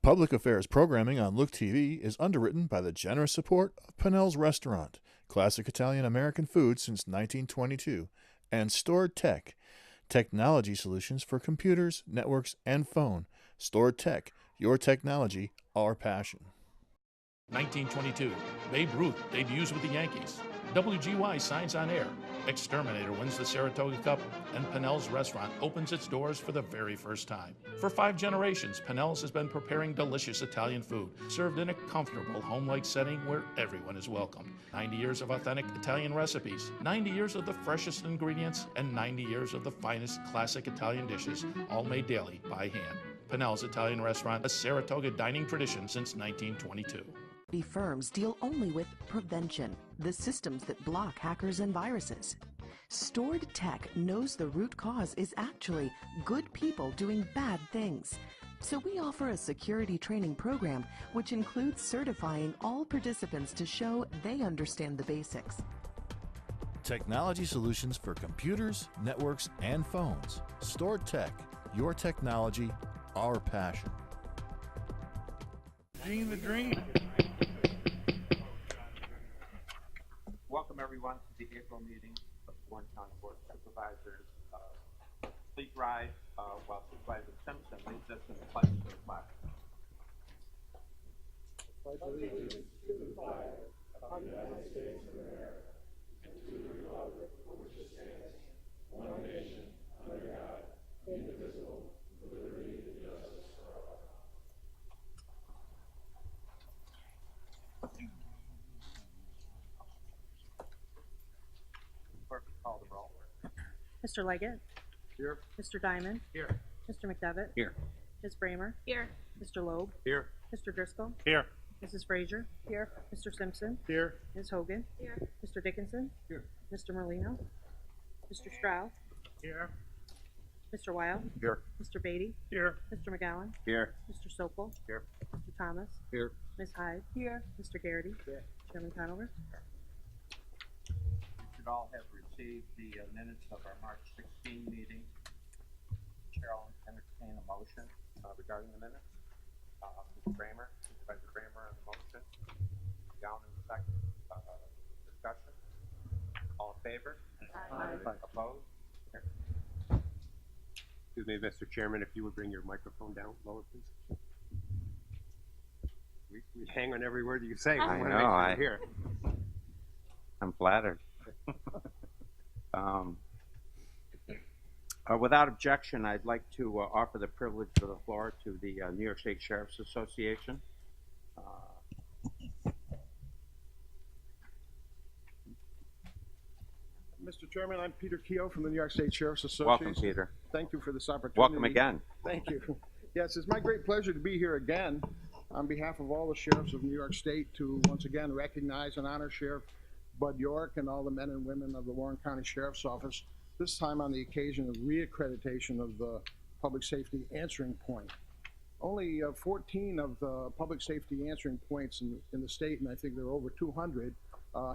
Public affairs programming on Look TV is underwritten by the generous support of Pinnell's Restaurant, classic Italian American food since 1922, and Stored Tech, technology solutions for computers, networks, and phone. Stored Tech, your technology, our passion. 1922, Babe Ruth debuts with the Yankees. WGY signs on air. Exterminator wins the Saratoga Cup, and Pinnell's Restaurant opens its doors for the very first time. For 5 generations, Pinnell's has been preparing delicious Italian food, served in a comfortable, home-like setting where everyone is welcome. 90 years of authentic Italian recipes, 90 years of the freshest ingredients, and 90 years of the finest classic Italian dishes, all made daily by hand. Pinnell's Italian Restaurant, a Saratoga dining tradition since 1922. Firms deal only with prevention, the systems that block hackers and viruses. Stored Tech knows the root cause is actually good people doing bad things. So we offer a security training program which includes certifying all participants to show they understand the basics. Technology solutions for computers, networks, and phones. Stored Tech, your technology, our passion. Gene the Dream. Welcome everyone to the April meeting of the Warren County Board of Supervisors. Please rise while Supervisor Simpson leads us in the pledge to the flag. Pledge allegiance to the flag of the United States of America and to the republic for which it stands, one nation, under God, indivisible, with liberty and justice for all. Clerk, call the roll. Mr. Leggett. Here. Mr. Diamond. Here. Mr. McDevitt. Here. Ms. Bramer. Here. Mr. Loeb. Here. Mr. Driscoll. Here. Mrs. Frazier. Here. Mr. Simpson. Here. Ms. Hogan. Here. Mr. Dickinson. Here. Mr. Merlino. Mr. Stroud. Here. Mr. Weil. Here. Mr. Beatty. Here. Mr. McGowan. Here. Mr. Sokol. Here. Mr. Thomas. Here. Ms. Hyde. Here. Mr. Garrity. Here. Chairman Conover. You should all have received the minutes of our March 16 meeting. Chair will entertain a motion regarding the minutes. Mr. Bramer, Supervisor Bramer on the motion. Down in the second. Discussion. All in favor? Aye. Opposed? Here. Excuse me, Mr. Chairman, if you would bring your microphone down lower, please. We hang on every word you say. I know. Here. I'm flattered. Without objection, I'd like to offer the privilege of the floor to the New York State Sheriff's Association. Mr. Chairman, I'm Peter Keogh from the New York State Sheriff's Association. Welcome, Peter. Thank you for this opportunity. Welcome again. Thank you. Yes, it's my great pleasure to be here again on behalf of all the sheriffs of New York State to once again recognize and honor Sheriff Bud York and all the men and women of the Warren County Sheriff's Office, this time on the occasion of reaccreditation of the Public Safety Answering Point. Only 14 of the public safety answering points in the state, and I think there are over 200,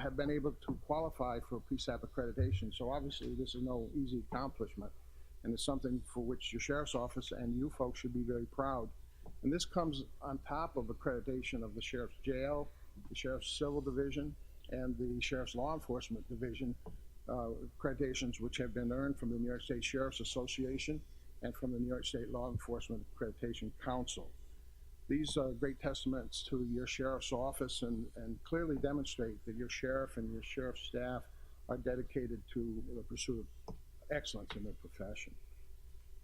have been able to qualify for PSAP accreditation. So obviously this is no easy accomplishment, and it's something for which your Sheriff's Office and you folks should be very proud. And this comes on top of accreditation of the Sheriff's Jail, the Sheriff's Civil Division, and the Sheriff's Law Enforcement Division, accreditations which have been earned from the New York State Sheriff's Association and from the New York State Law Enforcement Accreditation Council. These are great testaments to your Sheriff's Office and clearly demonstrate that your Sheriff and your Sheriff's staff are dedicated to the pursuit of excellence in their profession.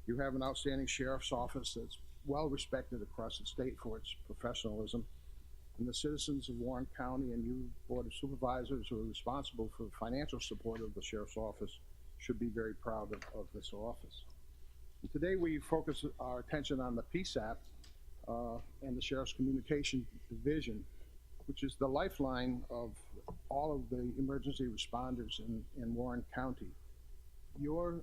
You have an outstanding Sheriff's Office that's well respected across the state for its professionalism, and the citizens of Warren County and you Board of Supervisors who are responsible for the financial support of the Sheriff's Office should be very proud of this office. And today we focus our attention on the PSAP and the Sheriff's Communication Division, which is the lifeline of all of the emergency responders in Warren County. Your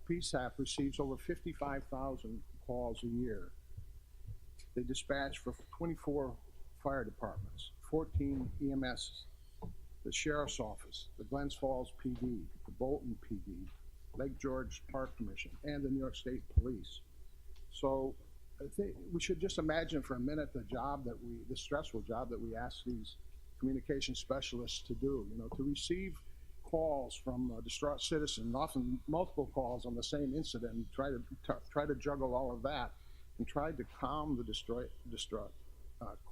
PSAP receives over 55,000 calls a year. They dispatch for 24 fire departments, 14 EMS, the Sheriff's Office, the Glens Falls PD, the Bolton PD, Lake George Park Commission, and the New York State Police. So I think we should just imagine for a minute the stressful job that we ask these communication specialists to do. You know, to receive calls from a distraught citizen, often multiple calls on the same incident, and try to juggle all of that, and try to calm the distraught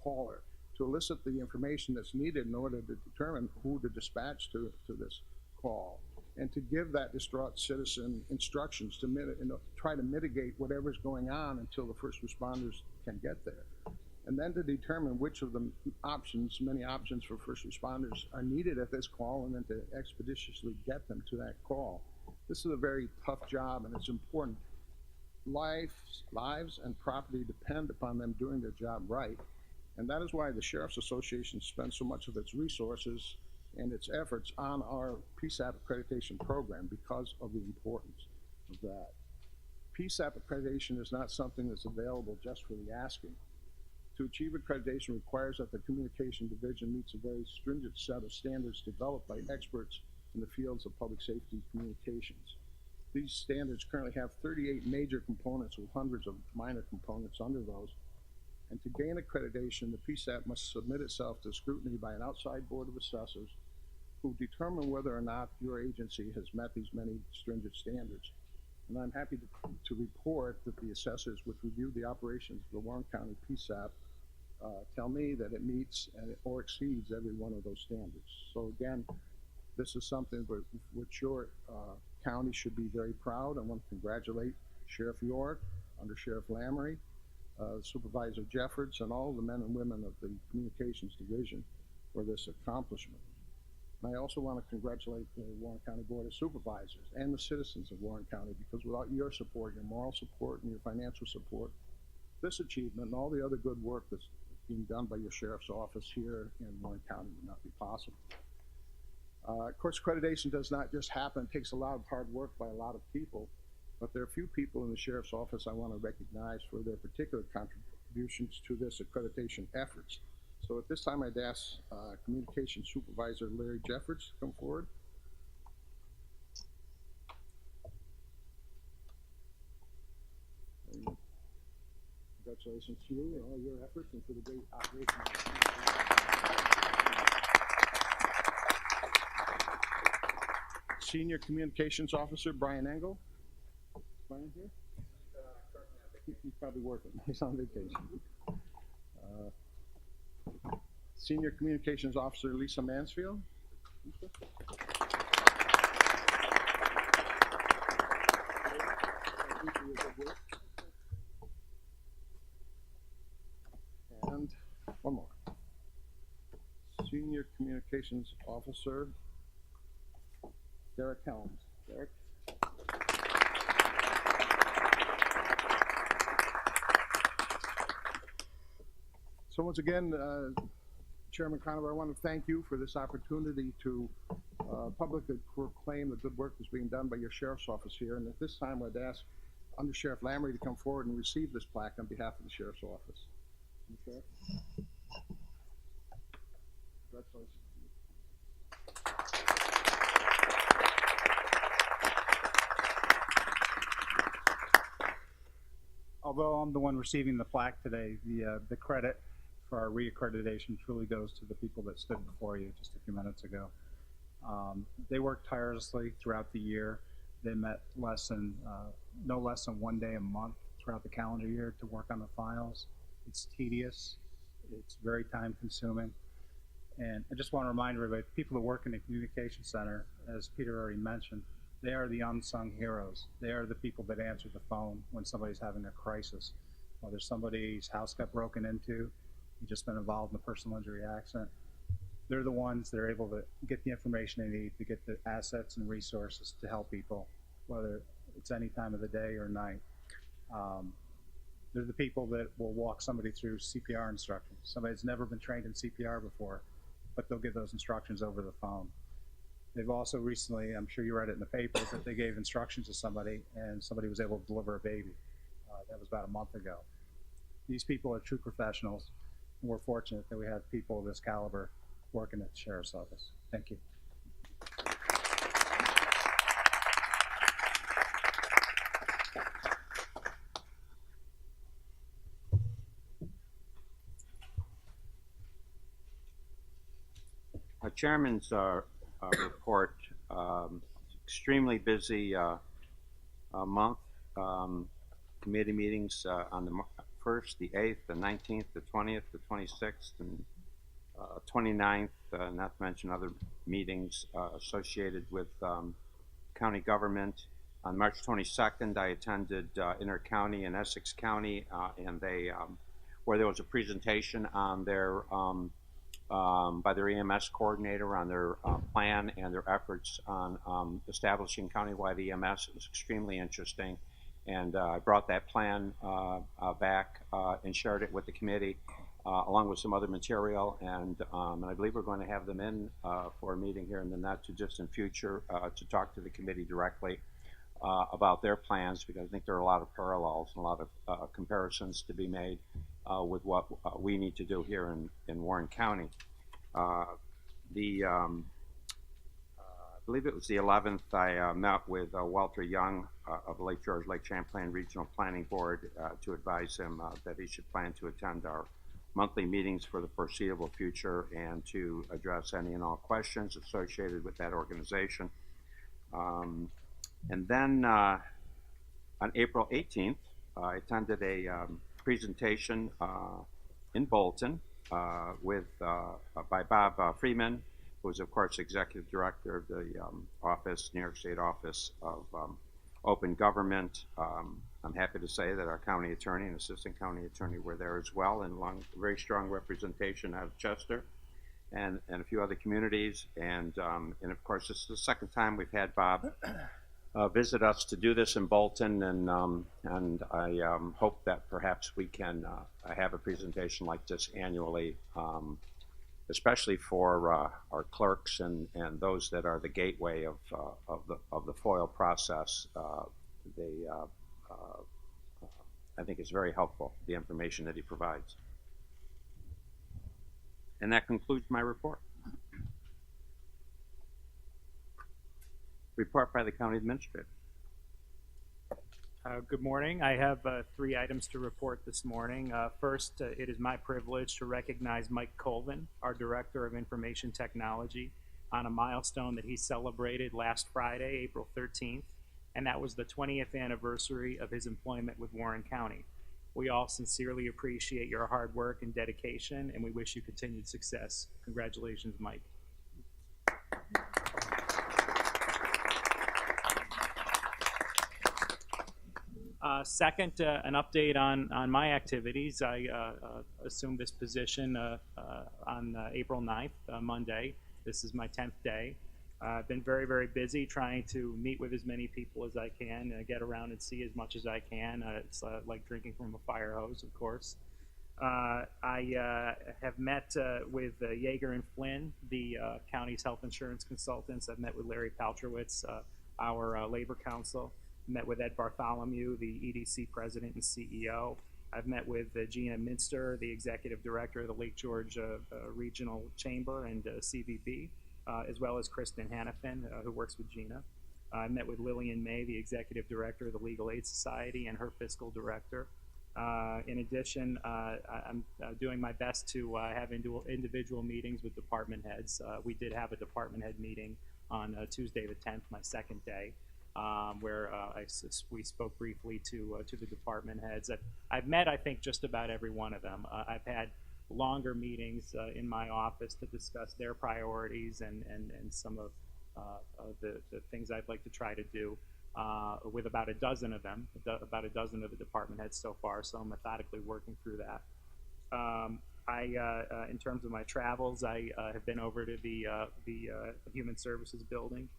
caller, to elicit the information that's needed in order to determine who to dispatch to this call, and to give that distraught citizen instructions to try to mitigate whatever's going on until the first responders can get there. And then to determine which of the many options for first responders are needed at this call, and then to expeditiously get them to that call. This is a very tough job, and it's important. Lives and property depend upon them doing their job right. And that is why the Sheriff's Association spends so much of its resources and its efforts on our PSAP accreditation program, because of the importance of that. PSAP accreditation is not something that's available just for the asking. To achieve accreditation requires that the Communication Division meets a very stringent set of standards developed by experts in the fields of public safety communications. These standards currently have 38 major components with hundreds of minor components under those. And to gain accreditation, the PSAP must submit itself to scrutiny by an outside board of assessors who determine whether or not your agency has met these many stringent standards. And I'm happy to report that the assessors, which review the operations of the Warren County PSAP, tell me that it meets or exceeds every one of those standards. So again, this is something which your county should be very proud. I want to congratulate Sheriff York, Under Sheriff Lamry, Supervisor Jeffords, and all the men and women of the Communications Division for this accomplishment. And I also want to congratulate the Warren County Board of Supervisors and the citizens of Warren County, because without your support, your moral support, and your financial support, this achievement and all the other good work that's being done by your Sheriff's Office here in Warren County would not be possible. Of course, accreditation does not just happen. It takes a lot of hard work by a lot of people, but there are a few people in the Sheriff's Office I want to recognize for their particular contributions to this accreditation efforts. So at this time, I'd ask Communications Supervisor Larry Jeffords to come forward. And congratulations to you and all your efforts and for the great operation. Senior Communications Officer Brian Engel. Is Brian here? He's probably working. He's on vacation. Senior Communications Officer Lisa Mansfield. And one more. Senior Communications Officer Derek Helms. Derek. So once again, Chairman Conover, I want to thank you for this opportunity to publicly proclaim the good work that's being done by your Sheriff's Office here. And at this time, I'd ask Under Sheriff Lamry to come forward and receive this plaque on behalf of the Sheriff's Office. Sheriff. Congratulations. Although I'm the one receiving the plaque today, the credit for our reaccreditation truly goes to the people that stood before you just a few minutes ago. They worked tirelessly throughout the year. They met no less than 1 day a month throughout the calendar year to work on the files. It's tedious. It's very time consuming. And I just want to remind everybody, people that work in the communication center, as Peter already mentioned, they are the unsung heroes. They are the people that answer the phone when somebody's having a crisis. Whether somebody's house got broken into, you've just been involved in a personal injury accident, they're the ones that are able to get the information they need to get the assets and resources to help people, whether it's any time of the day or night. They're the people that will walk somebody through CPR instructions. Somebody's never been trained in CPR before, but they'll give those instructions over the phone. They've also recently, I'm sure you read it in the paper, that they gave instructions to somebody and somebody was able to deliver a baby. That was about a month ago. These people are true professionals, and we're fortunate that we have people of this caliber working at the Sheriff's Office. Thank you. Chairman's report, extremely busy month. Committee meetings on the 1st, the 8th, the 19th, the 20th, the 26th, and 29th, not to mention other meetings associated with county government. On March 22nd, I attended Inter-County in Essex County, and they where there was a presentation on their by their EMS coordinator on their plan and their efforts on establishing countywide EMS. It was extremely interesting, and I brought that plan back and shared it with the committee, along with some other material, and I believe we're going to have them in for a meeting here in the not too distant future to talk to the committee directly about their plans, because I think there are a lot of parallels and a lot of comparisons to be made with what we need to do here in Warren County. I believe it was the 11th, I met with Walter Young of Lake George, Lake Champlain Regional Planning Board to advise him that he should plan to attend our monthly meetings for the foreseeable future and to address any and all questions associated with that organization. And then on April 18th, I attended a presentation in Bolton by Bob Freeman, who is, of course, Executive Director of the New York State Office of Open Government. I'm happy to say that our county attorney and assistant county attorney were there as well, and very strong representation out of Chester and a few other communities. And of course, this is the second time we've had Bob visit us to do this in Bolton, and I hope that perhaps we can have a presentation like this annually, especially for our clerks and those that are the gateway of the FOIL process. I think it's very helpful, the information that he provides. And that concludes my report. Report by the county administrator. Good morning. I have 3 items to report this morning. First, it is my privilege to recognize Mike Colvin, our Director of Information Technology, on a milestone that he celebrated last Friday, April 13th, and that was the 20th anniversary of his employment with Warren County. We all sincerely appreciate your hard work and dedication, and we wish you continued success. Congratulations, Mike. Second, an update on my activities. I assumed this position on April 9th, Monday. This is my 10th day. I've been very, very busy trying to meet with as many people as I can, get around and see as much as I can. It's like drinking from a fire hose, of course. I have met with Yeager and Flynn, the county's health insurance consultants. I've met with Larry Paltrowitz, our labor counsel. Met with Ed Bartholomew, the EDC president and CEO. I've met with Gina Minster, the executive director of the Lake George Regional Chamber and CVB, as well as Kristen Hannafin, who works with Gina. I met with Lillian May, the executive director of the Legal Aid Society, and her fiscal director. In addition, I'm doing my best to have individual meetings with department heads. We did have a department head meeting on Tuesday the 10th, my second day. Where we spoke briefly to the department heads. I've met, I think, just about every one of them. I've had longer meetings in my office to discuss their priorities and some of the things I'd like to try to do with about a dozen of them, about a dozen of the department heads so far, so I'm methodically working through that. In terms of my travels, I have been over to the Human Services building.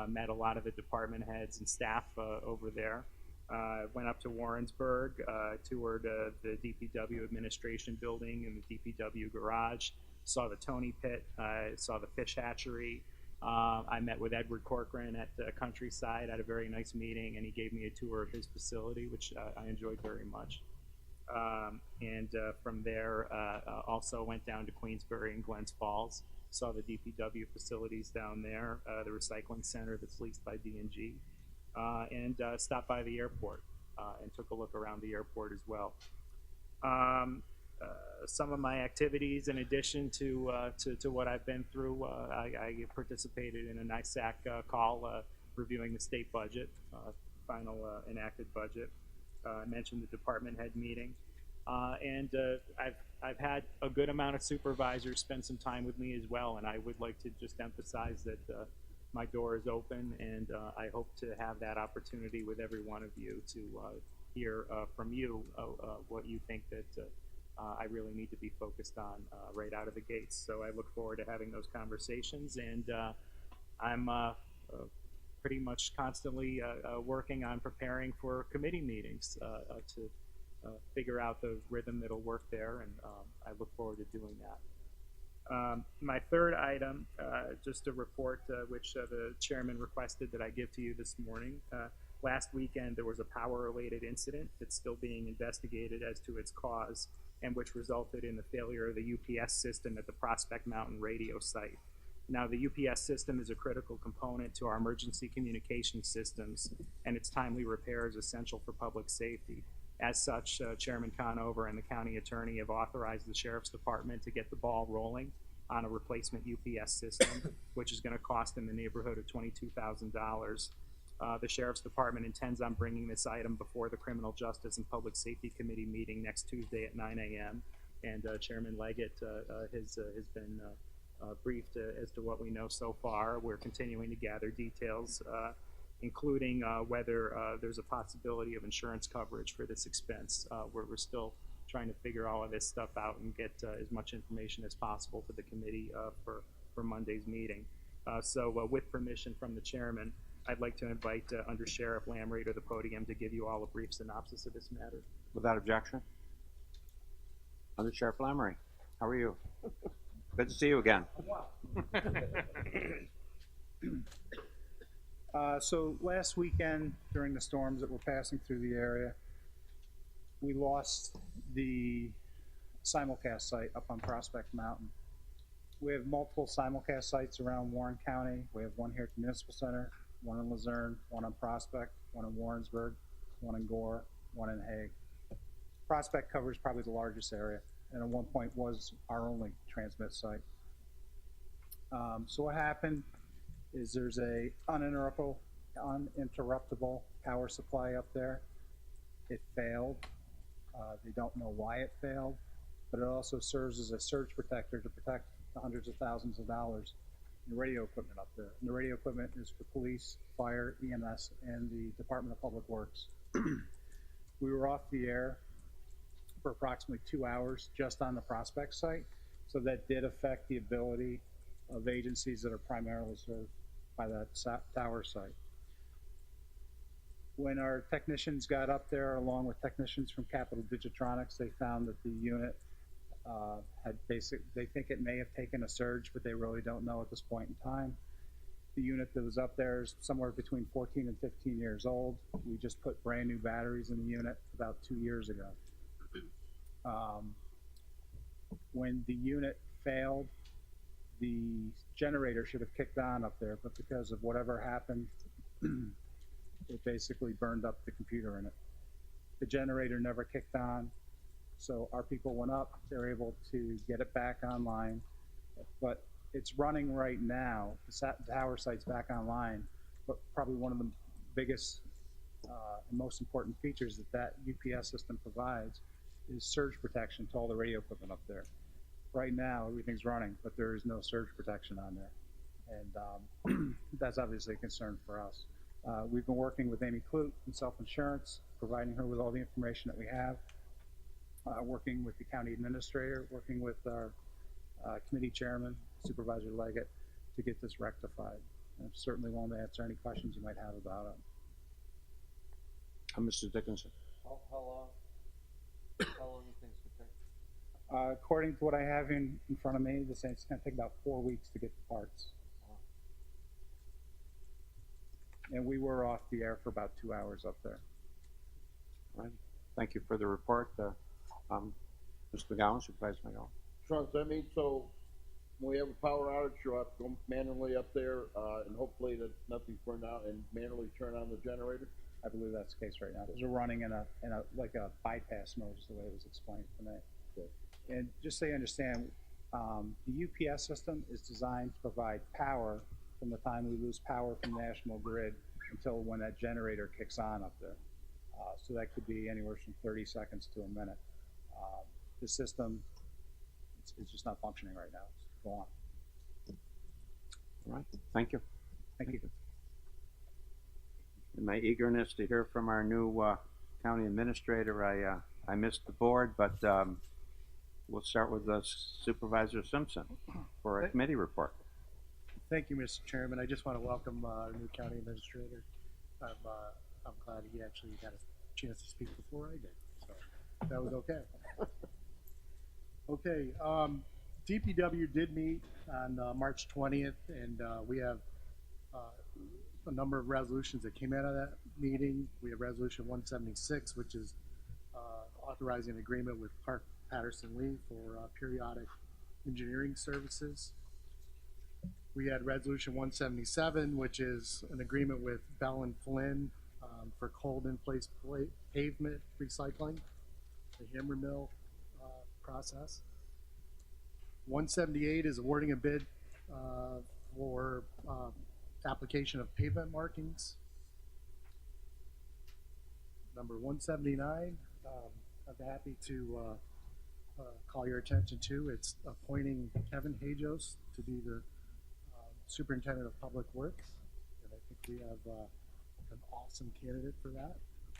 Met a lot of the department heads and staff over there. Went up to Warrensburg, toured the DPW administration building and the DPW garage, saw the Tony Pit, saw the fish hatchery. I met with Edward Corcoran at Countryside, had a very nice meeting, and he gave me a tour of his facility, which I enjoyed very much. From there, also went down to Queensbury and Glens Falls. Saw the DPW facilities down there, the recycling center that's leased by D&G, and stopped by the airport and took a look around the airport as well. some of my activities, in addition to what I've been through, I participated in a NISAC call reviewing the state budget, final enacted budget. I mentioned the department head meeting. And I've had a good amount of supervisors spend some time with me as well, and I would like to just emphasize that my door is open, and I hope to have that opportunity with every one of you to hear from you what you think that I really need to be focused on right out of the gates. So I look forward to having those conversations, and I'm pretty much constantly working on preparing for committee meetings to figure out the rhythm that'll work there, and I look forward to doing that. My third item, just a report which the chairman requested that I give to you this morning. Last weekend there was a power-related incident that's still being investigated as to its cause, and which resulted in the failure of the UPS system at the Prospect Mountain radio site. Now, the UPS system is a critical component to our emergency communication systems, and its timely repair is essential for public safety. As such, Chairman Conover and the county attorney have authorized the sheriff's department to get the ball rolling on a replacement UPS system, which is going to cost in the neighborhood of $22,000. The sheriff's department intends on bringing this item before the Criminal Justice and Public Safety Committee meeting next Tuesday at 9 a.m. And Chairman Leggett has been briefed as to what we know so far. We're continuing to gather details, including whether there's a possibility of insurance coverage for this expense. We're still trying to figure all of this stuff out and get as much information as possible to the committee for Monday's meeting. So with permission from the chairman, I'd like to invite Under Sheriff Lamray to the podium to give you all a brief synopsis of this matter. Without objection. Under Sheriff Lamray, how are you? Good to see you again. So last weekend, during the storms that were passing through the area, we lost the simulcast site up on Prospect Mountain. We have multiple simulcast sites around Warren County. We have one here at the Municipal Center, one in Luzerne, one on Prospect, one in Warrensburg, one in Gore, one in Hague. Prospect covers probably the largest area, and at one point was our only transmit site. So what happened is there's a uninterruptible power supply up there. It failed. They don't know why it failed, but it also serves as a surge protector to protect the hundreds of thousands of dollars in radio equipment up there. And the radio equipment is for police, fire, EMS, and the Department of Public Works. We were off the air for approximately 2 hours just on the Prospect site, so that did affect the ability of agencies that are primarily served by that tower site. When our technicians got up there, along with technicians from Capital Digitronics, they found that the unit they think it may have taken a surge, but they really don't know at this point in time. The unit that was up there is somewhere between 14 and 15 years old. We just put brand new batteries in the unit about 2 years ago. When the unit failed, the generator should have kicked on up there, but because of whatever happened, it basically burned up the computer in it. The generator never kicked on, so our people went up, they were able to get it back online, but it's running right now. The tower site's back online, but probably one of the biggest and most important features that UPS system provides is surge protection to all the radio equipment up there. Right now, everything's running, but there is no surge protection on there. And that's obviously a concern for us. We've been working with Amy Clute in self-insurance, providing her with all the information that we have, working with the county administrator, working with our committee chairman, Supervisor Leggett, to get this rectified. I'm certainly willing to answer any questions you might have about it. Mr. Dickinson. How long do you think it's going to take? According to what I have in front of me, it's going to take about 4 weeks to get the parts. And we were off the air for about 2 hours up there. All right. Thank you for the report. Mr. McGowan, Supervisor McGowan. Sean, does that mean so when we have a power outage, you'll have to go manually up there and hopefully that nothing's burned out and manually turn on the generator? I believe that's the case right now. Those are running in a like a bypass mode, is the way it was explained to me. Okay. And just so you understand, the UPS system is designed to provide power from the time we lose power from the national grid until when that generator kicks on up there. So that could be anywhere from 30 seconds to a minute. The system, it's just not functioning right now. It's gone. All right, thank you. Thank you. In my eagerness to hear from our new county administrator, I missed the board, but we'll start with Supervisor Simpson for a committee report. Thank you, Mr. Chairman. I just want to welcome our new county administrator. I'm glad he actually got a chance to speak before I did, so that was okay. Okay, DPW did meet on March 20th, and we have a number of resolutions that came out of that meeting. We have Resolution 176, which is authorizing an agreement with Park Patterson Lee for periodic engineering services. We had Resolution 177, which is an agreement with Bell and Flynn for cold in place pavement recycling, the hammer mill process. 178 is awarding a bid for application of pavement markings. Number 179, I'm happy to call your attention to. It's appointing Kevin Hajos to be the Superintendent of Public Works, and I think we have an awesome candidate for that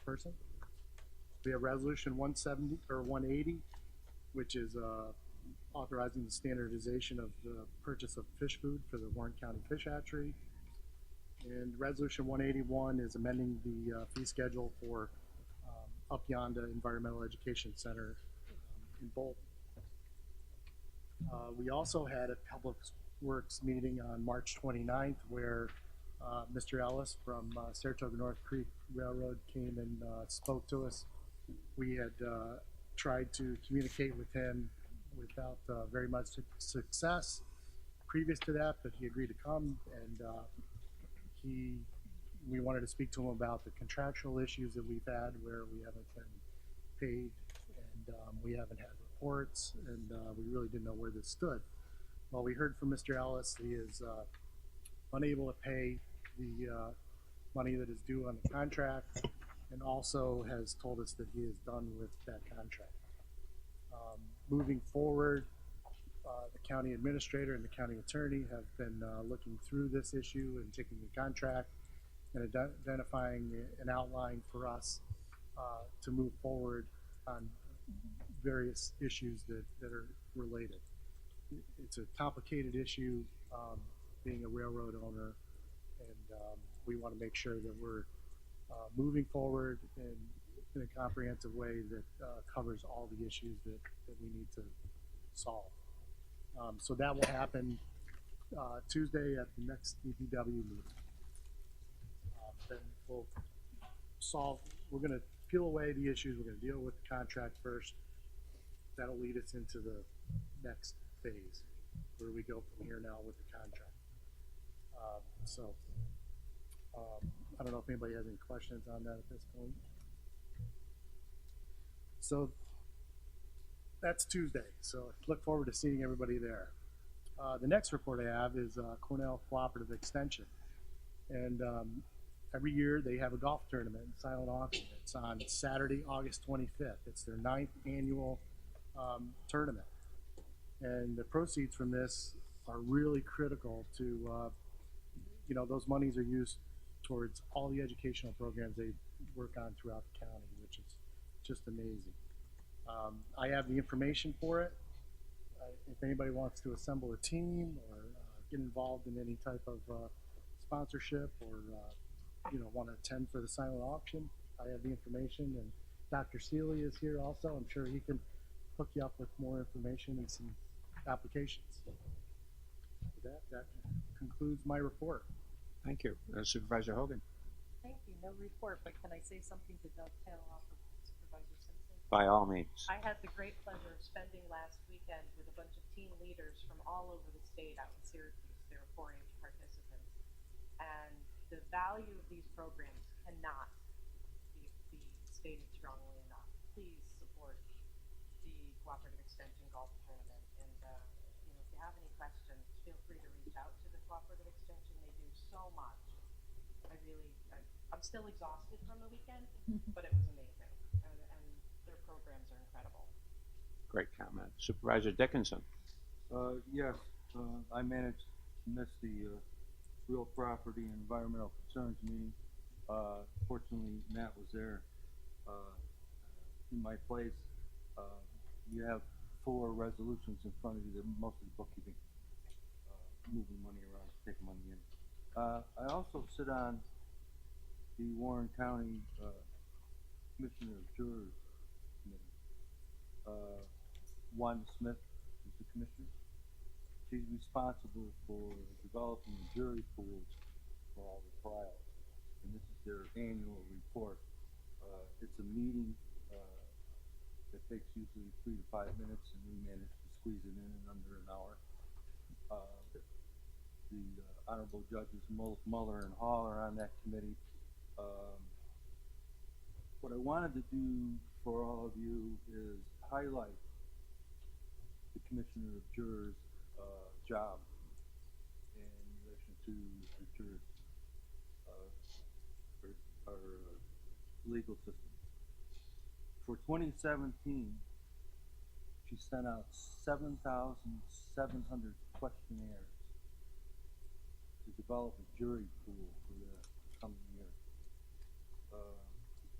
person. We have Resolution 170 or 180, which is authorizing the standardization of the purchase of fish food for the Warren County Fish Hatchery. And Resolution 181 is amending the fee schedule for Up Yonda Environmental Education Center in Bolton. We also had a Public Works meeting on March 29th where Mr. Ellis from Saratoga North Creek Railroad came and spoke to us. We had tried to communicate with him without very much success previous to that, but he agreed to come, and we wanted to speak to him about the contractual issues that we've had where we haven't been paid, and we haven't had reports, and we really didn't know where this stood. Well, we heard from Mr. Ellis. He is unable to pay the money that is due on the contract, and also has told us that he is done with that contract. Moving forward, the county administrator and the county attorney have been looking through this issue and taking the contract and identifying an outline for us to move forward on various issues that are related. It's a complicated issue, being a railroad owner, and we want to make sure that we're moving forward in a comprehensive way that covers all the issues that we need to solve. So that will happen Tuesday at the next DPW meeting. Then we'll we're going to peel away the issues. We're going to deal with the contract first. That'll lead us into the next phase where we go from here now with the contract. I don't know if anybody has any questions on that at this point. So that's Tuesday. So look forward to seeing everybody there. The next report I have is Cornell Cooperative Extension. And every year they have a golf tournament in silent auction. It's on Saturday, August 25th. It's their 9th annual tournament. And the proceeds from this are really critical to, those monies are used towards all the educational programs they work on throughout the county, which is just amazing. I have the information for it. If anybody wants to assemble a team or get involved in any type of sponsorship or want to attend for the silent auction, I have the information. And Dr. Seeley is here also. I'm sure he can hook you up with more information and some applications. With that concludes my report. Thank you. Supervisor Hogan. Thank you. No report, but can I say something to dovetail off of Supervisor Simpson? By all means. I had the great pleasure of spending last weekend with a bunch of teen leaders from all over the state out in Syracuse. They were 4-H participants. And the value of these programs cannot be stated strongly enough. Please support the Cooperative Extension Extension Golf Tournament. And, you know, if you have any questions, feel free to reach out to the Cooperative Extension. They do so much. I'm still exhausted from the weekend, but it was amazing. And their programs are incredible. Great comment. Supervisor Dickinson. Yes, I managed to miss the real property and environmental concerns meeting. Fortunately, Matt was there in my place. You have 4 resolutions in front of you. They're mostly bookkeeping, moving money around, taking money in. I also sit on the Warren County Commissioner of Jurors Committee. Wanda Smith is the commissioner. She's responsible for developing the jury pools for all the trials, and this is their annual report. It's a meeting that takes usually 3 to 5 minutes, and we managed to squeeze it in under an hour. The Honorable Judges Muller and Hall are on that committee. What I wanted to do for all of you is highlight the Commissioner of Jurors' job in relation to the jurors, our legal system. For 2017, she sent out 7,700 questionnaires to develop a jury pool for the coming year.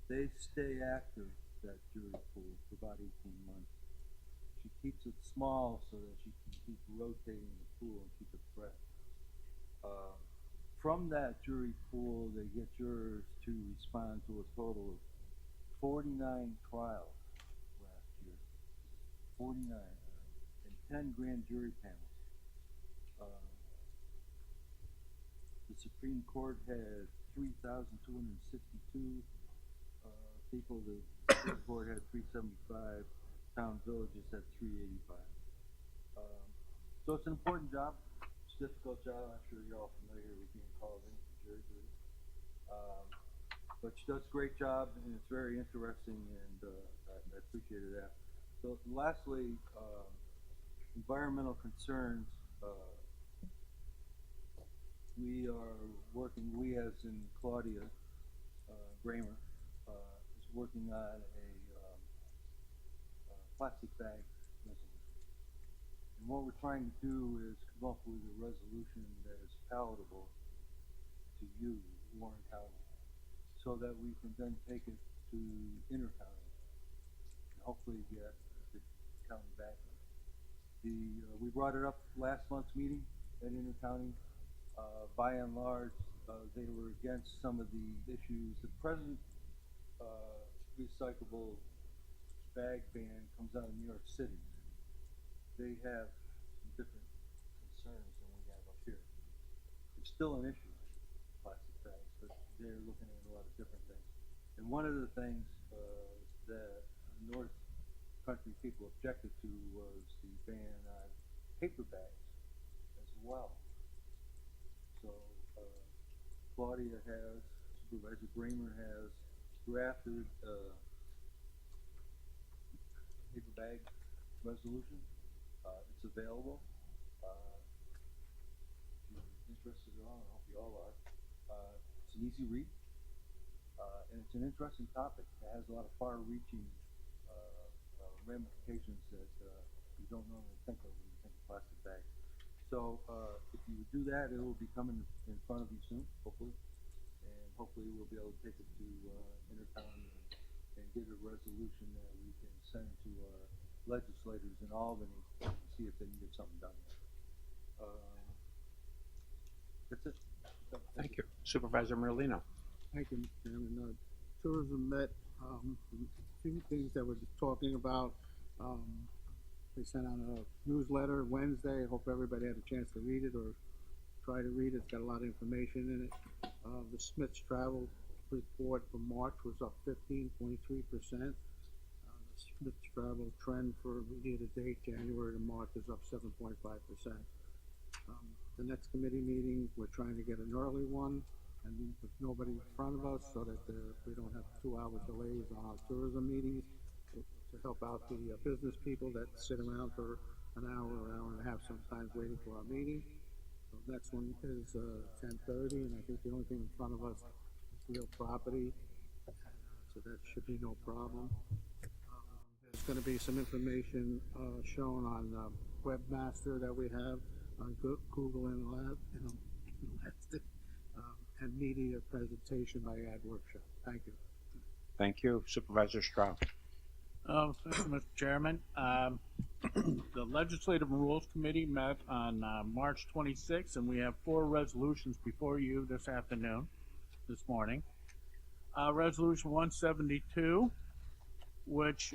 They stay active, that jury pool, for about 18 months. She keeps it small so that she can keep rotating the pool and keep it fresh. From that jury pool, they get jurors to respond to a total of 49 trials last year. 49. And 10 grand jury panels. The Supreme Court had 3,262 people. The Supreme Court had 375. Town villages had 385. So it's an important job. It's a difficult job. I'm sure you're all familiar with being called in for jury duty. But she does a great job, and it's very interesting, and I appreciated that. So lastly, environmental concerns. We are working, we as in Claudia Bramer, is working on a plastic bag resolution. And what we're trying to do is come up with a resolution that is palatable to you, Warren County, so that we can then take it to intercounty and hopefully get the county back. We brought it up last month's meeting at intercounty. By and large, they were against some of the issues. The present recyclable bag ban comes out of New York City. They have some different concerns than we have up here. It's still an issue, plastic bags, but they're looking at a lot of different things. And one of the things that North Country people objected to was the ban on paper bags as well. So Claudia has, Supervisor Bramer has drafted a paper bag resolution. It's available. If you're interested at all, I hope you all are. It's an easy read, and it's an interesting topic. It has a lot of far-reaching ramifications that you don't normally think of when you think of plastic bags. So if you do that, it will be coming in front of you soon, hopefully. And hopefully we'll be able to take it to intercounty and get a resolution that we can send to our legislators in Albany to see if they can get something done. That's it. Thank you. Supervisor Merlino. Thank you, Mr. Chairman. Tourism met a few things that we're talking about. They sent out a newsletter Wednesday. I hope everybody had a chance to read it or try to read it. It's got a lot of information in it. The Smith's travel report for March was up 15.3%. The Smith's travel trend for year to date, January to March, is up 7.5%. The next committee meeting, we're trying to get an early one and with nobody in front of us so that we don't have 2-hour delays on our tourism meetings. to help out the business people that sit around for an hour and a half sometimes waiting for our meeting. The next one is 10:30, and I think the only thing in front of us is real property, so that should be no problem. There's going to be some information shown on Webmaster that we have on Google Elastic, and media presentation by Ad Workshop. Thank you. Thank you. Supervisor Strauss. Thank you, Mr. Chairman. The Legislative Rules Committee met on March 26th, and we have 4 resolutions before you this morning. Resolution 172, which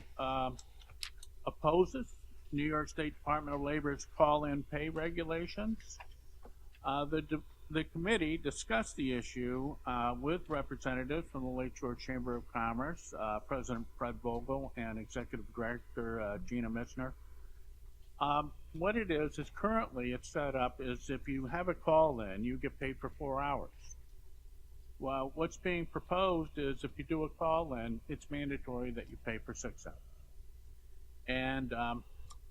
opposes New York State Department of Labor's call-in pay regulations. The committee discussed the issue with representatives from the Lake Shore Chamber of Commerce, President Fred Vogel and Executive Director Gina Missner. What it is currently it's set up is if you have a call-in, you get paid for 4 hours. Well, what's being proposed is if you do a call-in, it's mandatory that you pay for 6 hours. And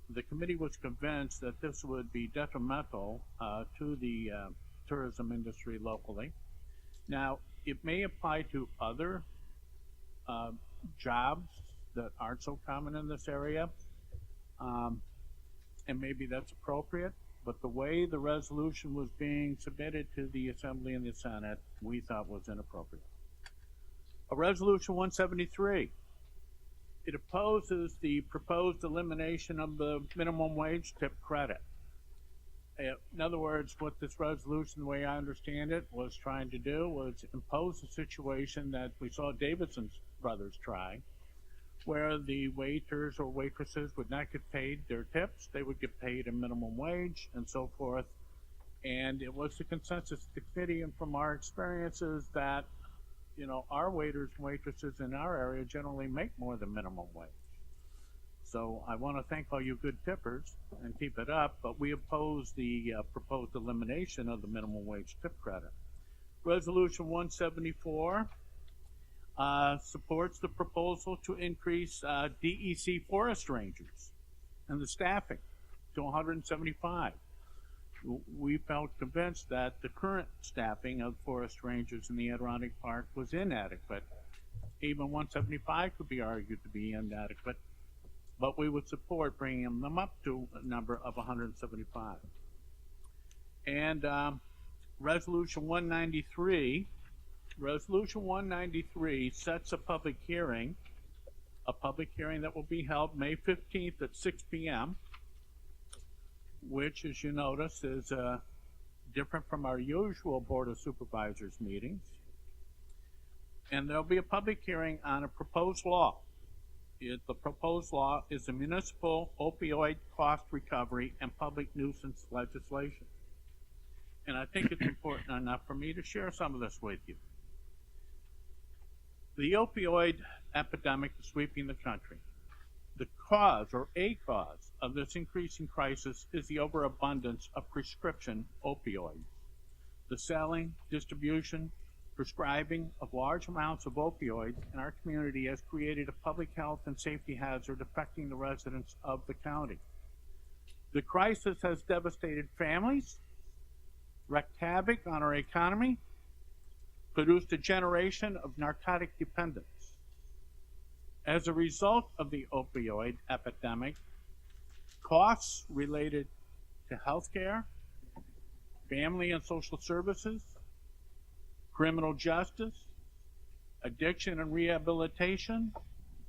the committee was convinced that this would be detrimental to the tourism industry locally. Now, it may apply to other jobs that aren't so common in this area, and maybe that's appropriate, but the way the resolution was being submitted to the Assembly and the Senate, we thought was inappropriate. A Resolution 173. It opposes the proposed elimination of the minimum wage tip credit. In other words, what this resolution, the way I understand it, was trying to do was impose a situation that we saw Davidson brothers try, where the waiters or waitresses would not get paid their tips, they would get paid a minimum wage and so forth. And it was the consensus of the committee, and from our experiences, that our waiters and waitresses in our area generally make more than minimum wage. So I want to thank all you good tippers and keep it up, but we oppose the proposed elimination of the minimum wage tip credit. Resolution 174 supports the proposal to increase DEC forest rangers and the staffing to 175. We felt convinced that the current staffing of forest rangers in the Adirondack Park was inadequate. Even 175 could be argued to be inadequate, but we would support bringing them up to a number of 175. And Resolution 193 sets a public hearing that will be held May 15th at 6 p.m., which, as you notice, is different from our usual Board of Supervisors meetings. And there'll be a public hearing on a proposed law. The proposed law is a municipal opioid cost recovery and public nuisance legislation. And I think it's important enough for me to share some of this with you. The opioid epidemic is sweeping the country. The cause, or a cause, of this increasing crisis is the overabundance of prescription opioids. The selling, distribution, prescribing of large amounts of opioids in our community has created a public health and safety hazard affecting the residents of the county. The crisis has devastated families, wreaked havoc on our economy, produced a generation of narcotic dependence. As a result of the opioid epidemic, costs related to healthcare, family and social services, criminal justice, addiction and rehabilitation,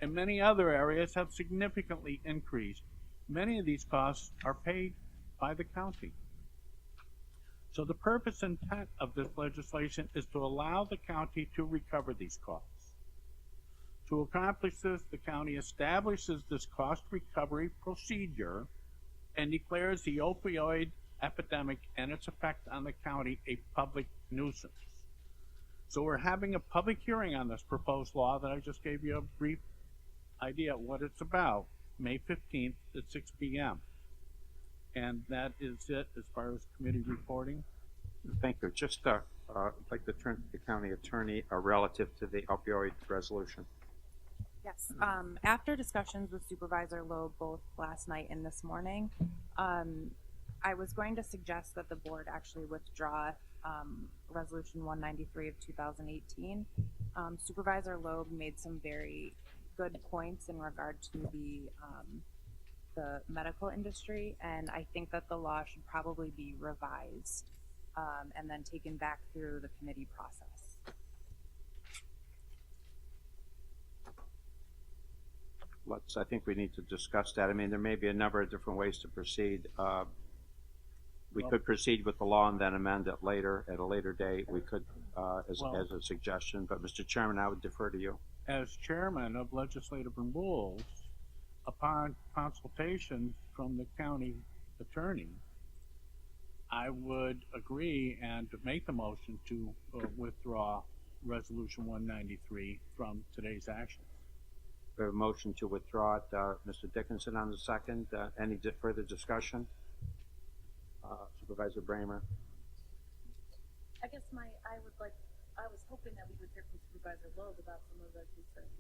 and many other areas have significantly increased. Many of these costs are paid by the county. So the purpose and intent of this legislation is to allow the county to recover these costs. To accomplish this, the county establishes this cost recovery procedure and declares the opioid epidemic and its effect on the county a public nuisance. So we're having a public hearing on this proposed law that I just gave you a brief idea of what it's about, May 15th at 6 p.m. And that is it as far as committee reporting. Thank you. Just I'd like to turn to the county attorney relative to the opioid resolution. Yes, after discussions with Supervisor Loeb both last night and this morning, I was going to suggest that the board actually withdraw Resolution 193 of 2018. Supervisor Loeb made some very good points in regard to the medical industry, and I think that the law should probably be revised and then taken back through the committee process. I think we need to discuss that. I mean, there may be a number of different ways to proceed. We could proceed with the law and then amend it later, at a later date. We could, as a suggestion, but Mr. Chairman, I would defer to you. As chairman of legislative rules, upon consultation from the county attorney, I would agree and make the motion to withdraw Resolution 193 from today's action. We have a motion to withdraw it. Mr. Dickinson on the second. Any further discussion? Supervisor Bramer. I guess I was hoping that we would hear from Supervisor Loeb about some of the concerns.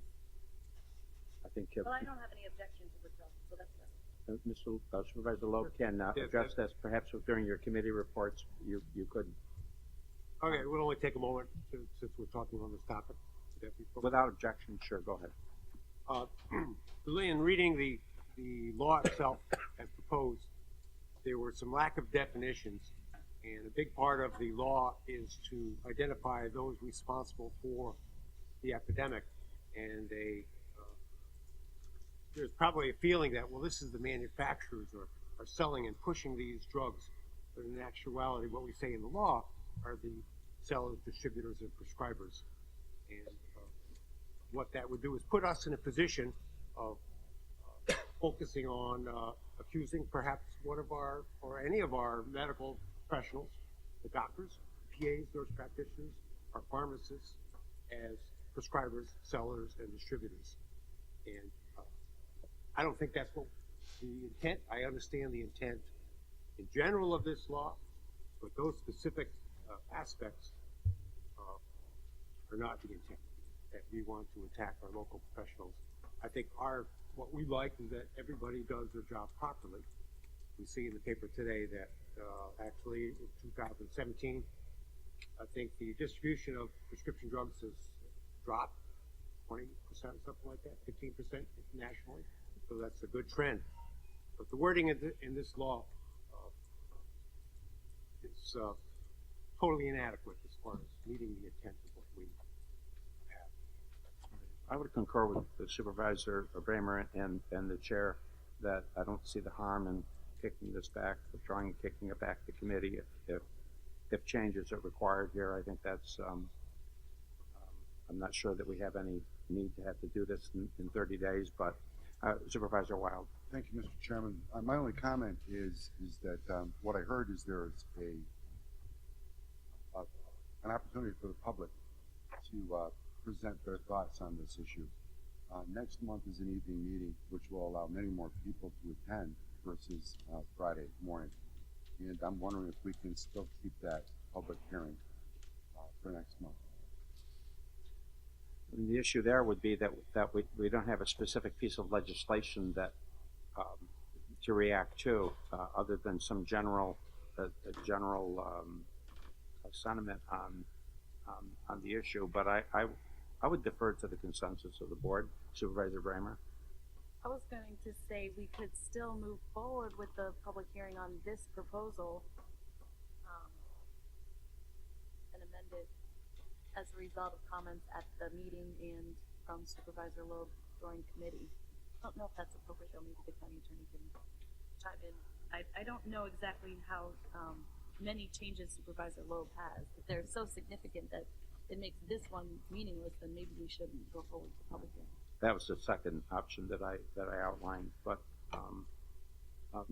I think. But I don't have any objection to withdraw, so that's good. Mr. Supervisor Loeb can address this perhaps during your committee reports. You could. Okay, it would only take a moment since we're talking on this topic. Without objection, sure, go ahead. In reading the law itself as proposed, there were some lack of definitions, and a big part of the law is to identify those responsible for the epidemic. And there's probably a feeling that, well, this is the manufacturers are selling and pushing these drugs, but in actuality, what we say in the law are the sellers, distributors, and prescribers. And what that would do is put us in a position of focusing on accusing perhaps one of our, or any of our medical professionals, the doctors, PAs, nurse practitioners, our pharmacists, as prescribers, sellers, and distributors. And I don't think that's what the intent. I understand the intent in general of this law, but those specific aspects are not the intent, that we want to attack our local professionals. I think what we like is that everybody does their job properly. We see in the paper today that actually in 2017, I think the distribution of prescription drugs has dropped 20%, something like that, 15% nationally. So that's a good trend. But the wording in this law is totally inadequate as far as meeting the intent of what we have. I would concur with the Supervisor Bramer and the chair that I don't see the harm in kicking this back, withdrawing and kicking it back to committee if changes are required here. I think that's, I'm not sure that we have any need to have to do this in 30 days, but Supervisor Wild. Thank you, Mr. Chairman. My only comment is that what I heard is there is an opportunity for the public to present their thoughts on this issue. Next month is an evening meeting, which will allow many more people to attend versus Friday morning. And I'm wondering if we can still keep that public hearing for next month. And the issue there would be that we don't have a specific piece of legislation that to react to, other than some general sentiment on the issue. But I would defer to the consensus of the board. Supervisor Bramer. I was going to say we could still move forward with the public hearing on this proposal and amend it as a result of comments at the meeting and from Supervisor Loeb during committee. I don't know if that's appropriate, though. Maybe the county attorney can chime in. I don't know exactly how many changes Supervisor Loeb has. If they're so significant that it makes this one meaningless, then maybe we shouldn't go forward with the public hearing. That was the second option that I outlined. But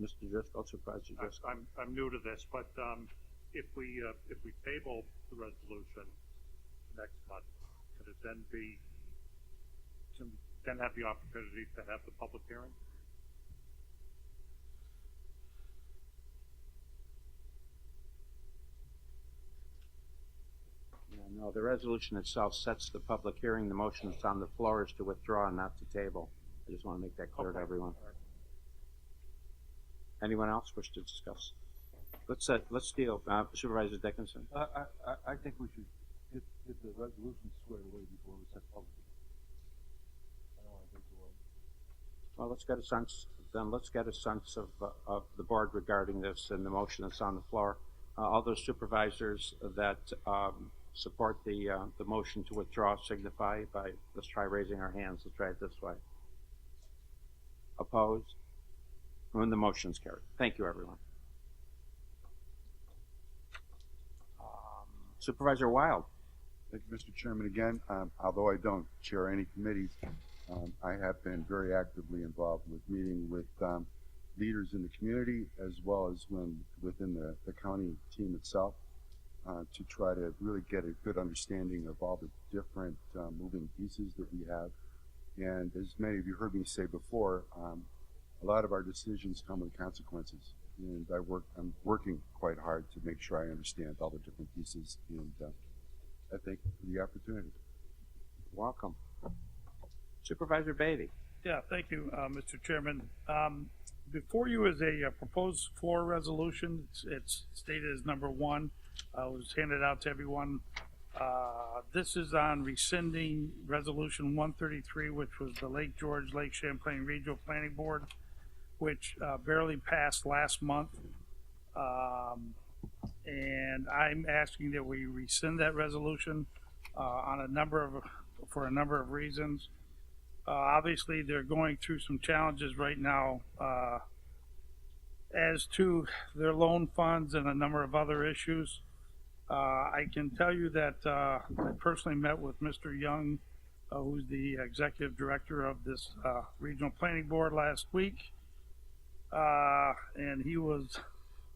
Mr. Driscoll, Supervisor Driscoll. I'm new to this, but if we table the resolution next month, could it then have the opportunity to have the public hearing? Yeah, no, The resolution itself sets the public hearing. The motion that's on the floor is to withdraw and not to table. I just want to make that clear to everyone. Anyone else wish to discuss? Let's deal. Supervisor Dickinson. I think we should get the resolution squared away before we set public. I don't want to take the way. Well, let's get a sense. Then let's get a sense of the board regarding this and the motion that's on the floor. All those supervisors that support the motion to withdraw signify by, let's try raising our hands. Let's try it this way. Opposed? When the motion's carried. Thank you, everyone. Supervisor Wild. Thank you, Mr. Chairman. Again, although I don't chair any committees, I have been very actively involved with meeting with leaders in the community as well as within the county team itself to try to really get a good understanding of all the different moving pieces that we have. And as many of you heard me say before, a lot of our decisions come with consequences. And I'm working quite hard to make sure I understand all the different pieces, and I thank you for the opportunity. Welcome. Supervisor Beatty. Yeah, thank you, Mr. Chairman. Before you is a proposed floor resolution. It's stated as number 1. It was handed out to everyone. This is on rescinding Resolution 133, which was the Lake George, Lake Champlain Regional Planning Board, which barely passed last month. And I'm asking that we rescind that resolution for a number of reasons. Obviously, they're going through some challenges right now as to their loan funds and a number of other issues. I can tell you that I personally met with Mr. Young, who's the executive director of this regional planning board last week. And he was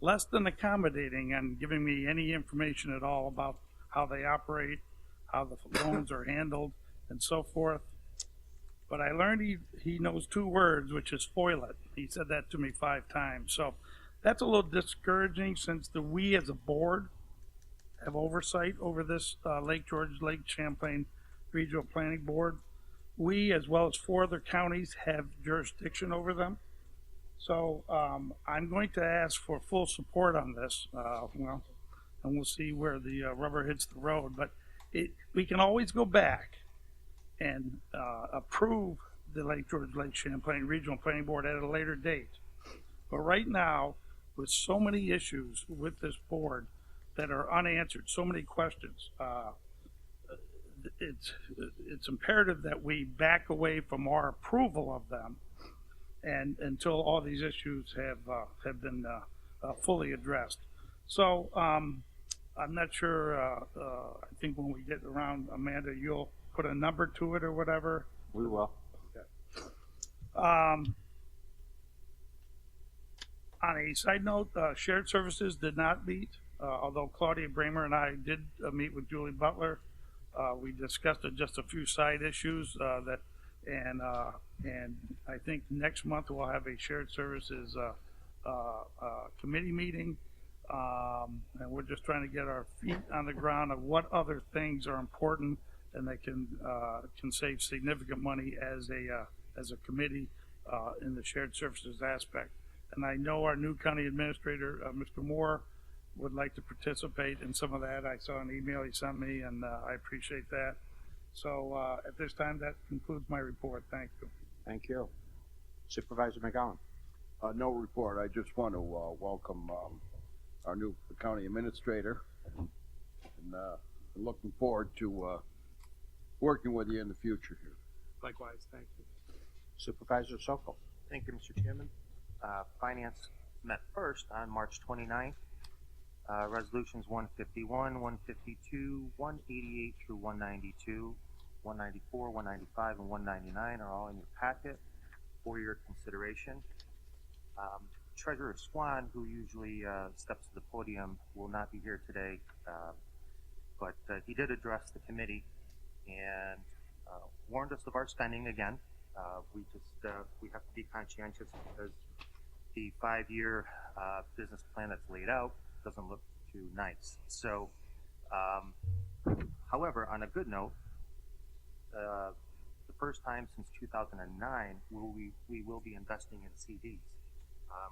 less than accommodating and giving me any information at all about how they operate, how the loans are handled, and so forth. But I learned he knows 2 words, which is foil it. He said that to me 5 times. So that's a little discouraging, since we as a board have oversight over this Lake George, Lake Champlain Regional Planning Board. We, as well as 4 other counties, have jurisdiction over them. So I'm going to ask for full support on this, and we'll see where the rubber hits the road. But we can always go back and approve the Lake George, Lake Champlain Regional Planning Board at a later date. But right now, with so many issues with this board that are unanswered, so many questions, it's imperative that we back away from our approval of them, and until all these issues have been fully addressed. So I'm not sure. I think when we get around, Amanda, you'll put a number to it or whatever. We will. Okay. On a side note, shared services did not meet, although Claudia Bramer and I did meet with Julie Butler. We discussed just a few side issues and I think next month we'll have a shared services committee meeting, and we're just trying to get our feet on the ground of what other things are important and that can save significant money as a committee in the shared services aspect. And I know our new county administrator, Mr. Moore, would like to participate in some of that. I saw an email he sent me, and I appreciate that. So at this time, that concludes my report. Thank you. Thank you. Supervisor McGowan. No report. I just want to welcome our new county administrator, and looking forward to working with you in the future here. Likewise, thank you. Supervisor Sokol. Thank you, Mr. Chairman. Finance met first on March 29th. Resolutions 151, 152, 188 through 192, 194, 195, and 199 are all in your packet for your consideration. Treasurer Swan, who usually steps to the podium, will not be here today, but he did address the committee and warned us of our spending again. We have to be conscientious because the 5-year business plan that's laid out doesn't look too nice. So, However, on a good note, the first time since 2009 we will be investing in CDs.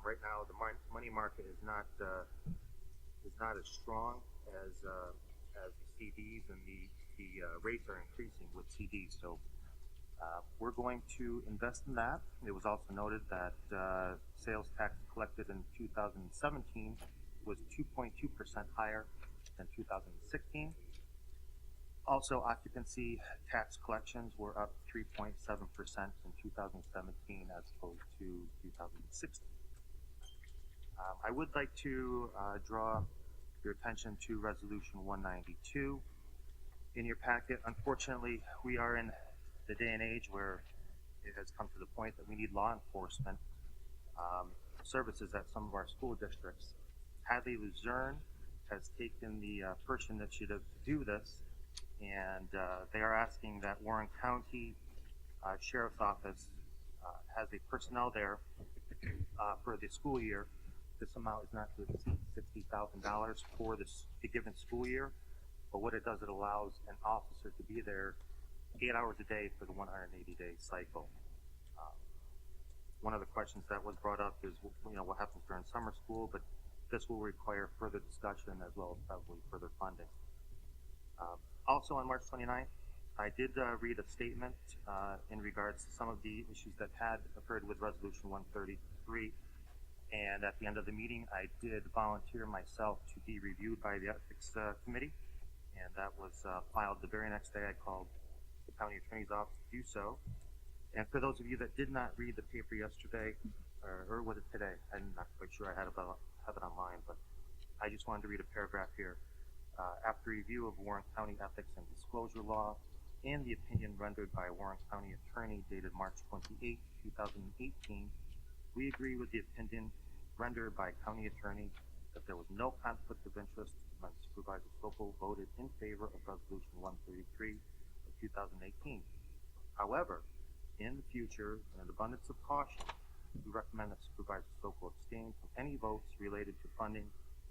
Right now, the money market is not as strong as the CDs, and the rates are increasing with CDs. So we're going to invest in that. It was also noted that sales tax collected in 2017 was 2.2% higher than 2016. Also, occupancy tax collections were up 3.7% in 2017 as opposed to 2016. I would like to draw your attention to Resolution 192 in your packet. Unfortunately, we are in the day and age where it has come to the point that we need law enforcement services at some of our school districts. Hadley Luzerne has taken the first initiative to do this, and they are asking that Warren County Sheriff's Office has a personnel there for the school year. This amount is not to exceed $60,000 for the given school year, but what it does, it allows an officer to be there 8 hours a day for the 180-day cycle. One of the questions that was brought up is, what happens during summer school, but this will require further discussion as well as probably further funding. Also on March 29th, I did read a statement in regards to some of the issues that had occurred with Resolution 133, and at the end of the meeting, I did volunteer myself to be reviewed by the Ethics Committee, and that was filed the very next day. I called the County Attorney's Office to do so. And for those of you that did not read the paper yesterday, or was it today? I'm not quite sure. I have it online, but I just wanted to read a paragraph here. After review of Warren County Ethics and Disclosure Law and the opinion rendered by a Warren County attorney dated March 28, 2018, we agree with the opinion rendered by county attorney that there was no conflict of interest when Supervisor Sokol voted in favor of Resolution 133 of 2018. However, in the future, in an abundance of caution, we recommend that Supervisor Sokol abstain from any votes related to funding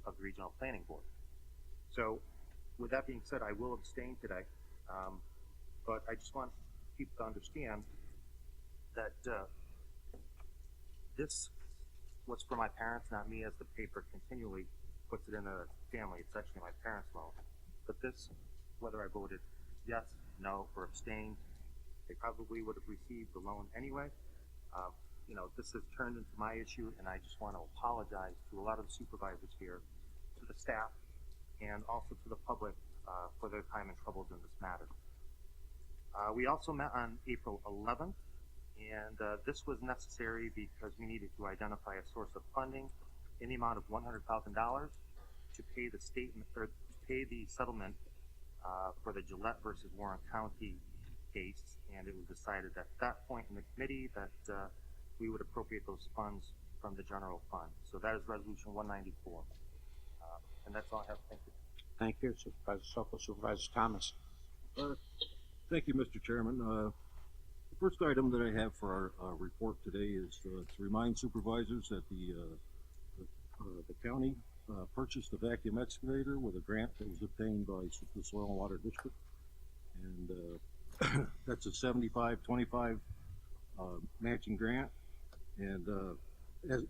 of the Regional Planning Board. So, with that being said, I will abstain today, but I just want people to understand that this was for my parents, not me, as the paper continually puts it in a family. It's actually my parents' loan. But this, whether I voted yes, no, or abstained, they probably would have received the loan anyway. This has turned into my issue, and I just want to apologize to a lot of the supervisors here, to the staff, and also to the public for their time and troubles in this matter. We also met on April 11th, and this was necessary because we needed to identify a source of funding in the amount of $100,000 to pay the settlement for the Gillette versus Warren County case, and it was decided at that point in the committee that we would appropriate those funds from the general fund. So that is Resolution 194, and that's all I have. Thank you. Thank you, Supervisor Sokol. Supervisor Thomas. Thank you, Mr. Chairman. The first item that I have for our report today is to remind supervisors that the county purchased a vacuum excavator with a grant that was obtained by the Soil and Water District, and that's a 75-25 matching grant. And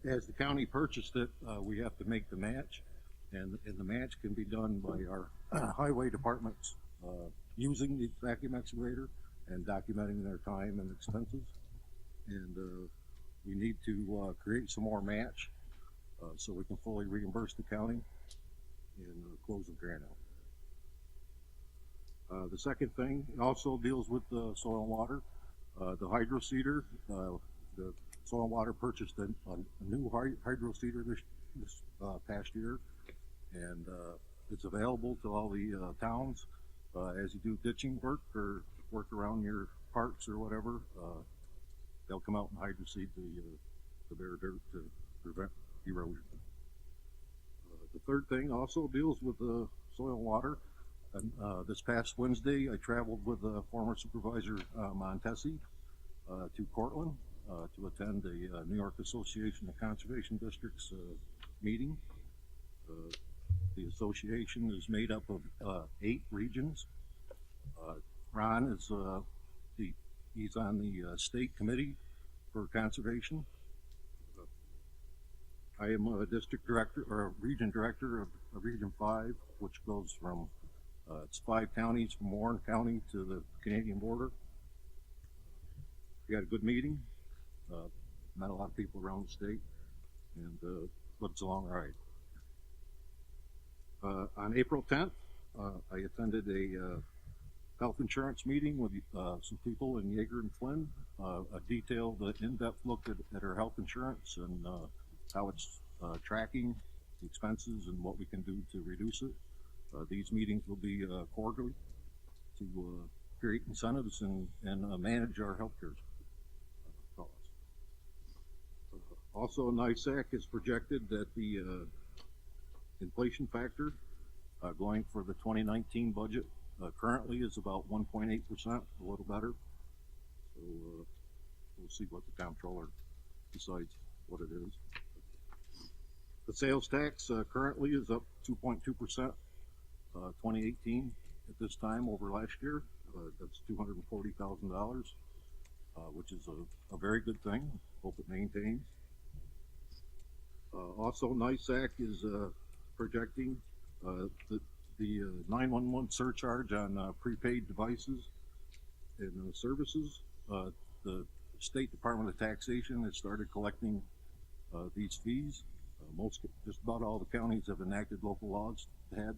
as the county purchased it, we have to make the match, and the match can be done by our highway departments using the vacuum excavator and documenting their time and expenses. And we need to create some more match so we can fully reimburse the county and close the grant out. The second thing also deals with soil and water. The hydro seeder, the soil and water purchased a new hydro seeder this past year, and it's available to all the towns. As you do ditching work or work around your parks or whatever, they'll come out and hydro seed the bare dirt to prevent erosion. The third thing also deals with soil and water. And this past Wednesday, I traveled with former Supervisor Montesi to Cortland to attend the New York Association of Conservation Districts meeting. The association is made up of 8 regions, Ron is he's on the state committee for conservation. I am a district director or a region director of Region 5, which goes from it's 5 counties from Warren County to the Canadian border. We had a good meeting. Met a lot of people around the state, and it's a long ride. On April 10th, I attended a health insurance meeting with some people in Yeager and Flynn. A detailed, in-depth look at our health insurance and how it's tracking the expenses and what we can do to reduce it. These meetings will be quarterly to create incentives and manage our healthcare costs. Also, NISAC has projected that the inflation factor going for the 2019 budget currently is about 1.8%, a little better. So we'll see what the comptroller decides what it is. The sales tax currently is up 2.2%, 2018 at this time over last year. That's $240,000, which is a very good thing. Hope it maintains. Also, NISAC is projecting the 911 surcharge on prepaid devices and services. The State Department of Taxation has started collecting these fees. Just about all the counties have enacted local laws to have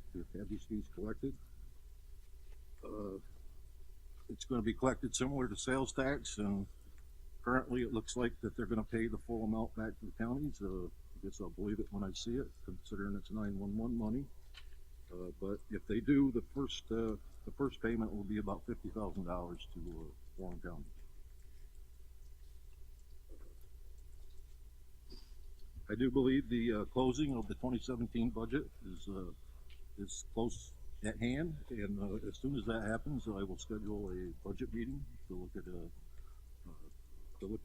these fees collected. It's going to be collected similar to sales tax, and currently it looks like that they're going to pay the full amount back to the counties. I guess I'll believe it when I see it, considering it's 911 money. But if they do, the first payment will be about $50,000 to Warren County. I do believe the closing of the 2017 budget is close at hand, and as soon as that happens, I will schedule a budget meeting to look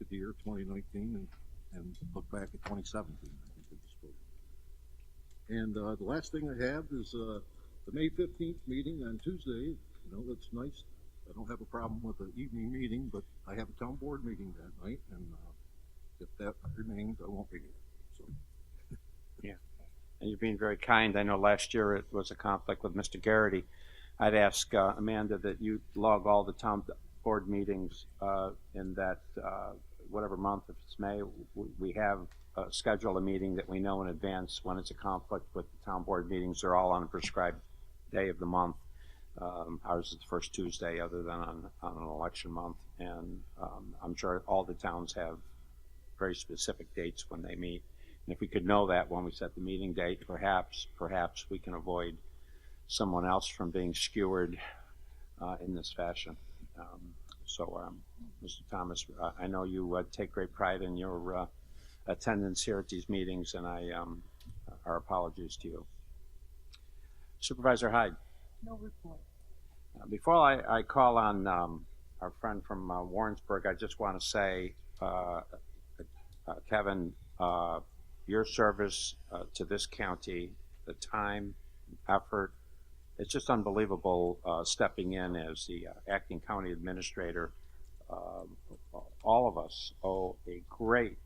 at the year 2019 and look back at 2017. I think at this point. And the last thing I have is the May 15th meeting on Tuesday. You know, that's nice. I don't have a problem with the evening meeting, but I have a town board meeting that night, and if that remains, I won't be here. So. Yeah, and you're being very kind. I know last year it was a conflict with Mr. Garrity. I'd ask Amanda that you log all the town board meetings in that whatever month, if it's May, we have schedule a meeting that we know in advance when it's a conflict with the town board meetings. They're all on a prescribed day of the month. Ours is the first Tuesday other than on an election month. And I'm sure all the towns have very specific dates when they meet. And if we could know that when we set the meeting date, perhaps we can avoid someone else from being skewered in this fashion. Mr. Thomas, I know you take great pride in your attendance here at these meetings, and our apologies to you. Supervisor Hyde. No report. Before I call on our friend from Warrensburg, I just want to say, Kevin, your service to this county, the time, effort, it's just unbelievable stepping in as the acting county administrator. All of us owe a great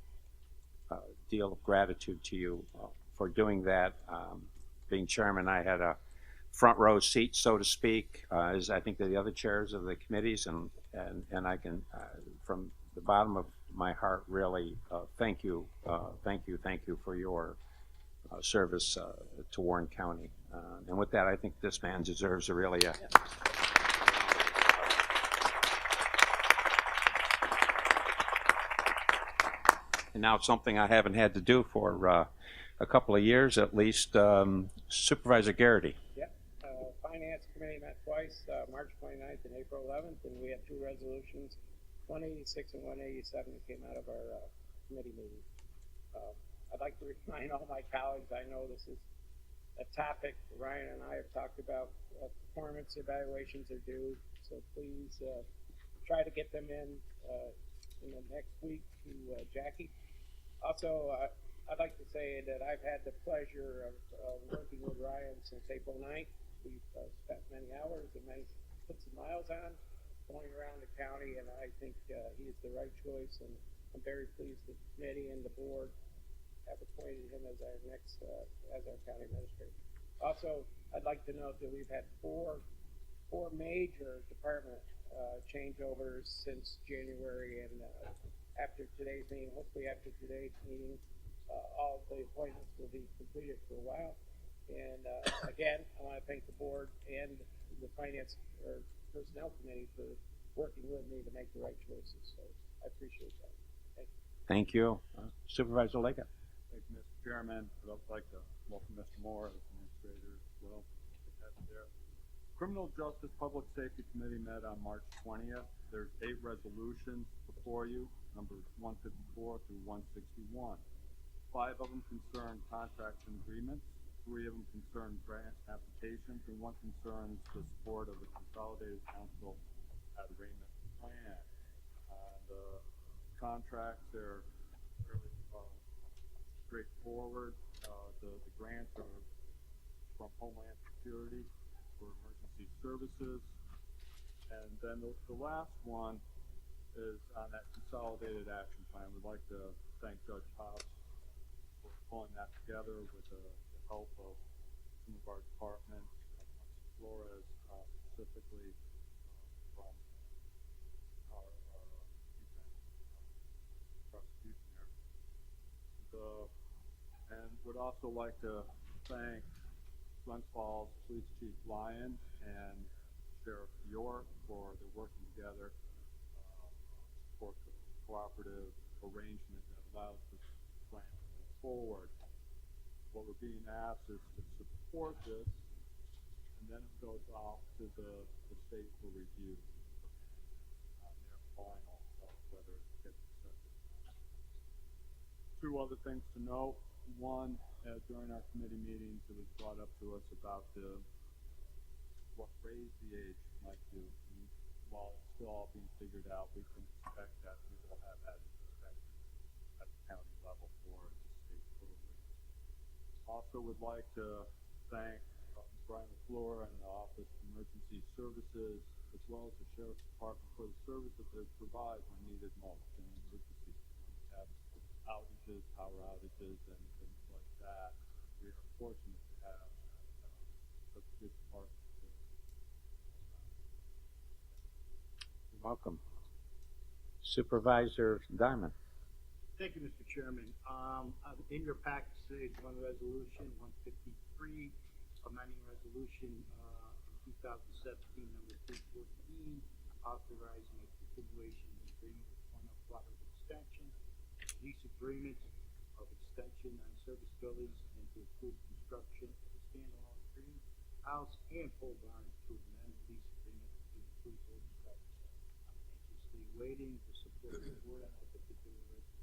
deal of gratitude to you for doing that. Being chairman, I had a front row seat, so to speak, as I think the other chairs of the committees, and I can, from the bottom of my heart, really thank you for your service to Warren County. And with that, I think this man deserves and now it's something I haven't had to do for a couple of years at least. Supervisor Garrity. Yep. Finance Committee met twice, March 29th and April 11th, and we had two resolutions, 186 and 187 that came out of our committee meeting. I'd like to remind all my colleagues, I know this is a topic Ryan and I have talked about. Performance evaluations are due, so please try to get them in the next week to Jackie. Also, I'd like to say that I've had the pleasure of working with Ryan since April 9th. We've spent many hours and many put some miles on going around the county, and I think he is the right choice, and I'm very pleased that the committee and the board have appointed him as our next, as our county administrator. Also, I'd like to note that we've had four major department changeovers since January, and after today's meeting, hopefully after today's meeting, all the appointments will be completed for a while. And again, I want to thank the board and the finance or personnel committee for working with me to make the right choices. So I appreciate that. Thank you. Thank you. Supervisor Leggett. Thank you, Mr. Chairman. I'd also like to welcome Mr. Moore as administrator as well. There. Criminal Justice Public Safety Committee met on March 20th. There's 8 resolutions before you, numbers 154 through 161. 5 of them concern contracts and agreements. 3 of them concern grant applications, and 1 concerns the support of the Consolidated Council Agreement Plan. And contracts are fairly straightforward. The grants are from Homeland Security for emergency services. And then the last one is on that Consolidated Action Plan. We'd like to thank Judge Hobbs for pulling that together with the help of some of our departments, Flores specifically from our prosecution there. And would also like to thank Glens Falls Police Chief Lyon and Sheriff York for their working together for cooperative arrangement that allows this plan to move forward. What we're being asked is to support this, and then it goes off to the state for review on their final whether it gets accepted. 2 other things to note. 1, during our committee meetings, it was brought up to us about what raise the age might do. And while it's still all being figured out, we can expect that we will have that inspection at the county level for the state program. Also would like to thank Brian LaFleur and the Office of Emergency Services, as well as the Sheriff's Department for the service that they provide when needed most in emergencies. When we have outages, power outages, and things like that. We are fortunate to have such a good department. You're welcome. Supervisor Diamond. Thank you, Mr. Chairman. In your package today is 1 resolution, 153, amending resolution in 2017 number 314, authorizing a continuation of agreement with Cornell Cooperative Extension, lease agreement of extension on service buildings, and to approve construction of a standalone greenhouse and pole barn to amend lease agreement to include those structures. I'm anxiously waiting to support the board on that particular resolution.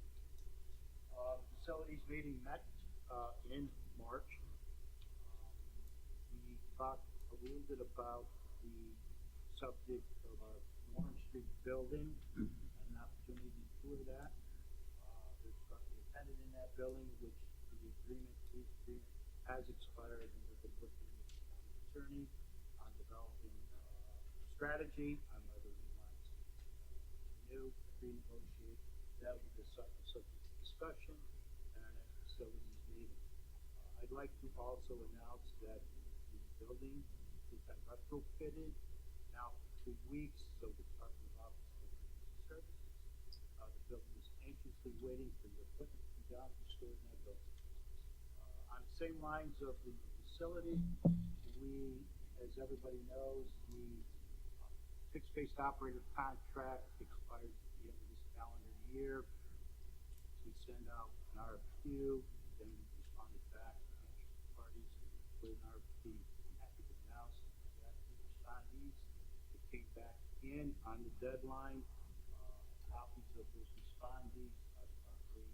Facilities meeting met in March. We talked a little bit about the subject of our Warren Street building and an opportunity to tour that. There's currently a tenant in that building, which the lease agreement has expired, and we've been working with the county attorney on developing a strategy on whether we want to renew, renegotiate. That will be the subject of discussion at our next facilities meeting. I'd like to also announce that the building has been retrofitted now for 3 weeks, so the Department of Office of Emergency Services. The building is anxiously waiting for the equipment to be down and stored in that building. On the same lines of the facility, we, as everybody knows, the fixed-based operator contract expires at the end of this calendar year. We send out an RFQ, then we responded back to the parties with an RFP. I'm happy to announce that the respondees that came back in on the deadline, copies of those respondees are currently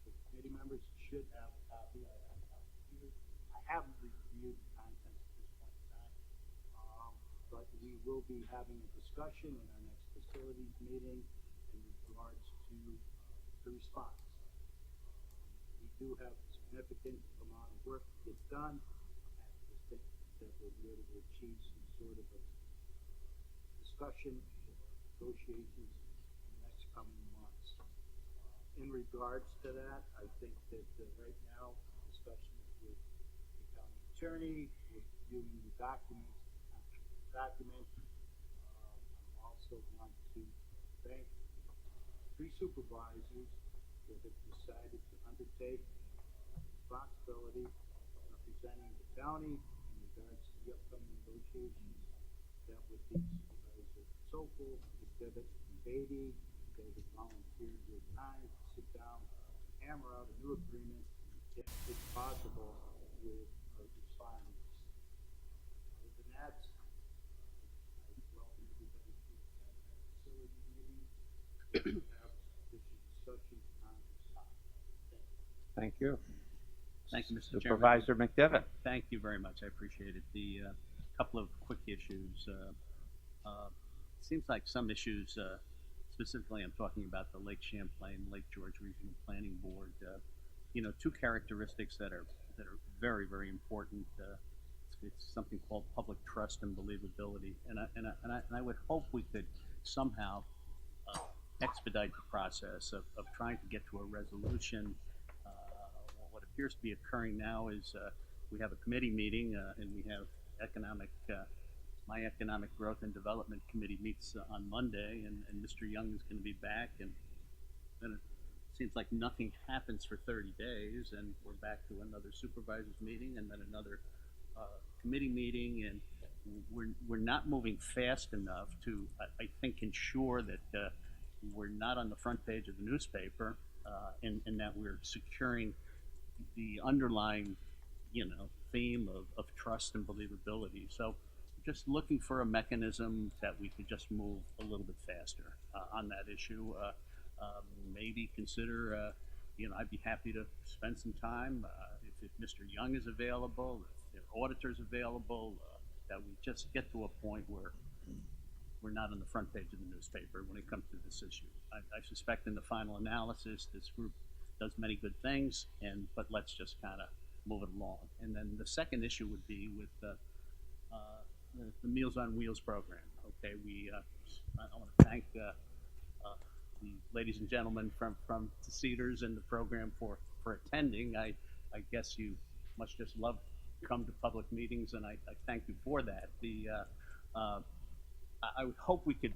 for committee members. Should have a copy. I have a copy here. I haven't reviewed the contents at this point in time, but we will be having a discussion in our next facilities meeting in regards to the response. We do have a significant amount of work to get done. I have to think that we'll be able to achieve some sort of a discussion or negotiations in the next coming months. In regards to that, I think that right now, discussions with the county attorney, with reviewing the documents, I also want to thank three supervisors that have decided to undertake responsibility representing the county in regards to the upcoming negotiations. That would be Supervisor Sokol, McDevitt, and Beatty. They have volunteered their time to sit down and hammer out a new agreement if it's possible with our respondents. Other than that, I welcome everybody to attend that facility meeting and have sufficient discussion on this topic. Thank you. Thank you. Thank you, Mr. Chairman. Supervisor McDevitt. Thank you very much. I appreciate it. The couple of quick issues. Seems like some issues, specifically I'm talking about the Lake Champlain, Lake George Regional Planning Board. Two characteristics that are very, very important. It's something called public trust and believability, and I would hope we could somehow expedite the process of trying to get to a resolution. What appears to be occurring now is we have a committee meeting and we have my Economic Growth and Development Committee meets on Monday, and Mr. Young is going to be back, and then it seems like nothing happens for 30 days, and we're back to another supervisors meeting, and then another committee meeting, and we're not moving fast enough to, I think, ensure that we're not on the front page of the newspaper, and that we're securing the underlying, theme of trust and believability. So just looking for a mechanism that we could just move a little bit faster on that issue. Maybe consider, I'd be happy to spend some time if Mr. Young is available, if auditor's available, that we just get to a point where we're not on the front page of the newspaper when it comes to this issue. I suspect in the final analysis, this group does many good things, but let's just kind of move it along. And then the second issue would be with the Meals on Wheels program. Okay, I want to thank the ladies and gentlemen from the Cedars and the program for attending. I guess you must just love to come to public meetings, and I thank you for that. I would hope we could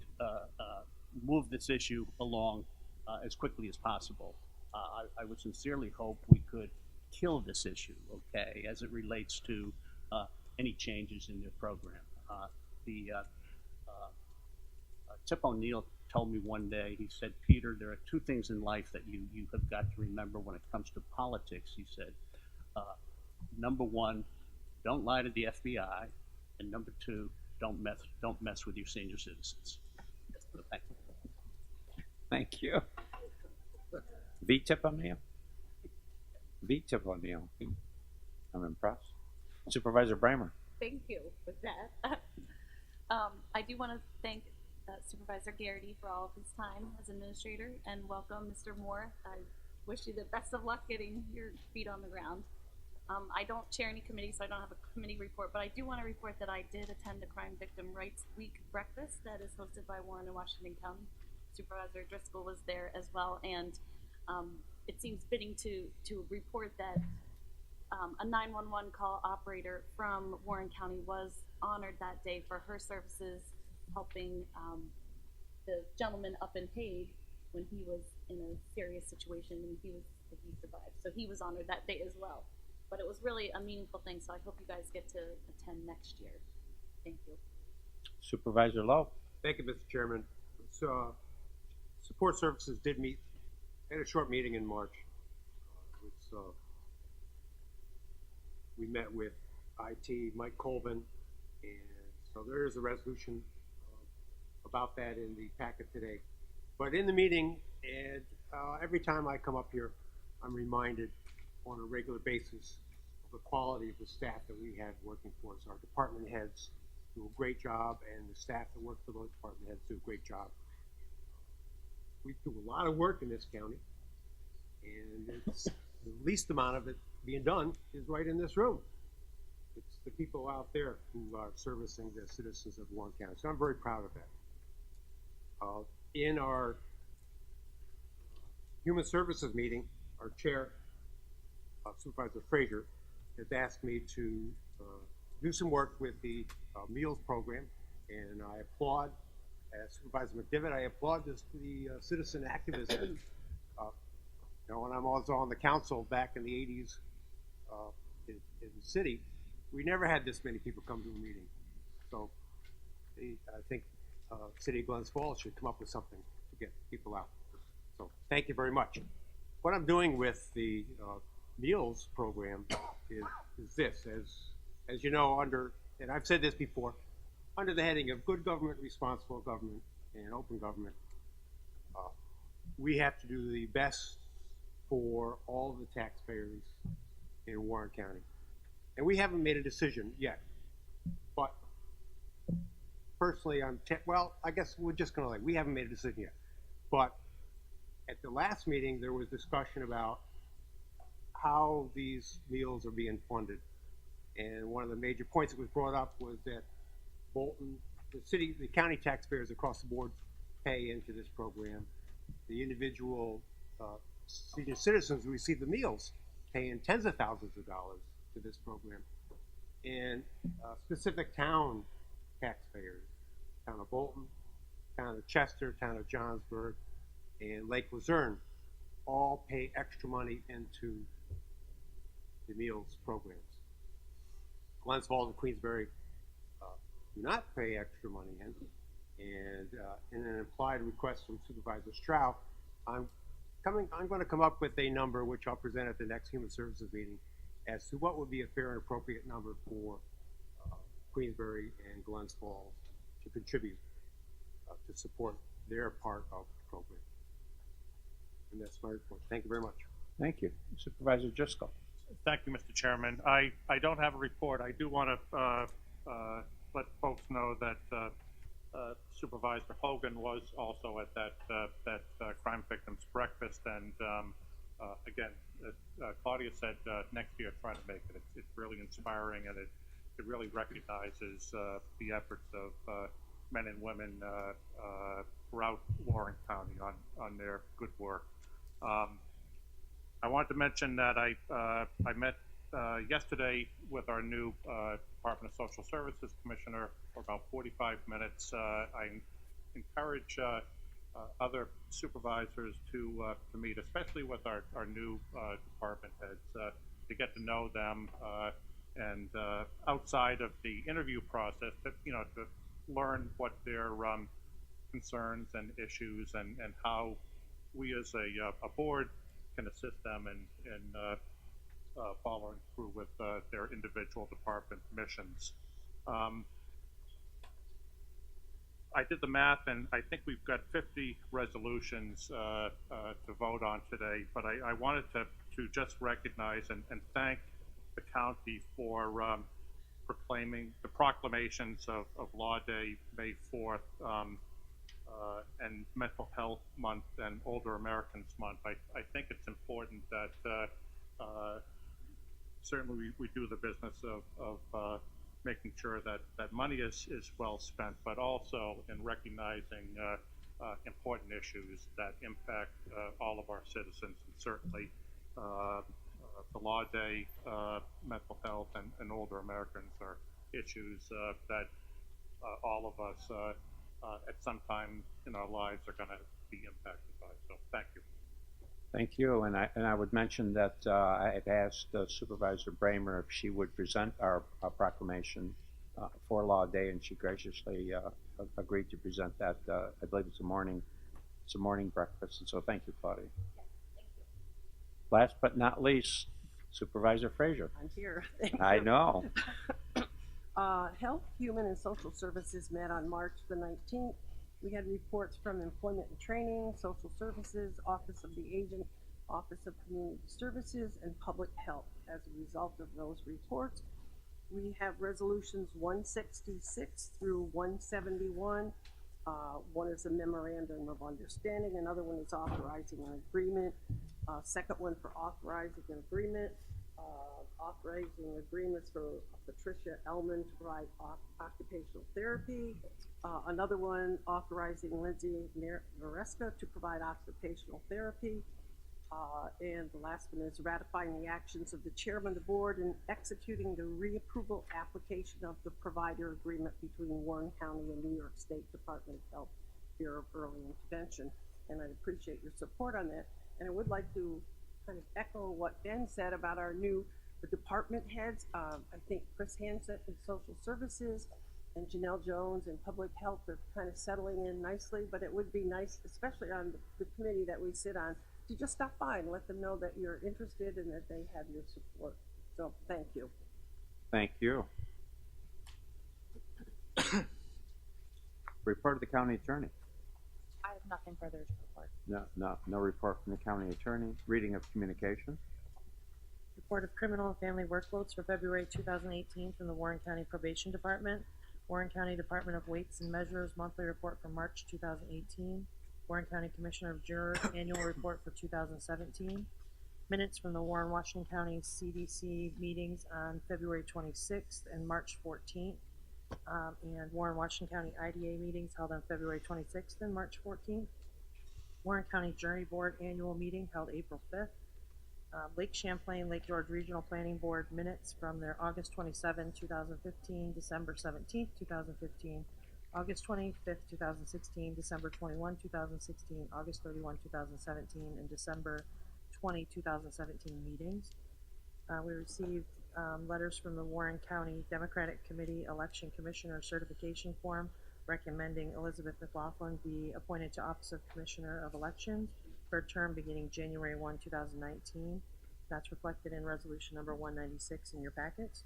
move this issue along as quickly as possible. I would sincerely hope we could kill this issue, okay, as it relates to any changes in their program. Tip O'Neill told me one day, he said, Peter, there are two things in life that you have got to remember when it comes to politics. He said, number one, don't lie to the FBI, and number two, don't mess with your senior citizens. So thank you. Thank you. V. Tip O'Neill. V. Tip O'Neill. I'm impressed. Supervisor Bramer. Thank you with that. I do want to thank Supervisor Garrity for all of his time as administrator, and welcome Mr. Moore. I wish you the best of luck getting your feet on the ground. I don't chair any committee, so I don't have a committee report, but I do want to report that I did attend the Crime Victim Rights Week breakfast that is hosted by Warren and Washington County. Supervisor Driscoll was there as well, and it seems fitting to report that a 911 call operator from Warren County was honored that day for her services helping the gentleman up in Hague when he was in a serious situation and he survived. So he was honored that day as well. But it was really a meaningful thing, so I hope you guys get to attend next year. Thank you. Supervisor Lowe. Thank you, Mr. Chairman. Support Services did meet, had a short meeting in March. We met with IT, Mike Colvin, and so there is a resolution about that in the packet today. But in the meeting, and every time I come up here, I'm reminded on a regular basis of the quality of the staff that we have working for us. Our department heads do a great job, and the staff that work for those department heads do a great job. We do a lot of work in this county, and it's the least amount of it being done is right in this room. It's the people out there who are servicing the citizens of Warren County. So I'm very proud of that. In our Human Services meeting, our chair, Supervisor Frazier, has asked me to do some work with the meals program, and I applaud, as Supervisor McDivitt, I applaud the citizen activism. When I was on the council back in the 80s in the city, we never had this many people come to a meeting. So I think City of Glens Falls should come up with something to get people out. So thank you very much. What I'm doing with the meals program is this, as you know, and I've said this before, under the heading of good government, responsible government, and open government, we have to do the best for all of the taxpayers in Warren County. And we haven't made a decision yet, but personally, I guess we're just gonna we haven't made a decision yet. But at the last meeting, there was discussion about how these meals are being funded. And one of the major points that was brought up was that Bolton, the county taxpayers across the board pay into this program. The individual senior citizens who receive the meals pay in tens of thousands of dollars to this program. And specific town taxpayers, town of Bolton, town of Chester, town of Johnsburg, and Lake Luzerne, all pay extra money into the meals programs. Glens Falls and Queensbury do not pay extra money in. And in an implied request from Supervisor Stroud, I'm going to come up with a number which I'll present at the next Human Services meeting as to what would be a fair and appropriate number for Queensbury and Glens Falls to contribute to support their part of the program. And that's my report. Thank you very much. Thank you. Supervisor Driscoll. Thank you, Mr. Chairman. I don't have a report. I do want to let folks know that Supervisor Hogan was also at that crime victims breakfast, and again, Claudia said next year try to make it. It's really inspiring, and it really recognizes the efforts of men and women throughout Warren County on their good work. I wanted to mention that I met yesterday with our new Department of Social Services Commissioner for about 45 minutes. I encourage other supervisors to meet, especially with our new department heads, to get to know them and outside of the interview process, to learn what their concerns and issues and how we as a board can assist them in following through with their individual department missions. I did the math, and I think we've got 50 resolutions to vote on today, but I wanted to just recognize and thank the county for proclaiming the proclamations of Law Day, May 4th, and Mental Health Month and Older Americans Month. I think it's important that certainly we do the business of making sure that money is well spent, but also in recognizing important issues that impact all of our citizens, and certainly the Law Day, mental health, and older Americans are issues that all of us at some time in our lives are going to be impacted by. So thank you. Thank you, and I would mention that I had asked Supervisor Bramer if she would present our proclamation for Law Day, and she graciously agreed to present that. I believe it's a morning breakfast, and so thank you, Claudia. Thank you. Last but not least, Supervisor Frazier. I'm here. Thank I you. know. Health, Human, and Social Services met on March the 19th. We had reports from Employment and Training, Social Services, Office of the Agent, Office of Community Services, and Public Health. As a result of those reports, we have resolutions 166 through 171. One is a memorandum of understanding, another one is authorizing an agreement, second one for authorizing an agreement, authorizing agreements for Patricia Ellman to provide occupational therapy, Another one authorizing Lindsay Maresca to provide occupational therapy. And the last one is ratifying the actions of the chairman of the board in executing the reapproval application of the provider agreement between Warren County and New York State Department of Health Bureau of Early Intervention. And I'd appreciate your support on that. And I would like to kind of echo what Ben said about our new department heads. I think Chris Hansett in Social Services and Janelle Jones in Public Health are kind of settling in nicely, but it would be nice, especially on the committee that we sit on, to just stop by and let them know that you're interested and that they have your support. So thank you. Thank you. Report of the county attorney. I have nothing further to report. No report from the county attorney. Reading of communication. Report of criminal and family workloads for February 2018 from the Warren County Probation Department. Warren County Department of Weights and Measures monthly report for March 2018. Warren County Commissioner of Jurors annual report for 2017. Minutes from the Warren Washington County CDC meetings on February 26th and March 14th. And Warren Washington County IDA meetings held on February 26th and March 14th. Warren County Jury Board annual meeting held April 5th. Lake Champlain, Lake George Regional Planning Board minutes from their August 27, 2015, December 17, 2015, August 25th, 2016, December 21, 2016, August 31, 2017, and December 20, 2017 meetings. We received letters from the Warren County Democratic Committee Election Commissioner Certification Form recommending Elizabeth McLaughlin be appointed to Office of Commissioner of Elections for a term beginning January 1, 2019. That's reflected in resolution number 196 in your packets.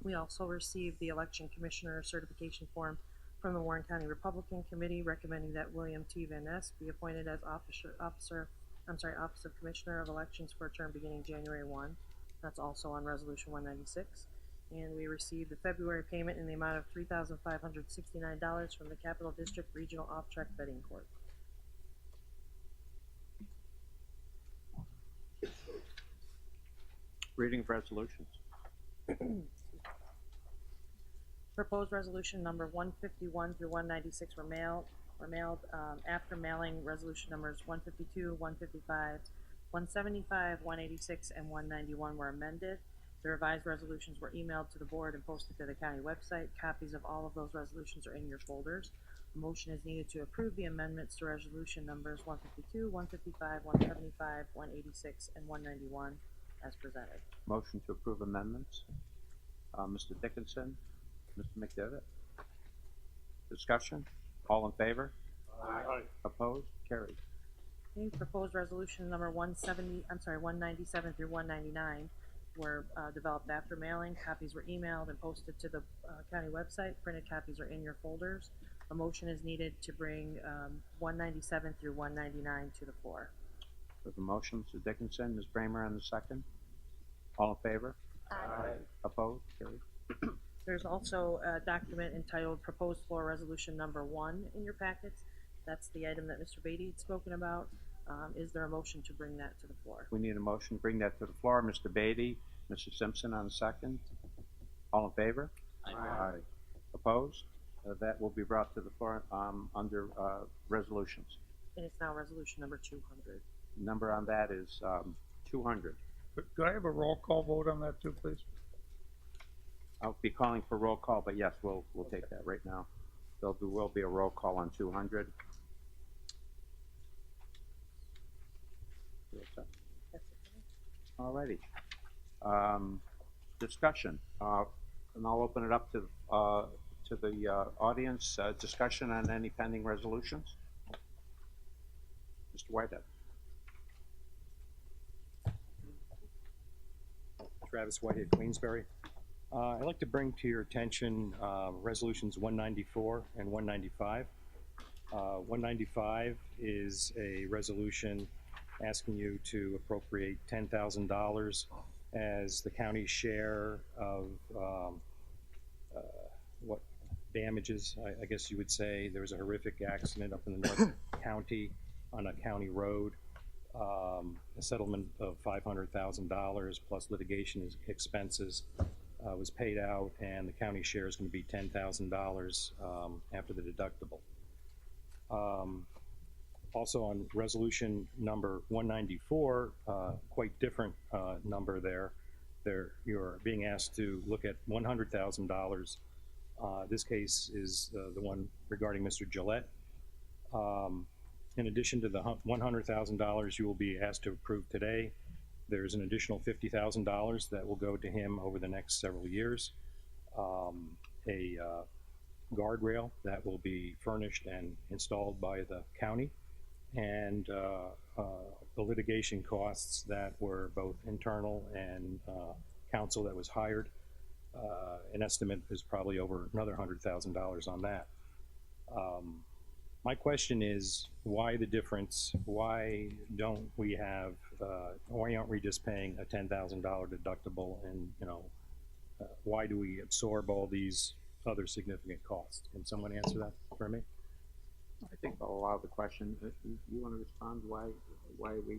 We also received the Election Commissioner Certification Form from the Warren County Republican Committee recommending that William T. Van Ness be appointed as Office of Commissioner of Elections for a term beginning January 1. That's also on resolution 196. And we received the February payment in the amount of $3,569 from the Capital District Regional Off-Track Betting Court. Reading of resolutions. Proposed resolution number 151 through 196 were mailed after mailing resolution numbers 152, 155, 175, 186, and 191 were amended. The revised resolutions were emailed to the board and posted to the county website. Copies of all of those resolutions are in your folders. A motion is needed to approve the amendments to resolution numbers 152, 155, 175, 186, and 191 as presented. Motion to approve amendments. Mr. Dickinson, Mr. McDevitt. Discussion. All in favor? Aye. Opposed? Carried. Okay, proposed resolution number 197 through 199 were developed after mailing. Copies were emailed and posted to the county website. Printed copies are in your folders. A motion is needed to bring 197 through 199 to the floor. With the motion, Mr. Dickinson, Ms. Bramer on the second. All in favor? Aye. Opposed? Carried. There's also a document entitled Proposed Floor Resolution Number 1 in your packets. That's the item that Mr. Beatty had spoken about. Is there a motion to bring that to the floor? We need a motion to bring that to the floor. Mr. Beatty, Mr. Simpson on the second. All in favor? Aye. Opposed? That will be brought to the floor under resolutions. And it's now resolution number 200. Number on that is 200. Could I have a roll call vote on that too, please? I'll be calling for roll call, but yes, we'll take that right now. There will be a roll call on 200. Alrighty. Discussion, and I'll open it up to the audience. Discussion on any pending resolutions. Mr. Whitehead. Travis Whitehead, Queensbury. I'd like to bring to your attention resolutions 194 and 195. 195 is a resolution asking you to appropriate $10,000 as the county's share of what damages, I guess you would say. There was a horrific accident up in the North County on a county road. A settlement of $500,000 plus litigation expenses was paid out, and the county share is going to be $10,000 after the deductible. Also on resolution number 194, quite different number there. You're being asked to look at $100,000. This case is the one regarding Mr. Gillette. In addition to the $100,000 you will be asked to approve today, there's an additional $50,000 that will go to him over the next several years. A guardrail that will be furnished and installed by the county, and the litigation costs that were both internal and counsel that was hired. An estimate is probably over another $100,000 on that. My question is, why the difference? Why don't we have? Why aren't we just paying a $10,000 deductible? And why do we absorb all these other significant costs? Can someone answer that for me? I think I'll allow the question. You want to respond? Why we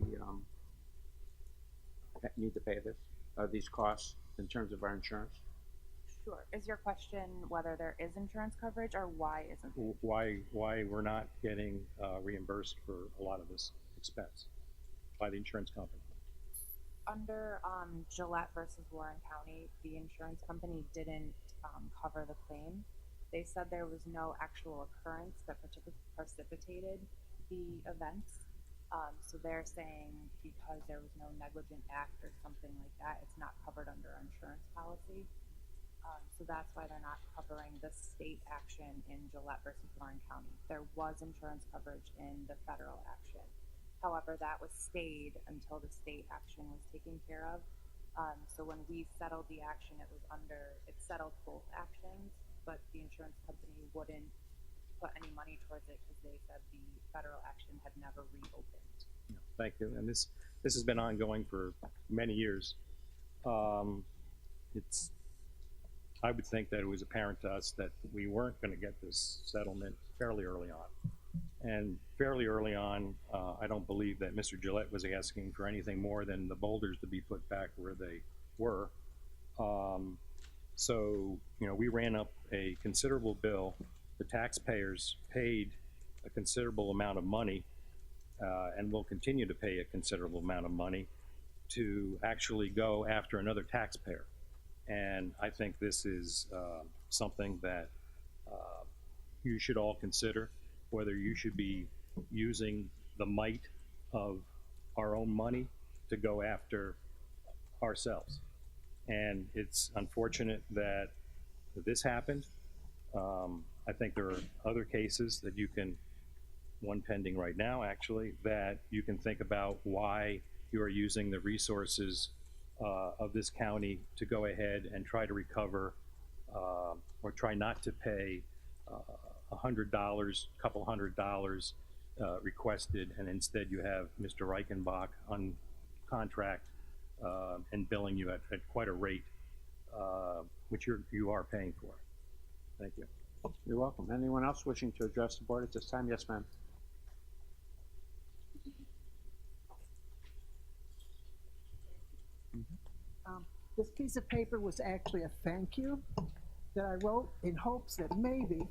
need to pay these costs in terms of our insurance? Sure. Is your question whether there is insurance coverage or why isn't there? Why we're not getting reimbursed for a lot of this expense by the insurance company? Under Gillette versus Warren County, the insurance company didn't cover the claim. They said there was no actual occurrence that precipitated the events. So they're saying because there was no negligent act or something like that, it's not covered under our insurance policy. So that's why they're not covering the state action in Gillette versus Warren County. There was insurance coverage in the federal action. However, that was stayed until the state action was taken care of. So when we settled the action, it settled both actions, but the insurance company wouldn't put any money towards it because they said the federal action had never reopened. Thank you. And this has been ongoing for many years. I would think that it was apparent to us that we weren't going to get this settlement fairly early on. And fairly early on, I don't believe that Mr. Gillette was asking for anything more than the boulders to be put back where they were. So, we ran up a considerable bill. The taxpayers paid a considerable amount of money, and will continue to pay a considerable amount of money to actually go after another taxpayer. And I think this is something that you should all consider, whether you should be using the might of our own money to go after ourselves. And it's unfortunate that this happened. I think there are other cases that one pending right now actually, that you can think about why you are using the resources of this county to go ahead and try to recover or try not to pay $100, a couple $100 requested, and instead you have Mr. Reichenbach on contract and billing you at quite a rate, which you are paying for. Thank you. You're welcome. Anyone else wishing to address the board at this time? Yes, ma'am. This piece of paper was actually a thank you that I wrote in hopes that maybe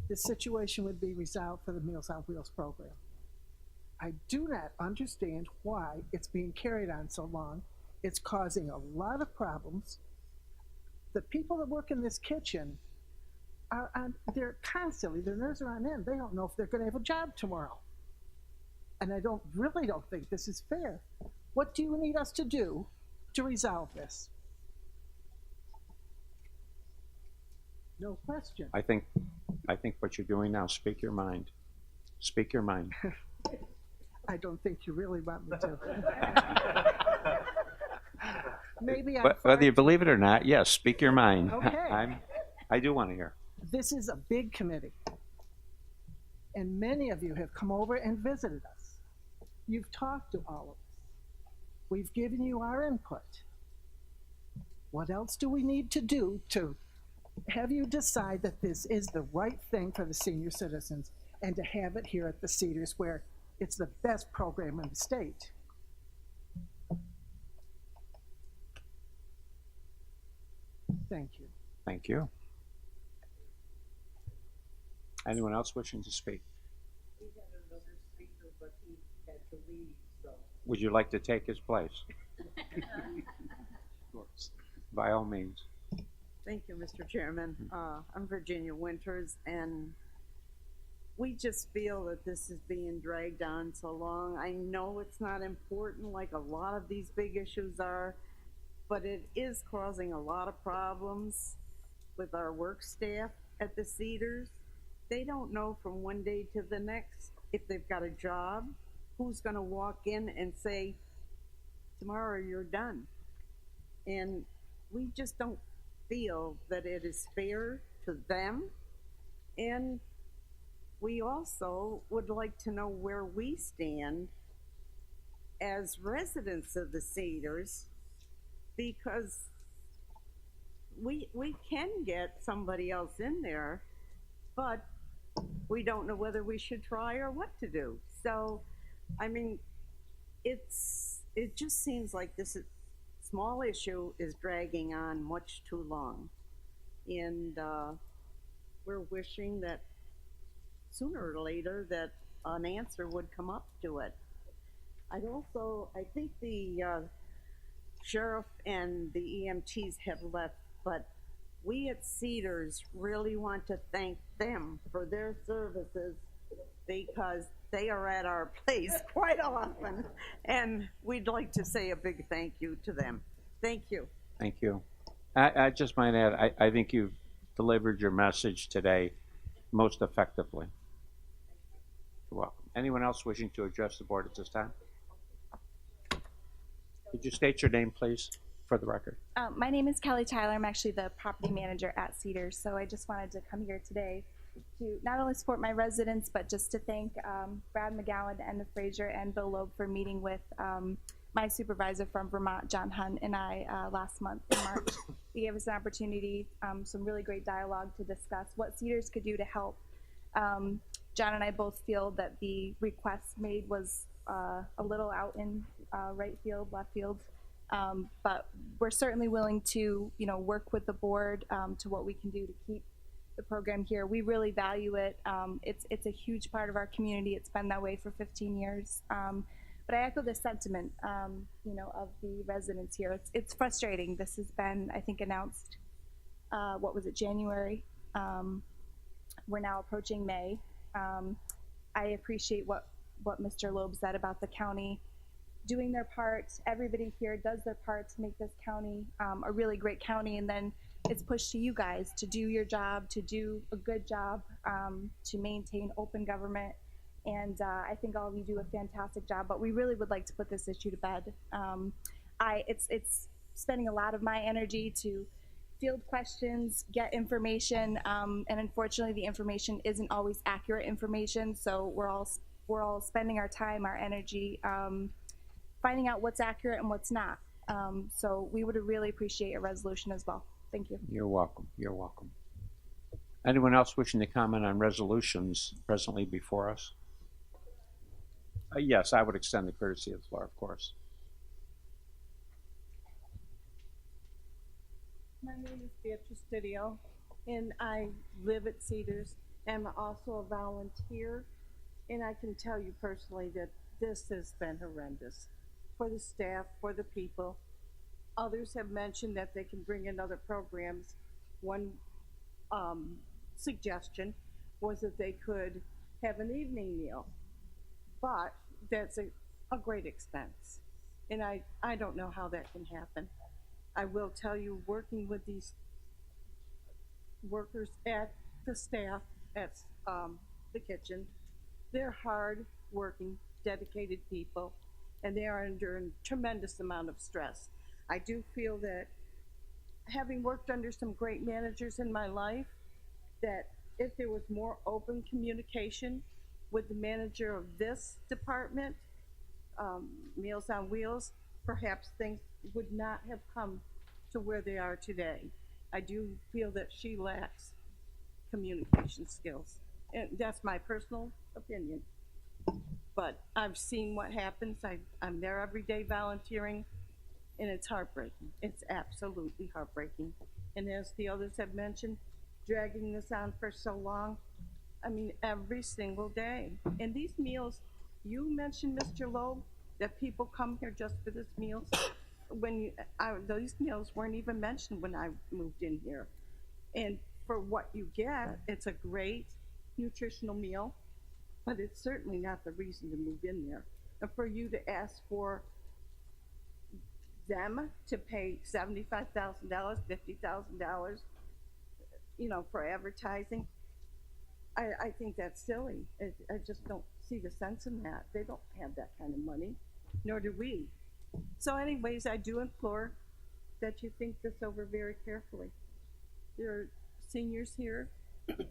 the situation would be resolved for the Meals on Wheels program. I do not understand why it's being carried on so long. It's causing a lot of problems. The people that work in this kitchen they're constantly, their nerves are on end. They don't know if they're gonna have a job tomorrow. And I really don't think this is fair. What do you need us to do to resolve this? No question. I think what you're doing now, speak your mind. Speak your mind. I don't think you really want me to. Maybe Whether you believe it or not, yes, speak your mind. Okay. I do want to hear. This is a big committee. And many of you have come over and visited us. You've talked to all of us. We've given you our input. What else do we need to do to have you decide that this is the right thing for the senior citizens and to have it here at the Cedars where it's the best program in the state? Thank you. Thank you. Anyone else wishing to speak? We had another speaker, but he had to leave, so. Would you like to take his place? By all means. Thank you, Mr. Chairman. I'm Virginia Winters, and we just feel that this is being dragged on so long. I know it's not important like a lot of these big issues are, but it is causing a lot of problems with our work staff at the Cedars. They don't know from one day to the next if they've got a job, who's gonna walk in and say, tomorrow you're done. And we just don't feel that it is fair to them. And we also would like to know where we stand as residents of the Cedars, because we can get somebody else in there, but we don't know whether we should try or what to do. So, I mean, it just seems like this small issue is dragging on much too long. And we're wishing that sooner or later that an answer would come up to it. I think the sheriff and the EMTs have left, but we at Cedars really want to thank them for their services, because they are at our place quite often, and we'd like to say a big thank you to them. Thank you. Thank you. I just might add, I think you've delivered your message today most effectively. You're welcome. Anyone else wishing to address the board at this time? Could you state your name, please, for the record? My name is Kelly Tyler. I'm actually the property manager at Cedars, so I just wanted to come here today to not only support my residents, but just to thank Brad McGowan, Edna Frazier, and Bill Loeb for meeting with my supervisor from Vermont, John Hunt, and I last month in March. He gave us an opportunity, some really great dialogue to discuss what Cedars could do to help. John and I both feel that the request made was a little out in right field, left field, but we're certainly willing to, work with the board to what we can do to keep the program here. We really value it. It's a huge part of our community. It's been that way for 15 years. But I echo the sentiment, of the residents here. It's frustrating. This has been, I think, announced, January? We're now approaching May. I appreciate what Mr. Loeb said about the county doing their part. Everybody here does their part to make this county a really great county, and then it's pushed to you guys to do your job, to do a good job, to maintain open government. And I think all of you do a fantastic job, but we really would like to put this issue to bed. It's spending a lot of my energy to field questions, get information, and unfortunately the information isn't always accurate information, so we're all spending our time, our energy, finding out what's accurate and what's not. So we would really appreciate a resolution as well. Thank you. You're welcome. You're welcome. Anyone else wishing to comment on resolutions presently before us? Yes, I would extend the courtesy of the floor, of course. My name is Beatrice Didio, and I live at Cedars. I'm also a volunteer, and I can tell you personally that this has been horrendous for the staff, for the people. Others have mentioned that they can bring in other programs. One suggestion was that they could have an evening meal, but that's a great expense, and I don't know how that can happen. I will tell you, working with these workers at the staff at the kitchen, they're hard working, dedicated people, and they are under a tremendous amount of stress. I do feel that, having worked under some great managers in my life, that if there was more open communication with the manager of this department, Meals on Wheels, perhaps things would not have come to where they are today. I do feel that she lacks communication skills, and that's my personal opinion. But I've seen what happens. I'm there every day volunteering, and it's heartbreaking. It's absolutely heartbreaking. And as the others have mentioned, dragging this on for so long, I mean, every single day. And these meals, you mentioned, Mr. Loeb, that people come here just for this meals. These meals weren't even mentioned when I moved in here. And for what you get, it's a great nutritional meal, but it's certainly not the reason to move in there. And for you to ask for them to pay $75,000, $50,000, for advertising, I think that's silly. I just don't see the sense in that. They don't have that kind of money, nor do we. So anyways, I do implore that you think this over very carefully. There are seniors here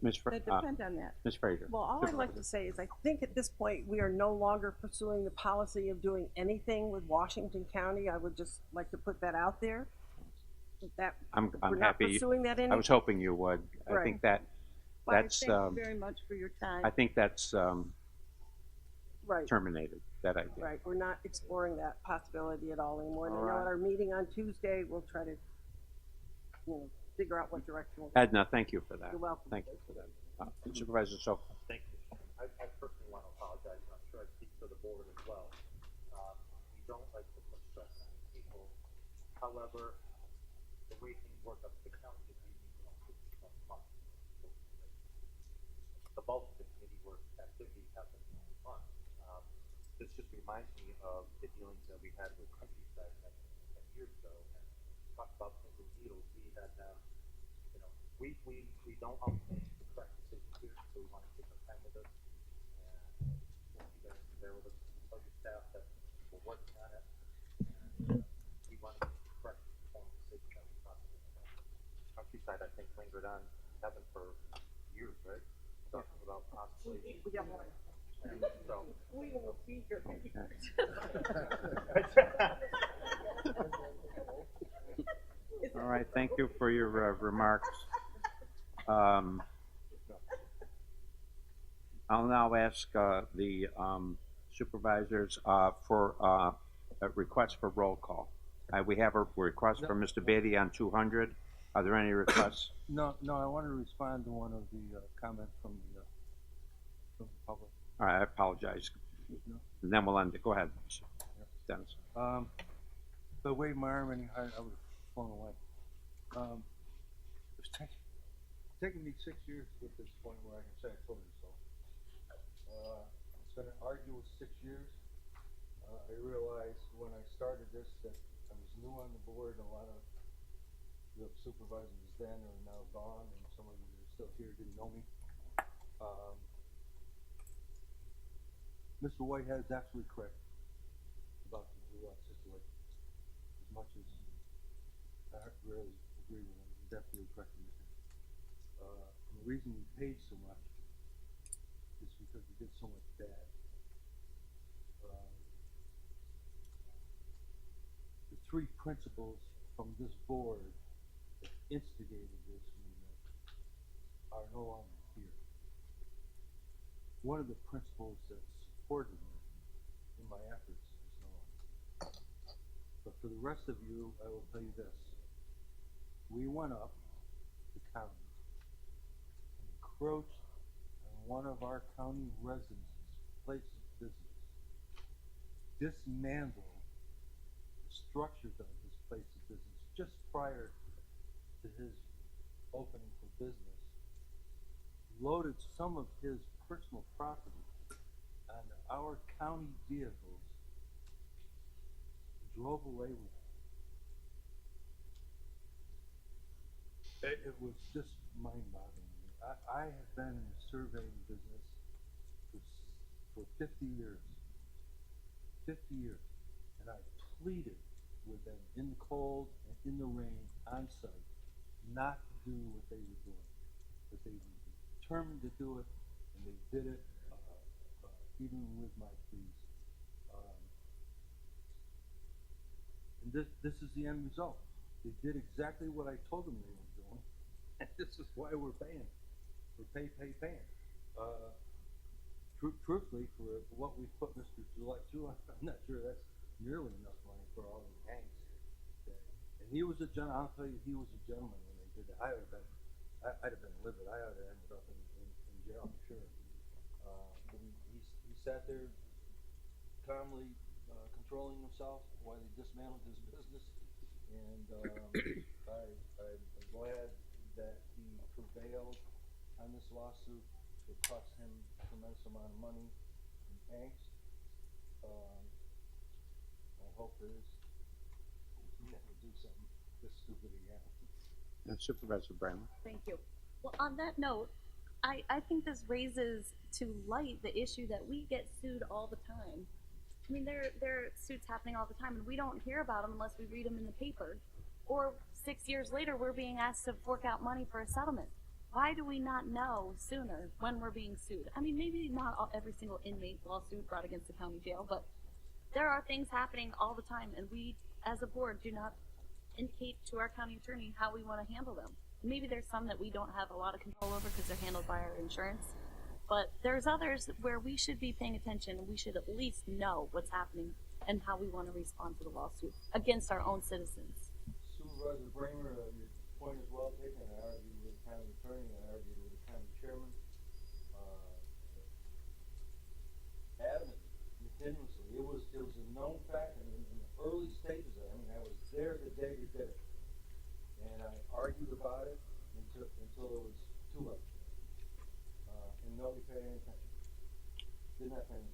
Ms. Fra- that depend on that. Ms. Frazier. Well, all I'd like to say is I think at this point, we are no longer pursuing the policy of doing anything with Washington County. I would just like to put that out there. That I'm we're not happy. pursuing that I was hoping you would. I Right. think that Well, that's. thank you very much for your time. I think that's Right. terminated. That idea. Right, we're not exploring that possibility at all anymore. And I All know right. at our meeting on Tuesday, we'll try to, figure out what direction we'll. Edna, thank you for that. You're welcome. Thank you for that. Supervisor Sokol. Thank you. I personally want to apologize, and I'm sure I speak for the board as well. We don't like to put stress on people. However, the way things work up to the county is we need to put some months. The bulk of the committee work activities happen in months. This just reminds me of the dealings that we had with Countryside 10 years ago. And talk about single needles. We had them, we don't always make the correct decisions here, so we want to take our time with us. And you guys are there with us, tell your staff that we're working on it. And we want to make the correct informed decision that we possibly can. Countryside, I think, lingered on Kevin for years, right? Talking about possibly. So. We will be here. All right. Thank you for your remarks. I'll now ask the supervisors for a request for roll call. We have a request from Mr. Beatty on 200. Are there any requests? No, I want to respond to one of the comments from the public. All right, I apologize. And then we'll end it. Go ahead, Dennis. The way my arm and I was blown away. It's taken me 6 years to get to this point where I can say I told you so. It's been an arduous 6 years. I realized when I started this that I was new on the board. A lot of the supervisors then are now gone, and some of you that are still here didn't know me. Mr. Whitehead's absolutely correct about the situation. As much as I rarely agree with him, he's absolutely correct in this. And the reason we paid so much is because we did so much bad. The three principles from this board that instigated this movement are no longer here. One of the principles that supported me in my efforts is no longer. But for the rest of you, I will tell you this. We went up the county and encroached on one of our county residents' place of business, dismantled the structures of his place of business just prior to his opening for business, loaded some of his personal property on our county vehicles, drove away with it. It was just mind-boggling to me. I have been in the surveying business for 50 years. 50 years. And I pleaded with them in the cold and in the rain on site not to do what they were doing. But they were determined to do it, and they did it even with my pleas. And this is the end result. They did exactly what I told them they were doing, and this is why we're paying. We're paying. Truthfully, for what we put Mr. Gillette through, I'm not sure that's nearly enough money for all the gangs. And he was a gentleman. I'll tell you, he was a gentleman when they did that, I'd have been livid. I would have ended up in jail for sure. But he sat there calmly controlling himself while he dismantled his business, and I'm glad that he prevailed on this lawsuit. It cost him a tremendous amount of money and angst. I hope he never do something this stupid again. Supervisor Brammer. Thank you. Well, on that note, I think this raises to light the issue that we get sued all the time. I mean, there are suits happening all the time, and we don't hear about them unless we read them in the paper. Or 6 years later, we're being asked to fork out money for a settlement. Why do we not know sooner when we're being sued? I mean, maybe not every single inmate lawsuit brought against the county jail, but there are things happening all the time, and we, as a board, do not indicate to our county attorney how we want to handle them. Maybe there's some that we don't have a lot of control over because they're handled by our insurance, but there's others where we should be paying attention, and we should at least know what's happening and how we want to respond to the lawsuit against our own citizens. Supervisor Bramer, your point is well taken. I argued with the county attorney, I argued with the county chairman. Adamant, continuously. It was a known fact in the early stages of it. I mean, I was there the day we did it. And I argued about it until it was too late. And nobody paid any attention. Did not pay any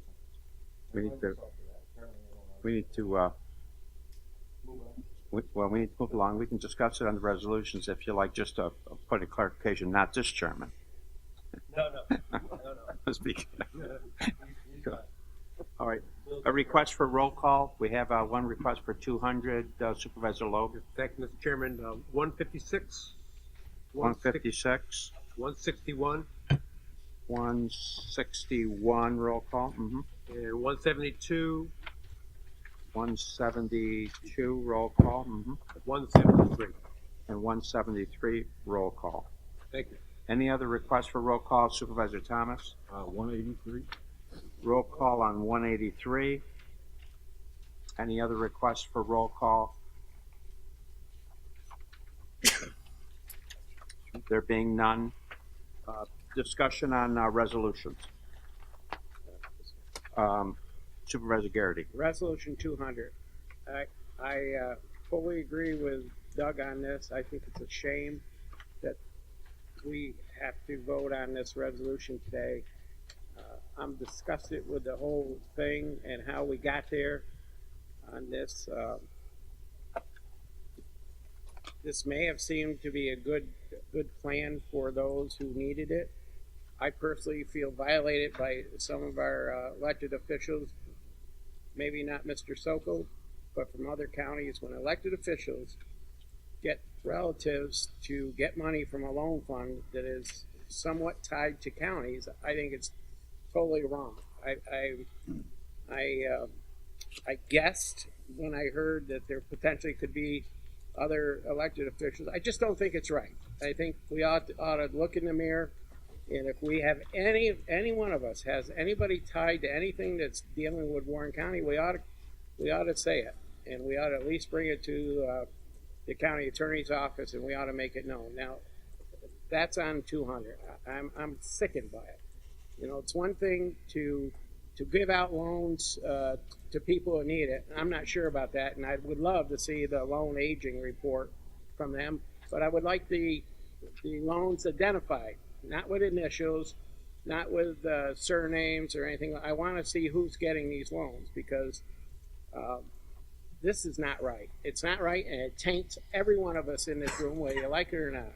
attention. We need to move on. We need to move along. We can discuss it on the resolutions if you like, just a point of clarification, not this chairman. No. Speak. All right. A request for roll call. We have one request for 200. Supervisor Loeb. Thank you, Mr. Chairman. 156. 156. 161. 161 roll call. And 172. 172 roll call. 173. And 173 roll call. Thank you. Any other requests for roll call? Supervisor Thomas? 183. Roll call on 183. Any other requests for roll call? There being none. Discussion on resolutions. Supervisor Garrity. Resolution 200. I fully agree with Doug on this. I think it's a shame that we have to vote on this resolution today. I'm disgusted with the whole thing and how we got there on this. This may have seemed to be a good plan for those who needed it. I personally feel violated by some of our elected officials, maybe not Mr. Sokol, but from other counties. When elected officials get relatives to get money from a loan fund that is somewhat tied to counties, I think it's totally wrong. I guessed when I heard that there potentially could be other elected officials. I just don't think it's right. I think we ought to look in the mirror, and if we have any one of us has anybody tied to anything that's dealing with Warren County, we ought to say it, and we ought to at least bring it to the county attorney's office, and we ought to make it known. Now, that's on 200. I'm sickened by it. You know, it's one thing to give out loans to people who need it. I'm not sure about that, and I would love to see the loan aging report from them. But I would like the loans identified, not with initials, not with surnames or anything. I want to see who's getting these loans, because this is not right. It's not right, and it taints every one of us in this room, whether you like it or not,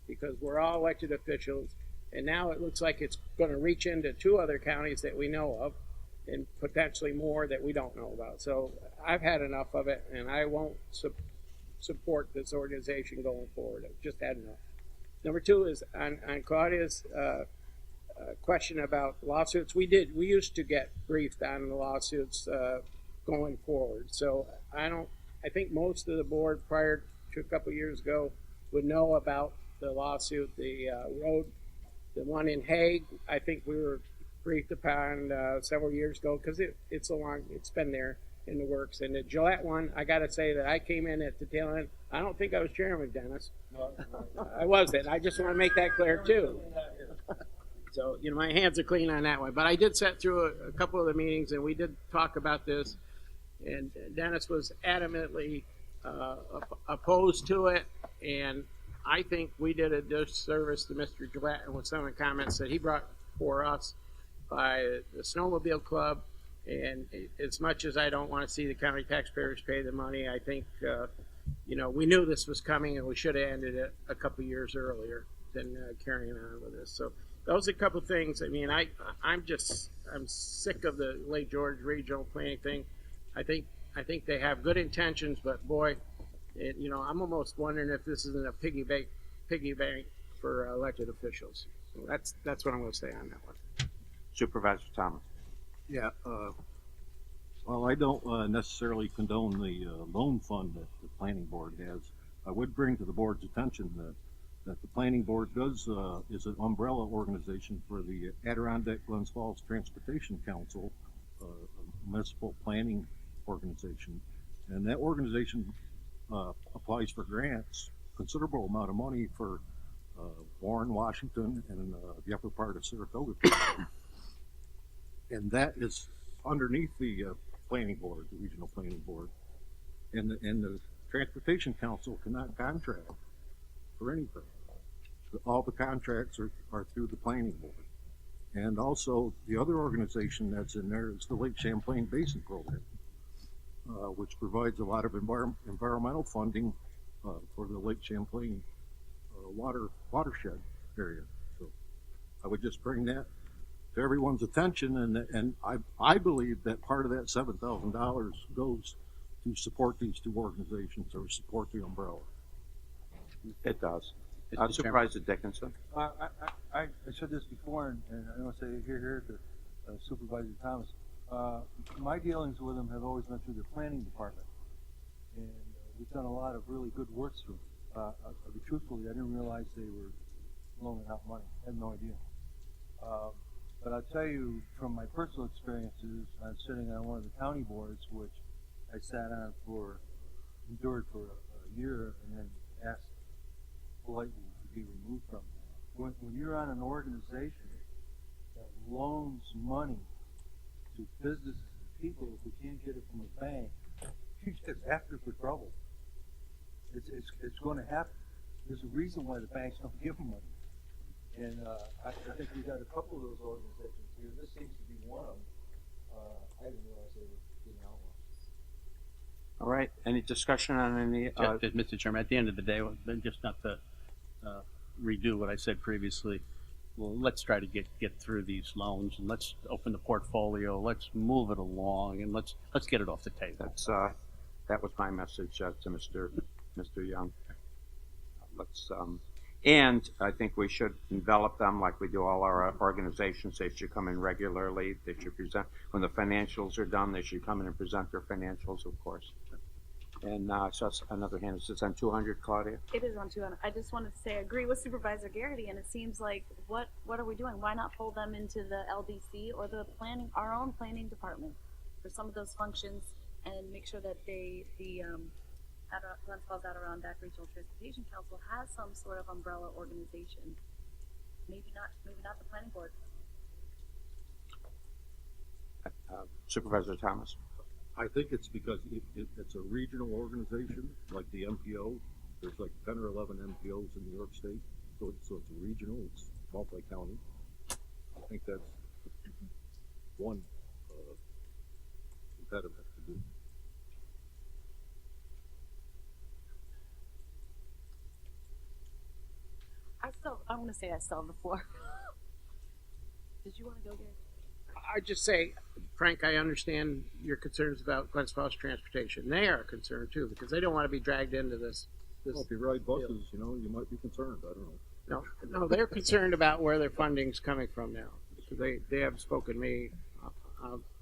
because we're all elected officials. And now it looks like it's going to reach into 2 other counties that we know of, and potentially more that we don't know about. So I've had enough of it, and I won't support this organization going forward. I've just had enough. Number 2 is on Claudia's question about lawsuits. We used to get briefed on the lawsuits going forward. So I think most of the board prior to a couple years ago would know about the lawsuit, the one in Hague. I think we were briefed upon several years ago, because it's been there. in the works. And the Gillette one, I gotta say that I came in at the tail end. I don't think I was chairman, Dennis. I wasn't. I just want to make that clear too. So, you know, my hands are clean on that one. But I did sit through a couple of the meetings, and we did talk about this. And Dennis was adamantly opposed to it. And I think we did a disservice to Mr. Gillette with some of the comments that he brought for us by the Snowmobile Club. And as much as I don't want to see the county taxpayers pay the money, I think, you know, we knew this was coming, and we should have ended it a couple years earlier than carrying on with this. So those are a couple of things. I mean, I'm sick of the Lake George regional planning thing. I think they have good intentions, but boy, you know, I'm almost wondering if this isn't a piggy bank for elected officials. So that's what I'm going to say on that one. Supervisor Thomas. Yeah, well, I don't necessarily condone the loan fund that the planning board has. I would bring to the board's attention that the planning board is an umbrella organization for the Adirondack Glens Falls Transportation Council, a municipal planning organization, and that organization applies for grants, considerable amount of money for Warren, Washington, and the upper part of Saratoga. And that is underneath the planning board, the regional planning board, and the Transportation Council cannot contract for anything. All the contracts are through the planning board. And also the other organization that's in there is the Lake Champlain Basin Program, which provides a lot of environmental funding for the Lake Champlain watershed area. So I would just bring that to everyone's attention, and I believe that part of that $7,000 goes to support these two organizations or support the umbrella. It does. Supervisor Dickinson. I said this before, and I want to say here to Supervisor Thomas. My dealings with them have always been through the planning department, and we've done a lot of really good work through. I'll be truthfully, I didn't realize they were loaning out money. I had no idea. But I'll tell you from my personal experiences, I'm sitting on one of the county boards, which I sat on endured for a year, and then asked politely to be removed from. When you're on an organization that loans money to businesses and people who can't get it from a bank, you just after for trouble. It's going to happen. There's a reason why the banks don't give them money. And I think we've got a couple of those organizations here. This seems to be one of them. I didn't realize they were being outlawed. All right. Any discussion on any? Mr. Chairman, at the end of the day, just not to redo what I said previously. Well, let's try to get through these loans, and let's open the portfolio. Let's move it along, and let's get it off the table. That was my message to Mr. Young. And I think we should envelop them like we do all our organizations. They should come in regularly. They should present when the financials are done. They should come in and present their financials, of course. And so that's another hand. Is this on 200, Claudia? It is on 200. I just wanted to say I agree with Supervisor Garrity, and it seems like what are we doing? Why not pull them into the LDC or the our own planning department for some of those functions, and make sure that the Glens Falls Adirondack Regional Transportation Council has some sort of umbrella organization. Maybe not the planning board. Supervisor Thomas. I think it's because it's a regional organization, like the MPO. There's like 10 or 11 MPOs in New York State, so it's regional. It's multi-county. I think that's one impediment to do. I want to say I still have the floor. Did you want to go, Gary? I just say, Frank, I understand your concerns about Glens Falls transportation. They are concerned too, because they don't want to be dragged into this. Well, if you ride buses, you know, you might be concerned. I don't know. No, they're concerned about where their funding's coming from now. So they have spoken to me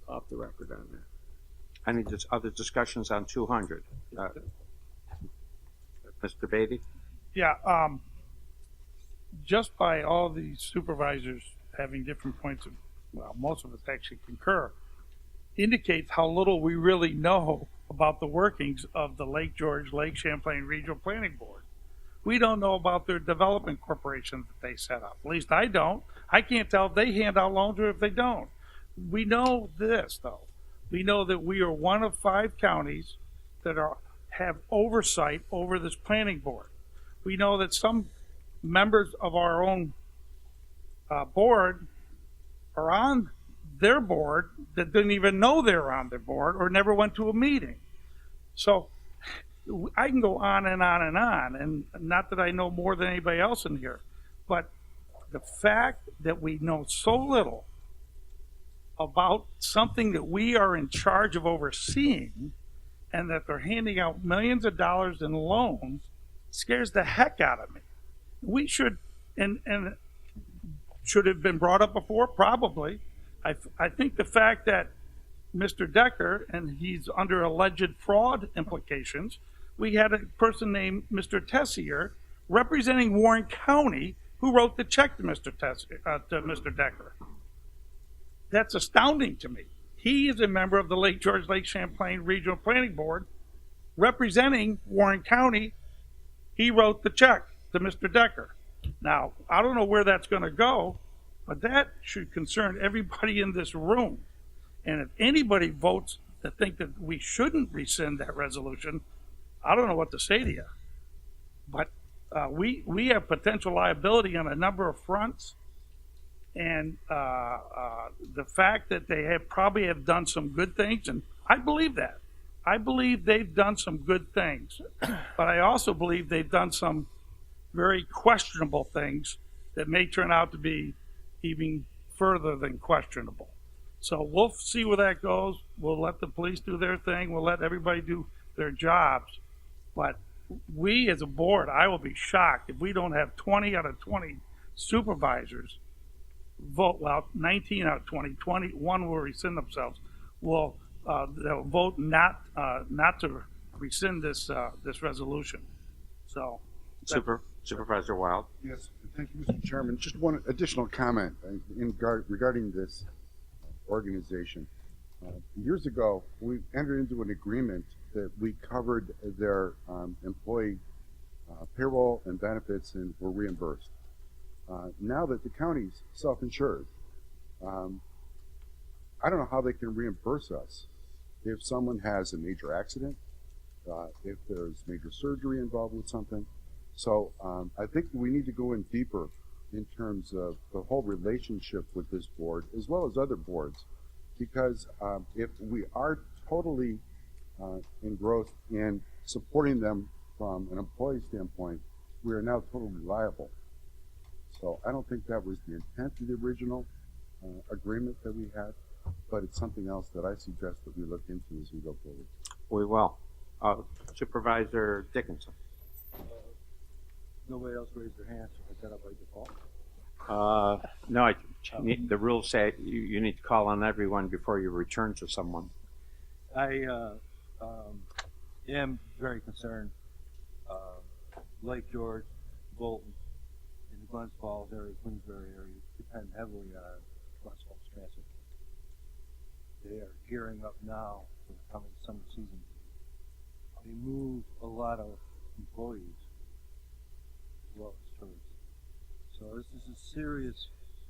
off the record on that. Any other discussions on 200? Mr. Beatty? Yeah, just by all the supervisors having different points of, well, most of us actually concur. indicates how little we really know about the workings of the Lake George, Lake Champlain Regional Planning Board. We don't know about their development corporation that they set up. At least I don't. I can't tell if they hand out loans or if they don't. We know this, though. We know that we are one of 5 counties that have oversight over this planning board. We know that some members of our own board are on their board that didn't even know they were on their board or never went to a meeting. So I can go on and on and on, and not that I know more than anybody else in here, but the fact that we know so little about something that we are in charge of overseeing and that they're handing out millions of dollars in loans scares the heck out of me. We should, and should have been brought up before, probably. I think the fact that Mr. Decker, and he's under alleged fraud implications, we had a person named Mr. Tessier representing Warren County who wrote the check to Mr. Decker. That's astounding to me. He is a member of the Lake George, Lake Champlain Regional Planning Board representing Warren County. He wrote the check to Mr. Decker. Now, I don't know where that's going to go, but that should concern everybody in this room. And if anybody votes to think that we shouldn't rescind that resolution, I don't know what to say to you. But we have potential liability on a number of fronts. And the fact that they probably have done some good things, and I believe that. I believe they've done some good things. But I also believe they've done some very questionable things that may turn out to be even further than questionable. So we'll see where that goes. We'll let the police do their thing. We'll let everybody do their jobs. But we as a board, I will be shocked if we don't have 20 out of 20 supervisors vote, well, 19 out of 20, 21 will rescind themselves, they'll vote not to rescind this resolution. So. Supervisor Wild. Yes, thank you, Mr. Chairman. Just one additional comment regarding this organization. Years ago, we entered into an agreement that we covered their employee payroll and benefits and were reimbursed. Now that the county's self-insured, I don't know how they can reimburse us if someone has a major accident, if there's major surgery involved with something. So I think we need to go in deeper in terms of the whole relationship with this board as well as other boards, because if we are totally engrossed in supporting them from an employee standpoint, we are now totally liable. So I don't think that was the intent of the original agreement that we had, but it's something else that I suggest that we look into as we go forward. We will. Supervisor Dickinson. Nobody else raised their hand, so I got up by default. No, the rules say you need to call on everyone before you return to someone. I am very concerned. Lake George, Bolton, and the Glens Falls area, Queensbury area depend heavily on Glens Falls transit. They are gearing up now for the coming summer season. They move a lot of employees as well as tourists. So this is a serious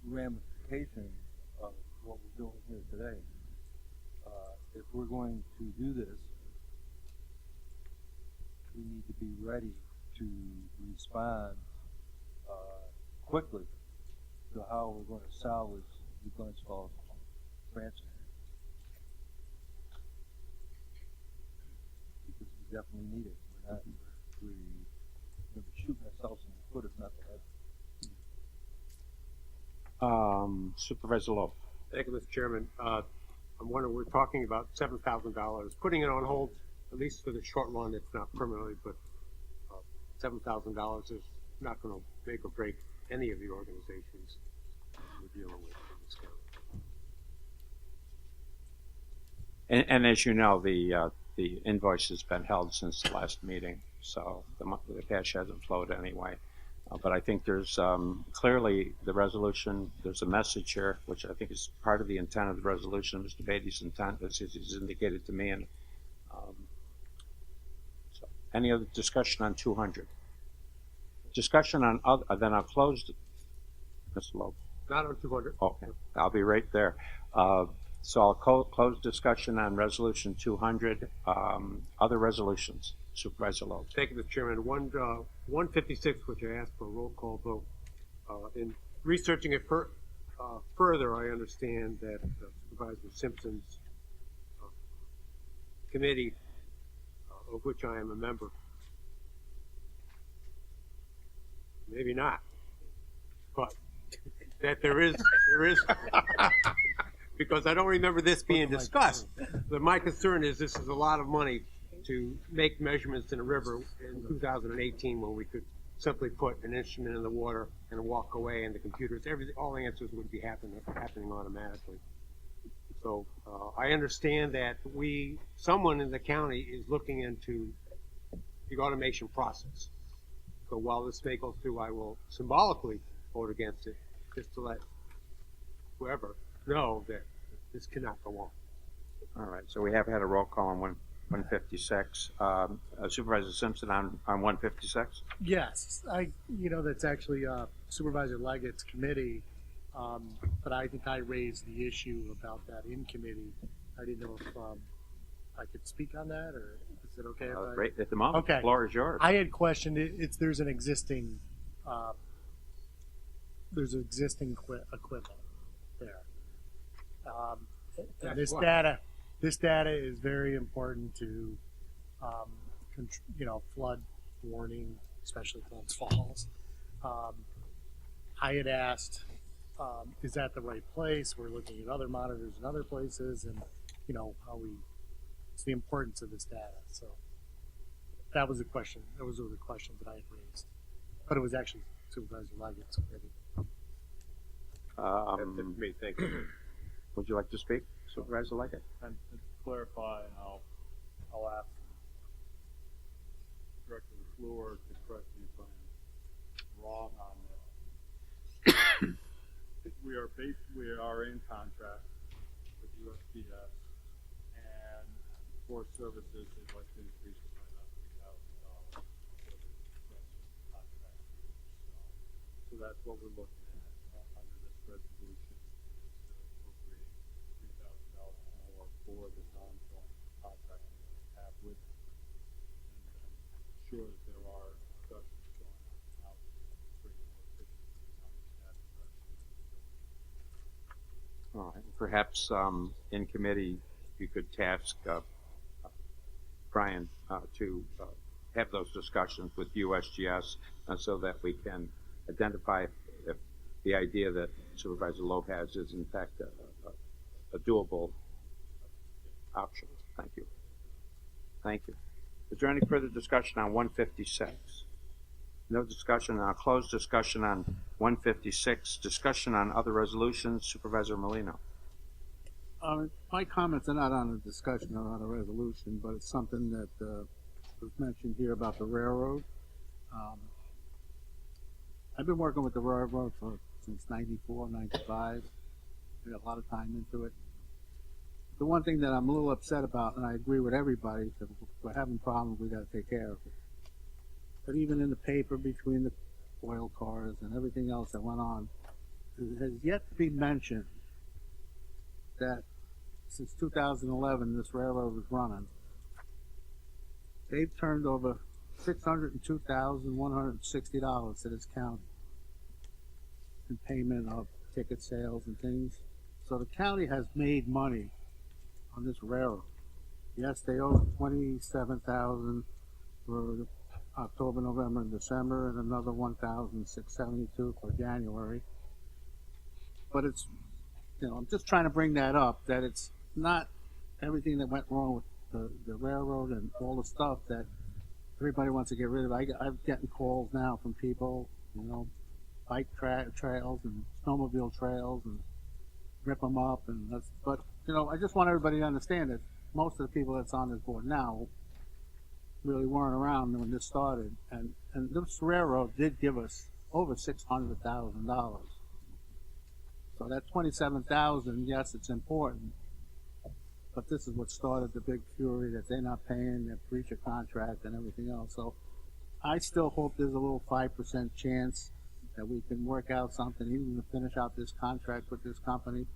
ramification of what we're doing here today. If we're going to do this, we need to be ready to respond quickly to how we're going to salvage the Glens Falls transit. Because we definitely need it. We're shooting ourselves in the foot if not the head. Supervisor Lowe. Thank you, Mr. Chairman. I'm wondering, we're talking about $7,000, putting it on hold, at least for the short run, it's not permanently, but $7,000 is not going to make or break any of the organizations we're dealing with in this county. And as you know, the invoice has been held since the last meeting, so the cash hasn't flowed anyway. But I think there's clearly the resolution, there's a message here, which I think is part of the intent of the resolution, Mr. Beatty's intent, as he's indicated to me. And so, any other discussion on 200? Discussion on other, then I'll close, Mr. Loeb. Not on 200. Okay, I'll be right there. So I'll close discussion on resolution 200. Other resolutions, Supervisor Loeb. Thank you, Mr. Chairman. 156, which I asked for a roll call vote. In researching it further, I understand that Supervisor Simpson's committee, of which I am a member, maybe not, but that there is, because I don't remember this being discussed. But my concern is this is a lot of money to make measurements in a river in 2018 when we could simply put an instrument in the water and walk away, and the computers, everything, all the answers would be happening automatically. So I understand that someone in the county is looking into the automation process. So while this may go through, I will symbolically vote against it, just to let whoever know that this cannot go on. All right, so we have had a roll call on 156. Supervisor Simpson on 156? Yes, that's actually Supervisor Leggett's committee, but I think I raised the issue about that in committee. I didn't know if I could speak on that, or is it okay if I... Right at the moment, okay. The floor is yours. I had questioned it. There's an existing equipment there. And this data is very important to, flood warning, especially Glens Falls. I had asked, is that the right place? We're looking at other monitors in other places, and it's the importance of this data. So that was a question. Those were the questions that I had raised, but it was actually Supervisor Leggett's committee. That's it for me. Thank you. Would you like to speak, Supervisor Leggett? And to clarify, and I'll ask Director LaFleur to correct me if I'm wrong on this. we are in contract with USPS, and for services, they'd like to increase it by about $3,000 for the rest of the contract. So that's what we're looking at under this resolution, is to appropriate $3,000 more for this ongoing contract that we have with them. And I'm sure that there are discussions going on how to bring more efficiencies on the status of our system. All right. Perhaps in committee you could task Brian to have those discussions with USGS so that we can identify if the idea that Supervisor Loeb has is in fact a doable option. Thank you. Thank you. Is there any further discussion on 156? No discussion. I'll close discussion on 156. Discussion on other resolutions. Supervisor Molino. My comments are not on a discussion or on a resolution, but it's something that was mentioned here about the railroad. I've been working with the railroad since 94, 95. I got a lot of time into it. The one thing that I'm a little upset about, and I agree with everybody, is that if we're having problems, we got to take care of it. But even in the paper, between the oil cars and everything else that went on, it has yet to be mentioned that since 2011, this railroad was running. They've turned over $602,160 to this county in payment of ticket sales and things. So the county has made money on this railroad. Yes, they owe $27,000 for October, November, and December, and another $1,672 for January. But it's, I'm just trying to bring that up, that it's not everything that went wrong with the railroad and all the stuff that everybody wants to get rid of. I'm getting calls now from people, bike trails and snowmobile trails, and rip them up, but I just want everybody to understand that most of the people that's on this board now really weren't around when this started, and this railroad did give us over $600,000. So that 27,000, yes, it's important, but this is what started the big fury that they're not paying, their breach of contract and everything else. So I still hope there's a little 5% chance that we can work out something, even to finish out this contract with this company.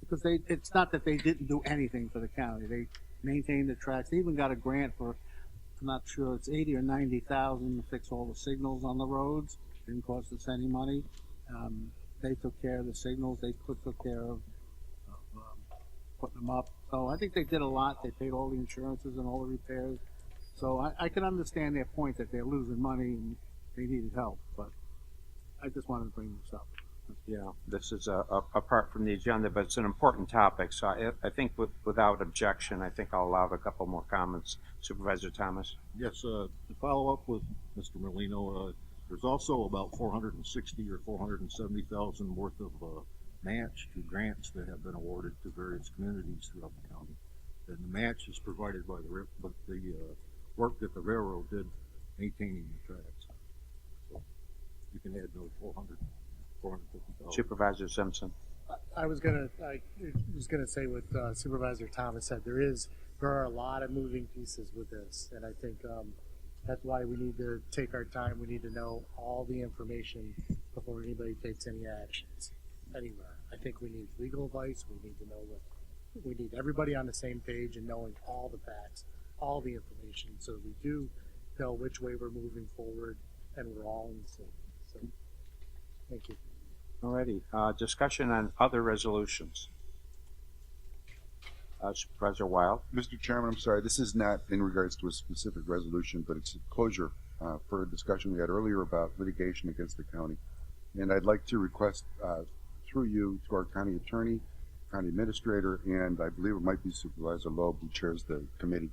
Because it's not that they didn't do anything for the county. They maintained the tracks. They even got a grant for, I'm not sure, it's 80 or 90,000 to fix all the signals on the roads. Didn't cost us any money. They took care of the signals. They took care of putting them up. So I think they did a lot. They paid all the insurances and all the repairs. So I can understand their point that they're losing money and they needed help. But I just wanted to bring this up. Yeah, this is apart from the agenda, but it's an important topic. So I think without objection, I think I'll allow a couple more comments. Supervisor Thomas. Yes, to follow up with Mr. Merlino, there's also about 460 or 470,000 worth of match to grants that have been awarded to various communities throughout the county. And the match is provided by the work that the railroad did maintaining the tracks. So you can add those 450,000. Supervisor Simpson. I was gonna say what Supervisor Thomas said. There are a lot of moving pieces with this, and I think that's why we need to take our time. We need to know all the information before anybody takes any actions anywhere. I think we need legal advice. We need to know we need everybody on the same page and knowing all the facts, all the information, so we do know which way we're moving forward, and we're all in the same. So, thank you. Alrighty, discussion on other resolutions. Supervisor Wild. Mr. Chairman, I'm sorry, this is not in regards to a specific resolution, but it's a closure for a discussion we had earlier about litigation against the county. And I'd like to request through you to our county attorney, county administrator, and I believe it might be Supervisor Loeb who chairs the committee,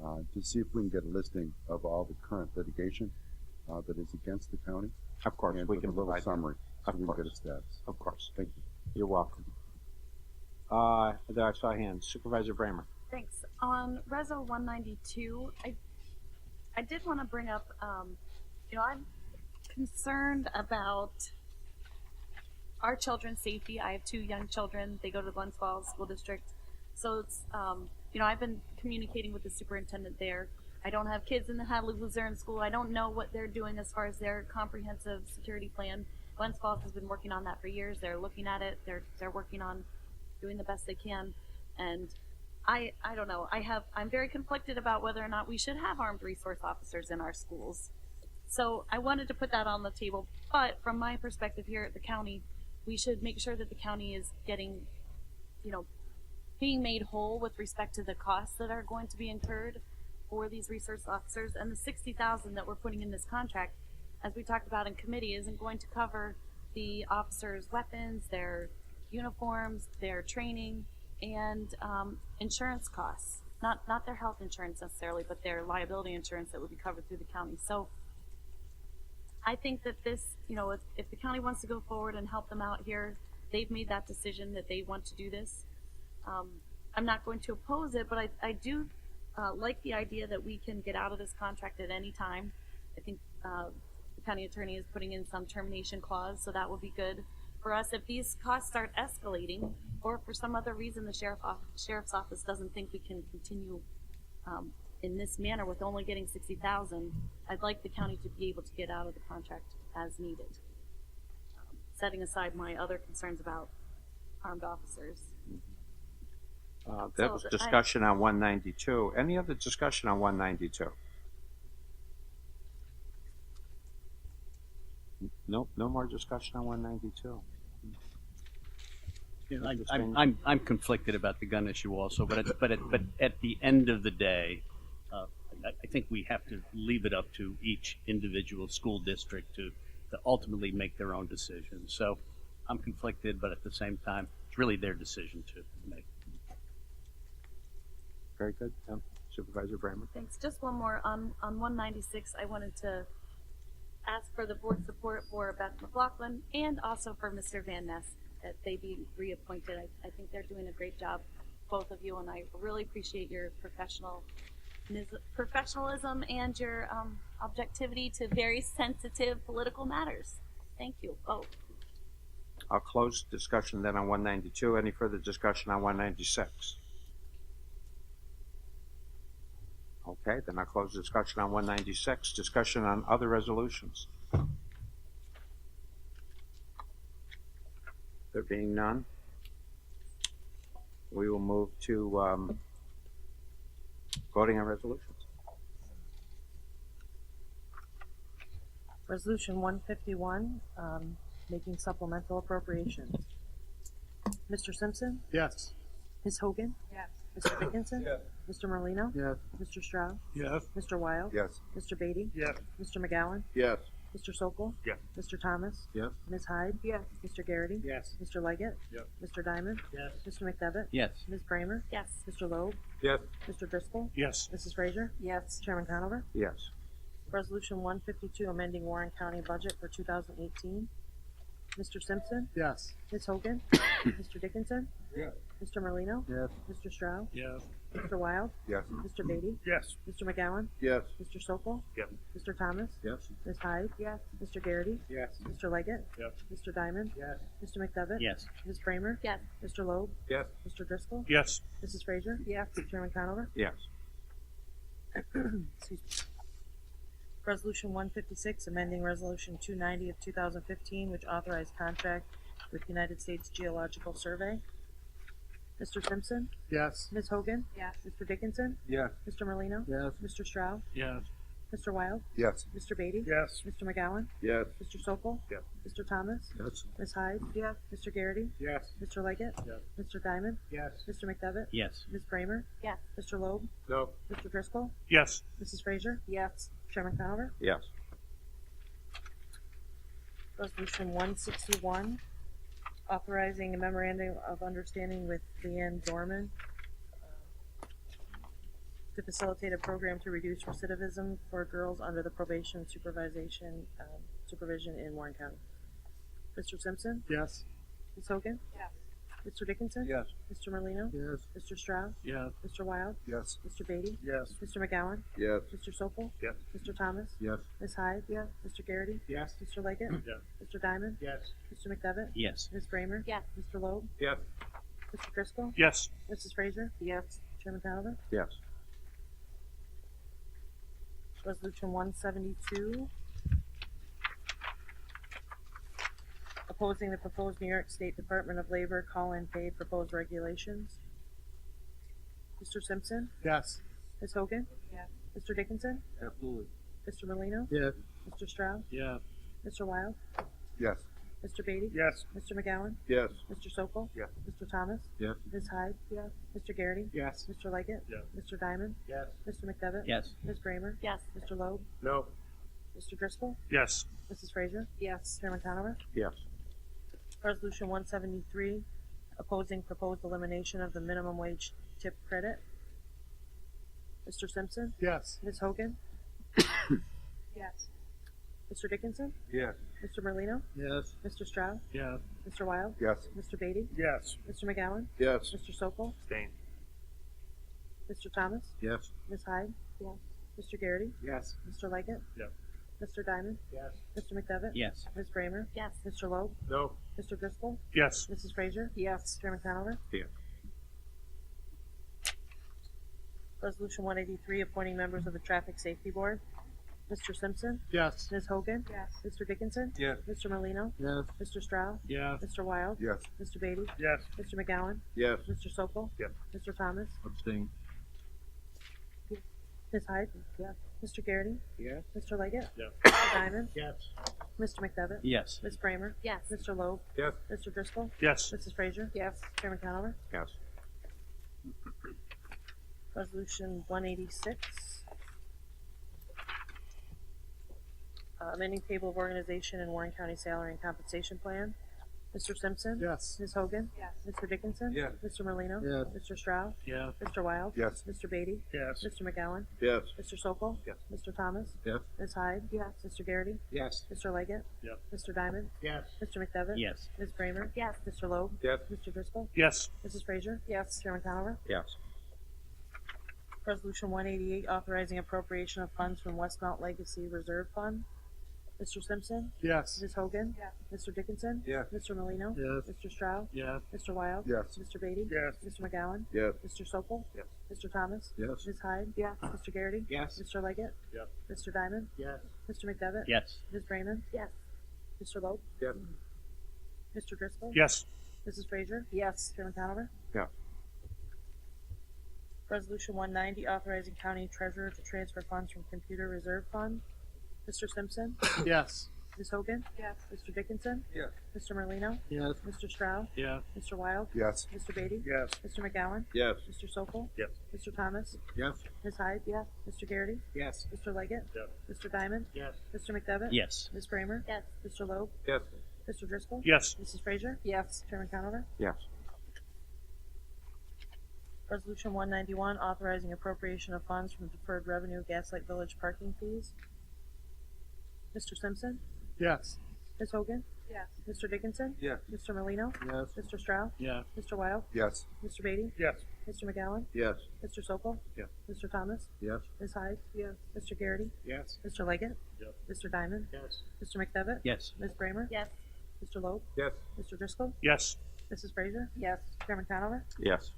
to see if we can get a listing of all the current litigation that is against the county. Of course, and we can a little provide summary. So of we course. can get a status. Of course. Thank you. You're welcome. There I saw hands. Supervisor Bramer. Thanks. On Reso 192, I did want to bring up, I'm concerned about our children's safety. I have 2 young children. They go to the Glens Falls School District. So it's, I've been communicating with the superintendent there. I don't have kids in the Hadley Luzerne School. I don't know what they're doing as far as their comprehensive security plan. Glens Falls has been working on that for years. They're looking at it. They're working on doing the best they can. And I don't know. I'm very conflicted about whether or not we should have armed resource officers in our schools. So I wanted to put that on the table. But from my perspective here at the county, we should make sure that the county is getting, being made whole with respect to the costs that are going to be incurred for these resource officers. And the $60,000 that we're putting in this contract, as we talked about in committee, isn't going to cover the officers' weapons, their uniforms, their training, and insurance costs. Not their health insurance necessarily, but their liability insurance that would be covered through the county. So I think that this, if the county wants to go forward and help them out here, they've made that decision that they want to do this. I'm not going to oppose it, but I do like the idea that we can get out of this contract at any time. I think the county attorney is putting in some termination clause, so that will be good for us. If these costs start escalating, or for some other reason the sheriff's office doesn't think we can continue in this manner with only getting $60,000, I'd like the county to be able to get out of the contract as needed, setting aside my other concerns about armed officers. That was discussion on 192. Any other discussion on 192? Nope, no more discussion on 192. I'm conflicted about the gun issue also, but at the end of the day, I think we have to leave it up to each individual school district to ultimately make their own decisions. So I'm conflicted, but at the same time, it's really their decision to make. Very good. Supervisor Bramer. Thanks. Just one more. On 196, I wanted to ask for the board support for Beth McLaughlin and also for Mr. Van Ness, that they be reappointed. I think they're doing a great job, both of you, and I really appreciate your professional Ms. Professionalism and your objectivity to very sensitive political matters. Thank you. Oh, I'll close discussion then on 192. Any further discussion on 196? Okay, then I'll close discussion on 196. Discussion on other resolutions. There being none, we will move to voting on resolutions. Resolution 151, making supplemental appropriations. Mr. Simpson? Yes. Ms. Hogan? Yes. Mr. Dickinson? Yes. Mr. Merlino? Yes. Mr. Stroud? Yes. Mr. Wild? Yes. Mr. Beatty? Yes. Mr. McGowan? Yes. Mr. Sokol? Yes. Mr. Thomas? Yes. Ms. Hyde? Yes. Mr. Garrity? Yes. Mr. Leggett? Yes. Mr. Diamond? Yes. Mr. McDevitt? Yes. Ms. Bramer? yes. Mr. Loeb? Yes. Mr. Driscoll? Yes. Mrs. Frazier? Yes. Chairman Conover? Yes. Resolution 152, amending Warren County budget for 2018. Mr. Simpson? Yes. Ms. Hogan? Mr. Dickinson? Yes. Mr. Merlino? Yes. Mr. Stroud? Yes. Mr. Wild? Yes. Mr. Beatty? Yes. Mr. McGowan? Yes. Mr. Sokol? Yes. Mr. Thomas? Yes. Ms. Hyde? Yes. Mr. Garrity? Yes. Mr. Leggett? Yes. Mr. Diamond? Yes. Mr. McDevitt? Yes. Ms. Bramer? Yes. Mr. Loeb? Yes. Mr. Driscoll? Yes. Mrs. Frazier? Yes. Chairman Conover? Yes. Excuse me. Resolution 156, amending Resolution 290 of 2015, which authorized contract with United States Geological Survey. Mr. Simpson? Yes. Ms. Hogan? Yes. Mr. Dickinson? Yes. Mr. Merlino? Yes. Mr. Stroud? Yes. Mr. Wild? Yes. Mr. Beatty? Yes. Mr. McGowan? Yes. Mr. Sokol? Yes. Mr. Thomas? Yes. Ms. Hyde? Yes. Mr. Garrity? Yes. Mr. Leggett? Yes. Mr. Diamond? Yes. Mr. McDevitt? Yes. Ms. Bramer? Yes. Mr. Loeb? No. Mr. Driscoll? Yes. Mrs. Frazier? Yes. Chairman Conover? Yes. Resolution 161, authorizing a memorandum of understanding with Leanne Dorman to facilitate a program to reduce recidivism for girls under the probation supervision in Warren County. Mr. Simpson? Yes. Ms. Hogan? Yes. Mr. Dickinson? Yes. Mr. Merlino? Yes. Mr. Stroud? Yes. Mr. Wild? Yes. Mr. Beatty? Yes. Mr. McGowan? Yes. Mr. Sokol? Yes. Mr. Thomas? Yes. Ms. Hyde? Yes. Mr. Garrity? Yes. Mr. Leggett? Yes. Mr. Diamond? Yes. Mr. McDevitt? Yes. Ms. Bramer? Yes. Mr. Loeb? Yes. Mr. Driscoll? Yes. Mrs. Frazier? Yes. Chairman Conover? Yes. Resolution 172. Opposing the proposed New York State Department of Labor call-in paid proposed regulations. Mr. Simpson? Yes. Ms. Hogan? Yes. Mr. Dickinson? Absolutely. Mr. Merlino? Yes. Mr. Stroud? Yes. Mr. Wild? Yes. Mr. Beatty? Yes. Mr. McGowan? Yes. Mr. Sokol? Yes. Mr. Thomas? Yes. Ms. Hyde? Yes. Mr. Garrity? Yes. Mr. Leggett? Yes. Mr. Diamond? Yes. Mr. McDevitt? Yes. Ms. Bramer? Yes. Mr. Loeb? No. Mr. Driscoll? Yes. Mrs. Frazier? Yes. Chairman Conover? Yes. Resolution 173, opposing proposed elimination of the minimum wage tip credit. Mr. Simpson? Yes. Ms. Hogan? Yes. Mr. Dickinson? Yes. Mr. Merlino? Yes. Mr. Stroud? Yes. Mr. Wild? Yes. Mr. Beatty? Yes. Mr. McGowan? Yes. Mr. Sokol? Abstain. Mr. Thomas? Yes. Ms. Hyde? Yes. Mr. Garrity? Yes. Mr. Leggett? Yes. Mr. Diamond? Yes. Mr. McDevitt? Yes. Ms. Bramer? Yes. Mr. Loeb? No. Mr. Driscoll? Yes. Mrs. Frazier? Yes. Chairman Conover? Yes. Resolution 183, appointing members of the Traffic Safety Board. Mr. Simpson? Yes. Ms. Hogan? Yes. Mr. Dickinson? Yes. Mr. Merlino? Yes. Mr. Stroud? Yes. Mr. Wild? Yes. Mr. Beatty? Yes. Mr. McGowan? Yes. Mr. Sokol? Yes. Mr. Thomas? Abstain. Ms. Hyde? Yes. Mr. Garrity? Yes. Mr. Leggett? Yes. Mr. Diamond? Yes. Mr. McDevitt? Yes. Ms. Bramer? Yes. Mr. Loeb? Yes. Mr. Driscoll? Yes. Mrs. Frazier? Yes. Chairman Conover? Yes. Resolution 186. Amending table of organization and Warren County salary and compensation plan. Mr. Simpson? Yes. Ms. Hogan? Yes. Mr. Dickinson? Yes. Mr. Merlino? Yes. Mr. Stroud? Yes. Mr. Wild? Yes. Mr. Beatty? Yes. Mr. McGowan? Yes. Mr. Sokol? Yes. Mr. Thomas? Yes. Ms. Hyde? Yes. Mr. Garrity? Yes. Mr. Leggett? Yes. Mr. Diamond? Yes. Mr. McDevitt? Yes. Ms. Bramer? Yes. Mr. Loeb? Yes. Mr. Driscoll? Yes. Mrs. Frazier? Yes. Chairman Conover? Yes. Resolution 188, authorizing appropriation of funds from Westmount Legacy Reserve Fund. Mr. Simpson? Yes. Ms. Hogan? Mr. Dickinson? Yes. Mr. Molino. Yes. Mr. Stroud? Yes. Mr. Wild? Yes. Mr. Beatty? Yes. Mr. McGowan? Yes. Mr. Sokol? Yes. Mr. Thomas? Yes. Ms. Hyde? Yes. Mr. Garrity? Yes. Mr. Leggett? Yes. Mr. Diamond? Yes. Mr. McDevitt? Yes. Ms. Braman? Yes. Mr. Loeb? Yes. Mr. Driscoll? Yes. Mrs. Frazier? Yes. Chairman Conover? Yes. Resolution 190, authorizing county treasurer to transfer funds from computer reserve fund. Mr. Simpson? Yes. Ms. Hogan? Yes. Mr. Dickinson? Yes. Mr. Merlino? Yes. Mr. Stroud? Yes. Mr. Wild? Yes. Mr. Beatty? Yes. Mr. McGowan? Yes. Mr. Sokol? Yes. Mr. Thomas? Yes. Ms. Hyde? Yes. Mr. Garrity? Yes. Mr. Leggett? Yes. Mr. Diamond? Yes. Mr. McDevitt? Yes. Ms. Bramer? Yes. Mr. Loeb? Yes. Mr. Driscoll? Yes. Mrs. Frazier? Yes. Chairman Conover? Yes. Resolution 191, authorizing appropriation of funds from deferred revenue Gaslight Village parking fees. Mr. Simpson? Yes. Ms. Hogan? Yes. Mr. Dickinson? Yes. Mr. Merlino? Yes. Mr. Stroud? Yes. Mr. Wild? Yes. Mr. Beatty? Yes. Mr. McGowan? Yes. Mr. Sokol? Yes. Mr. Thomas? Yes. Ms. Hyde? Yes. Mr. Garrity? Yes. Mr. Leggett? Yes. Mr. Diamond? Yes. Mr. McDevitt? Yes. Ms. Bramer? Yes. Mr. Loeb? Yes. Mr. Driscoll? Yes. Mrs. Frazier? Yes. Chairman Conover? Yes.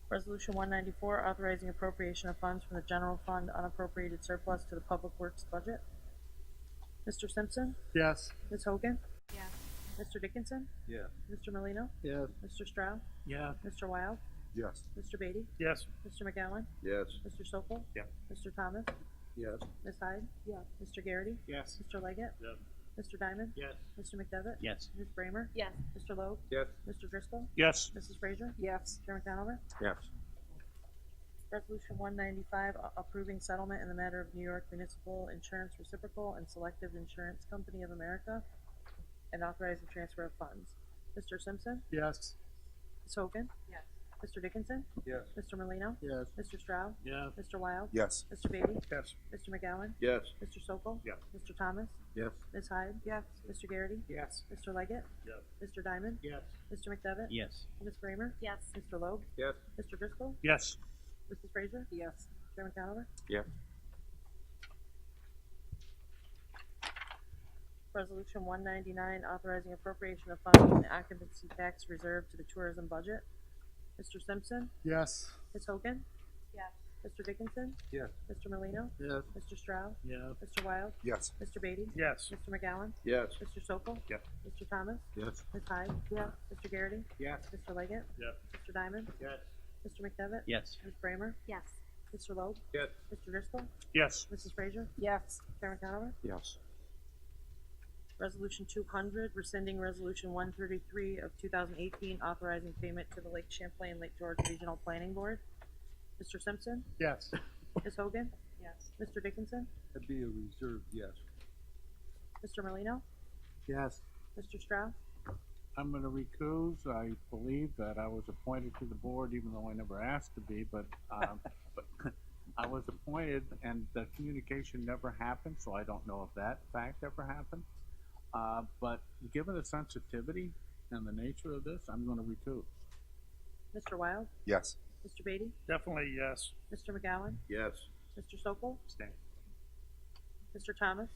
Resolution 194, authorizing appropriation of funds from the general fund unappropriated surplus to the public works budget. Mr. Simpson? Yes. Ms. Hogan? Yes. Mr. Dickinson? Yes. Mr. Merlino? Yes. Mr. Stroud? Yes. Mr. Wild? Yes. Mr. Beatty? Yes. Mr. McGowan? Yes. Mr. Sokol? Yes. Mr. Thomas? Yes. Ms. Hyde? Yes. Mr. Garrity? Yes. Mr. Leggett? Yes. Mr. Diamond? Yes. Mr. McDevitt? Yes. Ms. Bramer? Yes. Mr. Loeb? Yes. Mr. Driscoll? Yes. Mrs. Frazier? Yes. Chairman Conover? Yes. Resolution 195, approving settlement in the matter of New York Municipal Insurance Reciprocal and Selective Insurance Company of America and authorizing transfer of funds. Mr. Simpson? Yes. Ms. Hogan? Yes. Mr. Dickinson? Yes. Mr. Merlino? Yes. Mr. Stroud? Yes. Mr. Wild? Yes. Mr. Beatty? Yes. Mr. McGowan? Yes. Mr. Sokol? Yes. Mr. Thomas? Yes. Ms. Hyde? Yes. Mr. Garrity? Yes. Mr. Leggett? Yes. Mr. Diamond? Yes. Mr. McDevitt? Yes. Ms. Bramer? Yes. Mr. Loeb? Yes. Mr. Driscoll? Yes. Mrs. Frazier? Yes. Chairman Conover? Yes. Resolution 199, authorizing appropriation of funds from the occupancy tax reserve to the tourism budget. Mr. Simpson? Yes. Ms. Hogan? Yes. Mr. Dickinson? Yes. Mr. Merlino? Yes. Mr. Stroud? Yes. Mr. Wild? Yes. Mr. Beatty? Yes. Mr. McGowan? Yes. Mr. Sokol? Yes. Mr. Thomas? Yes. Ms. Hyde? Yes. Mr. Garrity? Yes. Mr. Leggett? Yes. Mr. Diamond? Yes. Mr. McDevitt? Yes. Ms. Bramer? Yes. Mr. Loeb? Yes. Mr. Driscoll? Yes. Mrs. Frazier? Yes. Chairman Conover? Yes. Resolution 200, rescinding Resolution 133 of 2018, authorizing payment to the Lake Champlain Lake George Regional Planning Board. Mr. Simpson? Yes. Ms. Hogan? Yes. Mr. Dickinson? That'd be a reserved yes. Mr. Merlino? Yes. Mr. Stroud? I'm gonna recuse. I believe that I was appointed to the board, even though I never asked to be, but I was appointed and the communication never happened, so I don't know if that fact ever happened. But given the sensitivity and the nature of this, I'm gonna recuse. Mr. Wild? Yes. Mr. Beatty? Definitely yes. Mr. McGowan? Yes. Mr. Sokol? Abstain. Mr. Thomas?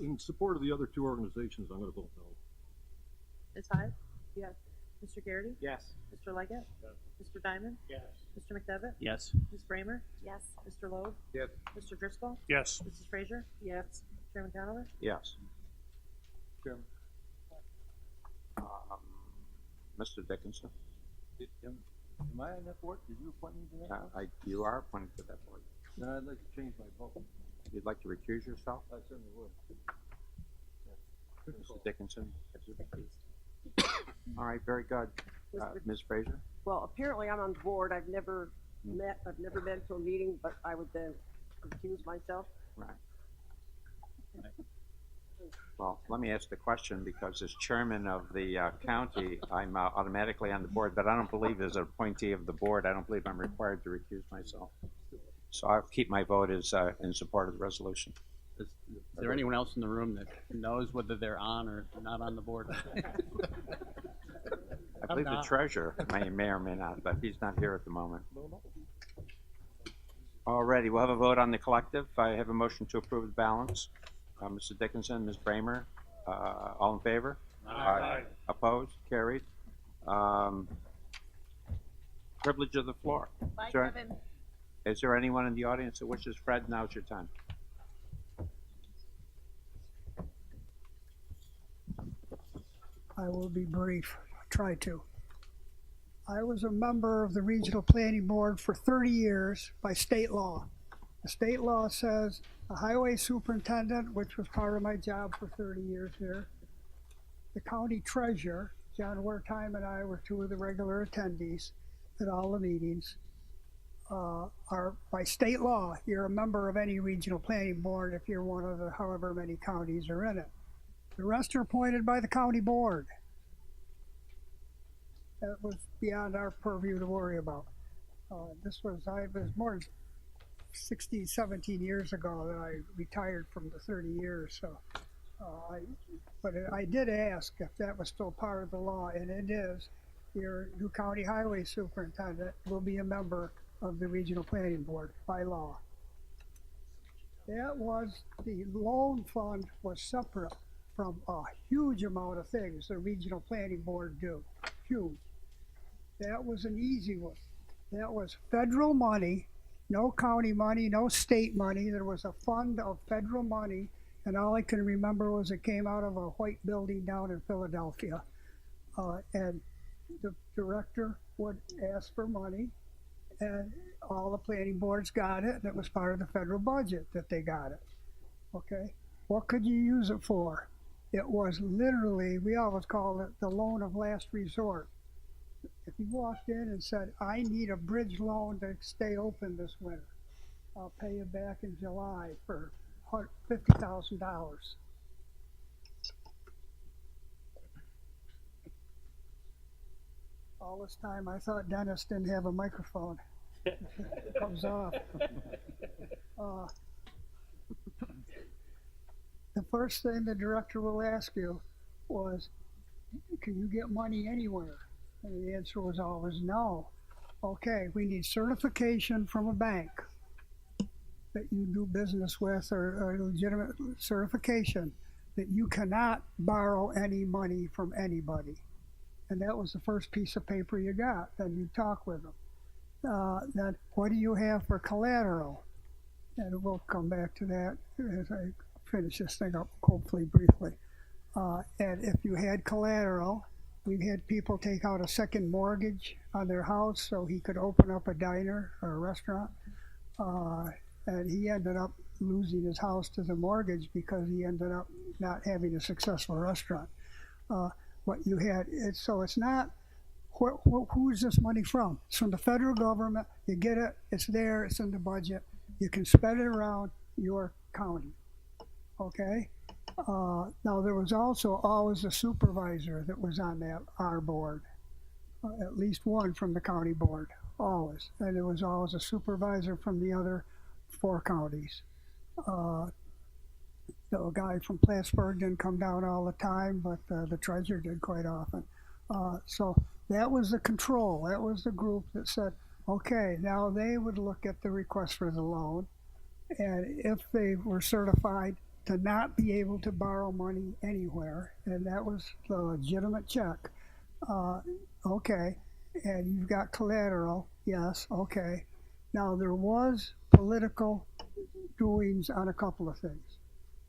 In support of the other two organizations, I'm gonna vote no. Ms. Hyde? Yes. Mr. Garrity? Yes. Mr. Leggett? Yes. Mr. Diamond? Yes. Mr. McDevitt? Yes. Ms. Bramer? Yes. Mr. Loeb? Yes. Mr. Driscoll? Yes. Mrs. Frazier? Yes. Chairman Conover? Yes. Chairman, Mr. Dickinson, am I on that board? Did you appoint me to that? you are appointed to that board. No, I'd like to change my vote. You'd like to recuse yourself? I certainly would. Mr. Dickinson? All right, very good. Ms. Frazier? Well, apparently I'm on the board. I've never been to a meeting, but I would then recuse myself. Right. Well, let me ask the question, because as chairman of the county, I'm automatically on the board, but I don't believe as an appointee of the board, I don't believe I'm required to recuse myself. So I'll keep my vote as in support of the resolution. Is there anyone else in the room that knows whether they're on or not on the board? I I believe the treasurer may or may not, but he's not here at the moment. Alrighty, we'll have a vote on the collective. I have a motion to approve the balance. Mr. Dickinson, Ms. Bramer, all in favor? Aye. Opposed? Carried. Privilege of the floor. Bye, Is there- Kevin. Is there anyone in the audience that wishes? Fred, now's your time. I will be brief. I'll try to. I was a member of the Regional Planning Board for 30 years by state law. The state law says a highway superintendent, which was part of my job for 30 years here, the county treasurer, John Wertheim and I were two of the regular attendees at all the meetings, are by state law, you're a member of any regional planning board if you're one of the however many counties are in it. The rest are appointed by the county board. That was beyond our purview to worry about. I was more than 16, 17 years ago that I retired from the 30 years. So, but I did ask if that was still part of the law, and it is. Your new county highway superintendent will be a member of the regional planning board by law. That was, the loan fund was separate from a huge amount of things the regional planning board do, huge. That was an easy one. That was federal money, no county money, no state money. There was a fund of federal money, and all I can remember was it came out of a white building down in Philadelphia. And the director would ask for money, and all the planning boards got it, and it was part of the federal budget that they got it. Okay, what could you use it for? It was literally, we always call it the loan of last resort. If you walked in and said, I need a bridge loan to stay open this winter, I'll pay you back in July for $50,000. All this time I thought Dennis didn't have a microphone. It comes off. The first thing the director will ask you was, can you get money anywhere? And the answer was always no. Okay, we need certification from a bank that you do business with, or a legitimate certification that you cannot borrow any money from anybody. And that was the first piece of paper you got. Then you talk with them. Then what do you have for collateral? And we'll come back to that as I finish this thing up, hopefully briefly. And if you had collateral, we've had people take out a second mortgage on their house so he could open up a diner or a restaurant. And he ended up losing his house to the mortgage because he ended up not having a successful restaurant. What you had, so it's not, who is this money from? It's from the federal government. You get it, it's there, it's in the budget. You can spend it around your county, okay? Now there was also always a supervisor that was on our board, at least one from the county board, always. And there was always a supervisor from the other 4 counties. The guy from Plattsburgh didn't come down all the time, but the treasurer did quite often. So that was the control. That was the group that said, okay, now they would look at the request for the loan, and if they were certified to not be able to borrow money anywhere, and that was the legitimate check, okay, and you've got collateral, yes, okay. Now there was political doings on a couple of things.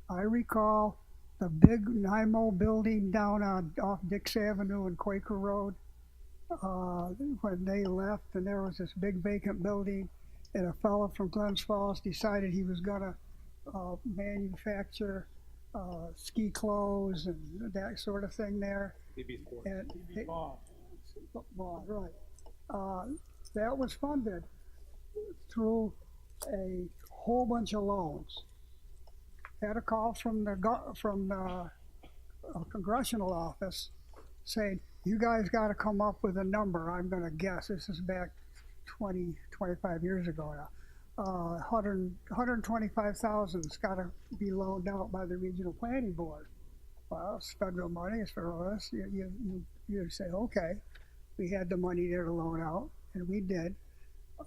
I recall the big NIMO building down off Dix Avenue and Quaker Road, when they left, and there was this big vacant building, and a fellow from Glens Falls decided he was gonna manufacture ski clothes and that sort of thing there. And Bond, right. That was funded through a whole bunch of loans. Had a call from the congressional office saying, you guys got to come up with a number. I'm going to guess, this is back 20, 25 years ago now. 125,000's got to be loaned out by the regional planning board. Well, it's federal money, it's federal. You say, okay. we had the money there to loan out, and we did,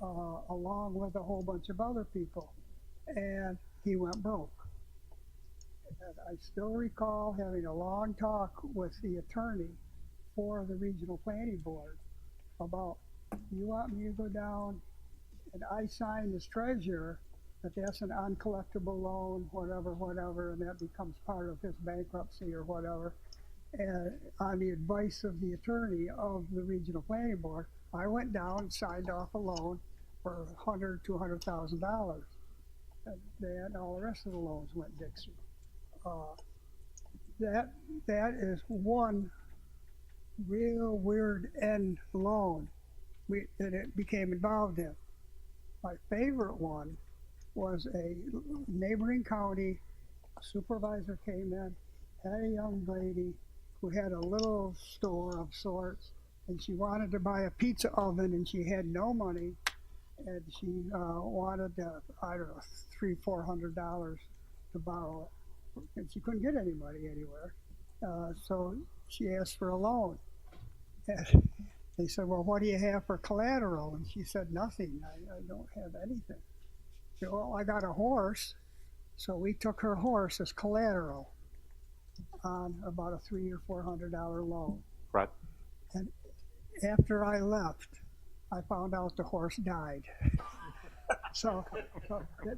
along with a whole bunch of other people. And he went broke. And I still recall having a long talk with the attorney for the regional planning board about, you want me to go down and I signed as treasurer that that's an uncollectible loan, whatever, and that becomes part of his bankruptcy or whatever. And on the advice of the attorney of the regional planning board, I went down and signed off a loan for $100,000, $200,000. And then all the rest of the loans went Dixie. That is one real weird end loan that it became involved in. My favorite one was a neighboring county supervisor came in, had a young lady who had a little store of sorts, and she wanted to buy a pizza oven, and she had no money, and she wanted, I don't know, $300-400 to borrow it, and she couldn't get any money anywhere. So she asked for a loan. And they said, well, what do you have for collateral? And she said, nothing. I don't have anything. Said, well, I got a horse. So we took her horse as collateral on about a $300 or $400 loan. Right. And after I left, I found out the horse died. So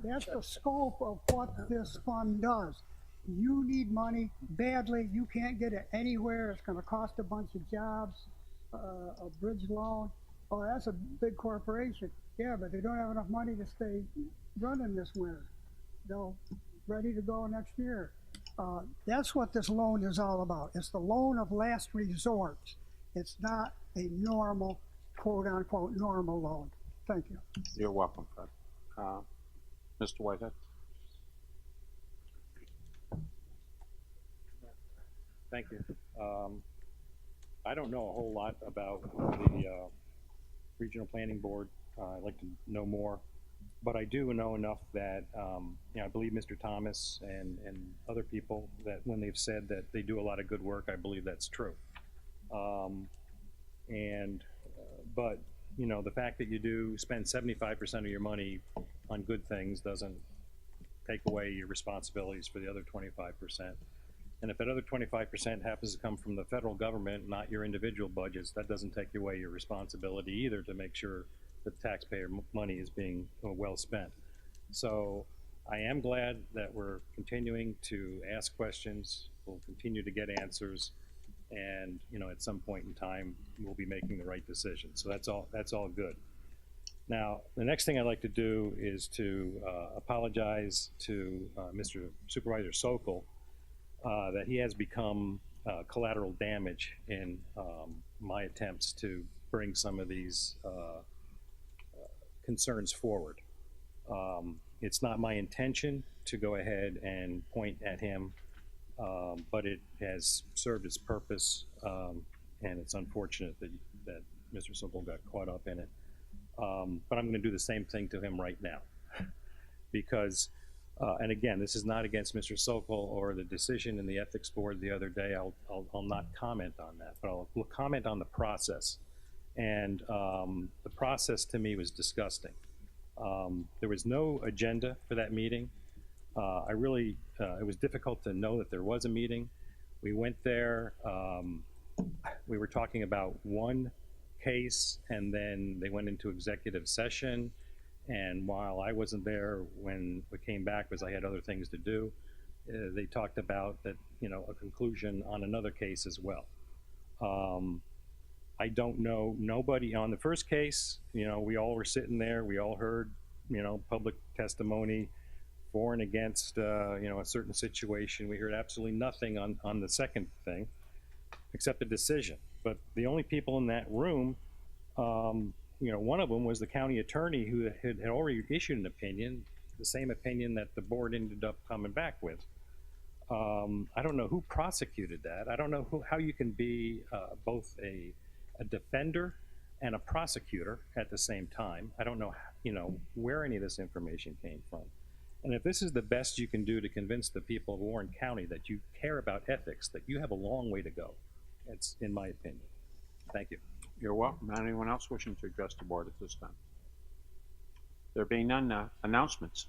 that's the scope of what this fund does. You need money badly. You can't get it anywhere. It's going to cost a bunch of jobs. A bridge loan. Oh, that's a big corporation. Yeah, but they don't have enough money to stay running this winter. They'll ready to go next year. That's what this loan is all about. It's the loan of last resort. It's not a normal, quote unquote, normal loan. Thank you. You're welcome, Fred. Mr. Whitehead. Thank you. I don't know a whole lot about the regional planning board. I'd like to know more, but I do know enough that I believe Mr. Thomas and other people that when they've said that they do a lot of good work, I believe that's true. But the fact that you do spend 75% of your money on good things doesn't take away your responsibilities for the other 25%. And if that other 25% happens to come from the federal government, not your individual budgets, that doesn't take away your responsibility either to make sure that taxpayer money is being well spent. So I am glad that we're continuing to ask questions. We'll continue to get answers, and at some point in time, we'll be making the right decision. So that's all good. Now, the next thing I'd like to do is to apologize to Mr. Supervisor Sokol. That he has become collateral damage in my attempts to bring some of these concerns forward. It's not my intention to go ahead and point at him, but it has served its purpose, and it's unfortunate that Mr. Sokol got caught up in it. But I'm going to do the same thing to him right now, because and again, this is not against Mr. Sokol or the decision in the ethics board the other day. I'll not comment on that, but I'll comment on the process. And the process to me was disgusting. There was no agenda for that meeting. It was difficult to know that there was a meeting. We went there. We were talking about one case, and then they went into executive session. And while I wasn't there when we came back because I had other things to do, they talked about that, a conclusion on another case as well. I don't know, nobody on the first case, we all were sitting there, we all heard, public testimony for and against, a certain situation. We heard absolutely nothing on the second thing, except a decision. But the only people in that room, one of them was the county attorney who had already issued an opinion, the same opinion that the board ended up coming back with. I don't know who prosecuted that. I don't know how you can be both a defender and a prosecutor at the same time. I don't know, where any of this information came from. And if this is the best you can do to convince the people of Warren County that you care about ethics, that you have a long way to go. That's in my opinion. Thank you. You're welcome. Anyone else wishing to address the board at this time? There being none, announcements.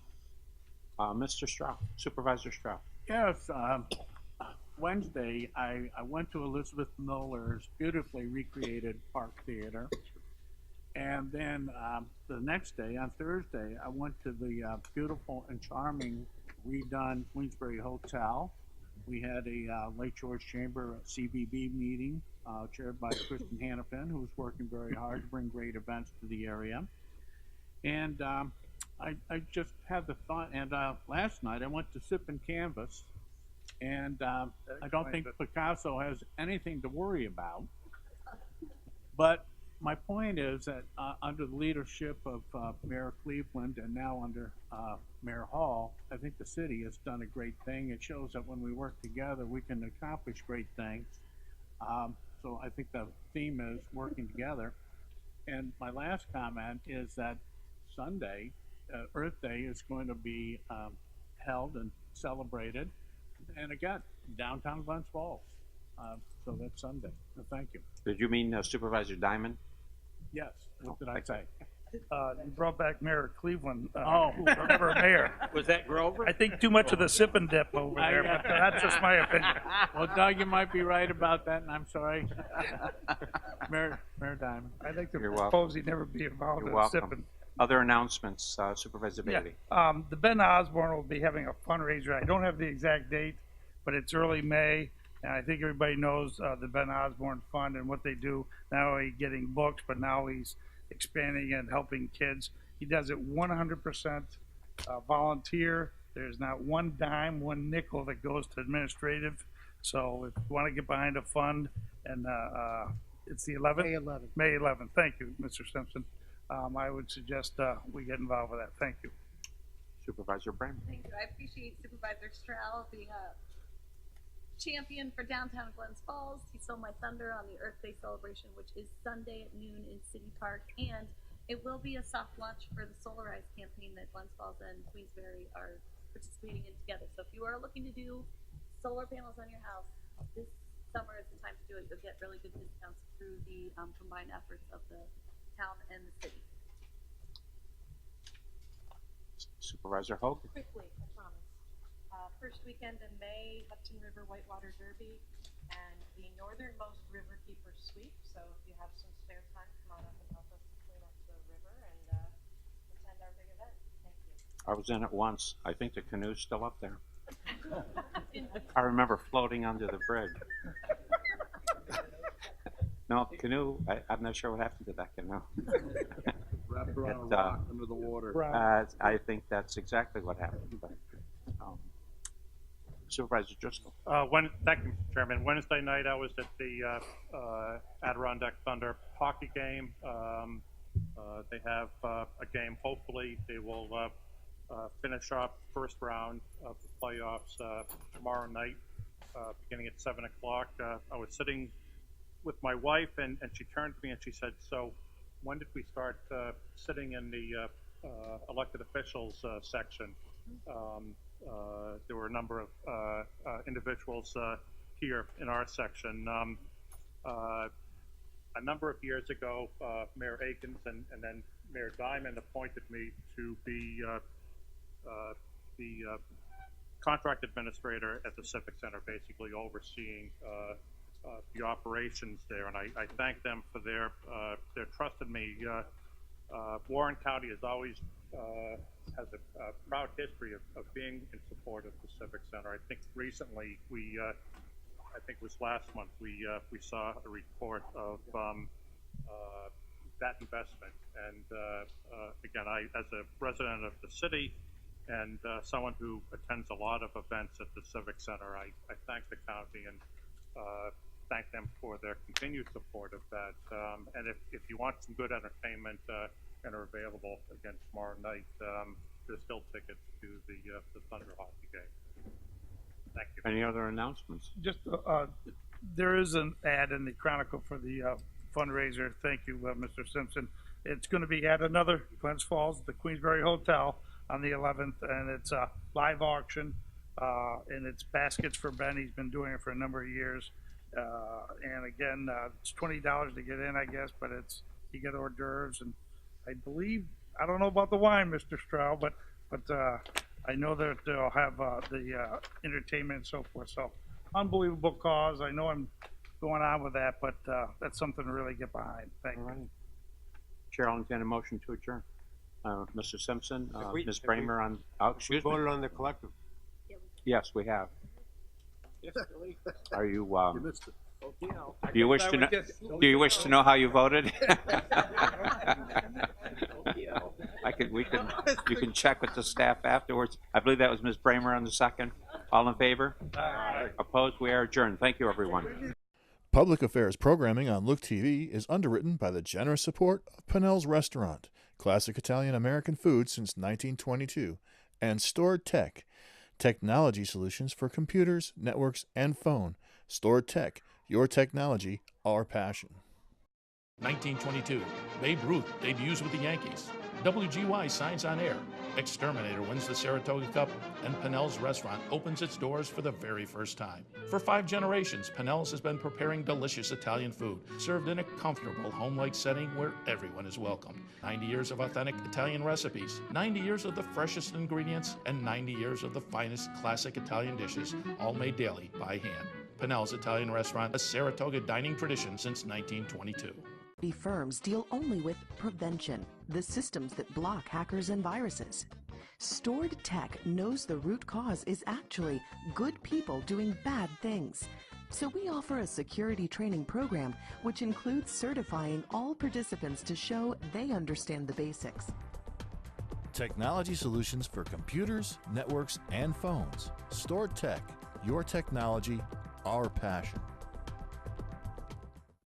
Mr. Stroud, Supervisor Stroud. Yes, Wednesday, I went to Elizabeth Miller's beautifully recreated Park Theater. And then the next day, on Thursday, I went to the beautiful and charming redone Queensbury Hotel. We had a Lake George Chamber CBB meeting chaired by Kristen Hannafin, who's working very hard to bring great events to the area. And I just had the thought, and last night I went to Sip and Canvas, and I don't think Picasso has anything to worry about. But my point is that under the leadership of Mayor Cleveland and now under Mayor Hall, I think the city has done a great thing. It shows that when we work together, we can accomplish great things. So I think the theme is working together. And my last comment is that Sunday, Earth Day is going to be held and celebrated. And again, downtown Glens Falls. So that's Sunday. So thank you. Did you mean Supervisor Diamond? Yes. What did I say? You brought back Mayor Cleveland. Never mayor. Was that Grover? I think too much of the sip and dip over there, but that's just my opinion. Well, Doug, you might be right about that, and I'm sorry. Mayor Diamond. I think the You're welcome. propose he never be involved You're in welcome. sipping. Other announcements, Supervisor Bailey. The Ben Osborne will be having a fundraiser. I don't have the exact date, but it's early May. And I think everybody knows the Ben Osborne Fund and what they do. Not only getting books, but now he's expanding and helping kids. He does it 100% volunteer. There's not one dime, one nickel that goes to administrative. So if you want to get behind a fund, and it's the 11th? May 11th. May 11th. Thank you, Mr. Simpson. I would suggest we get involved with that. Thank you. Supervisor Bremer. Thank you. I appreciate Supervisor Stroud being a champion for downtown Glens Falls. He stole my thunder on the Earth Day celebration, which is Sunday at noon in City Park, and it will be a soft launch for the Solarize campaign that Glens Falls and Queensbury are participating in together. So if you are looking to do solar panels on your house, this summer is the time to do it. You'll get really good discounts through the combined efforts of the town and the city. Supervisor Hogan. Quickly, I promise. First weekend in May, Hudson River Whitewater Derby and the northernmost river keeper sweep. So if you have some spare time, come on up and help us clean up the river and attend our big event. Thank you. I was in it once. I think the canoe's still up there. I remember floating under the bridge. No, canoe, I'm not sure what happened to that canoe. Wrapped around a rock under the water. I think that's exactly what happened. But, Supervisor Driscoll. Thank you, Mr. Chairman. Wednesday night, I was at the Adirondack Thunder hockey game. They have a game. Hopefully, they will finish off first round of the playoffs tomorrow night, beginning at 7 o'clock. I was sitting with my wife, and she turned to me and she said, "So, when did we start sitting in the elected officials section?" There were a number of individuals here in our section. A number of years ago, Mayor Akins and then Mayor Diamond appointed me to be the contract administrator at the Civic Center, basically overseeing the operations there, and I thank them for their trust in me. Warren County has always has a proud history of being in support of the Civic Center. I think recently I think it was last month, we saw a report of that investment, and again, as a resident of the city and someone who attends a lot of events at the Civic Center, I thank the county and thank them for their continued support of that. And if you want some good entertainment and are available again tomorrow night, there's still tickets to the Thunder hockey game. Thank you. Any other announcements? Just there is an ad in the Chronicle for the fundraiser. Thank you, Mr. Simpson. It's going to be at another Glens Falls, the Queensbury Hotel, on the 11th, and it's a live auction, and it's baskets for Ben. He's been doing it for a number of years. And again, it's $20 to get in, I guess, but you get hors d'oeuvres, and I believe, I don't know about the wine, Mr. Stroud, but I know that they'll have the entertainment and so forth. So unbelievable cause. I know I'm going on with that, but that's something to really get behind. Thank you. Chair will entertain a motion to adjourn. Mr. Simpson, Ms. Have Bramer on, excuse me? Voted on the collective. Yes, we have. Yes, Billy. Are you, You missed it. do you wish to know, do you wish to know how you voted? You can check with the staff afterwards. I believe that was Ms. Bramer on the second. All in favor? Aye. Opposed? We are adjourned. Thank you, everyone. Public Affairs programming on Look TV is underwritten by the generous support of Pinnell's Restaurant, classic Italian American food since 1922, and Stored Tech, technology solutions for computers, networks, and phone. Stored Tech, your technology, our passion. 1922, Babe Ruth debuts with the Yankees. WGY signs on air. Exterminator wins the Saratoga Cup, and Pinnell's Restaurant opens its doors for the very first time. For 5 generations, Pinnell's has been preparing delicious Italian food, served in a comfortable, home-like setting where everyone is welcomed. 90 years of authentic Italian recipes, 90 years of the freshest ingredients, and 90 years of the finest classic Italian dishes, all made daily by hand. Pinnell's Italian Restaurant, a Saratoga dining tradition since 1922. Firms deal only with prevention, the systems that block hackers and viruses. Stored Tech knows the root cause is actually good people doing bad things. So we offer a security training program which includes certifying all participants to show they understand the basics. Technology solutions for computers, networks, and phones. Stored Tech, your technology, our passion.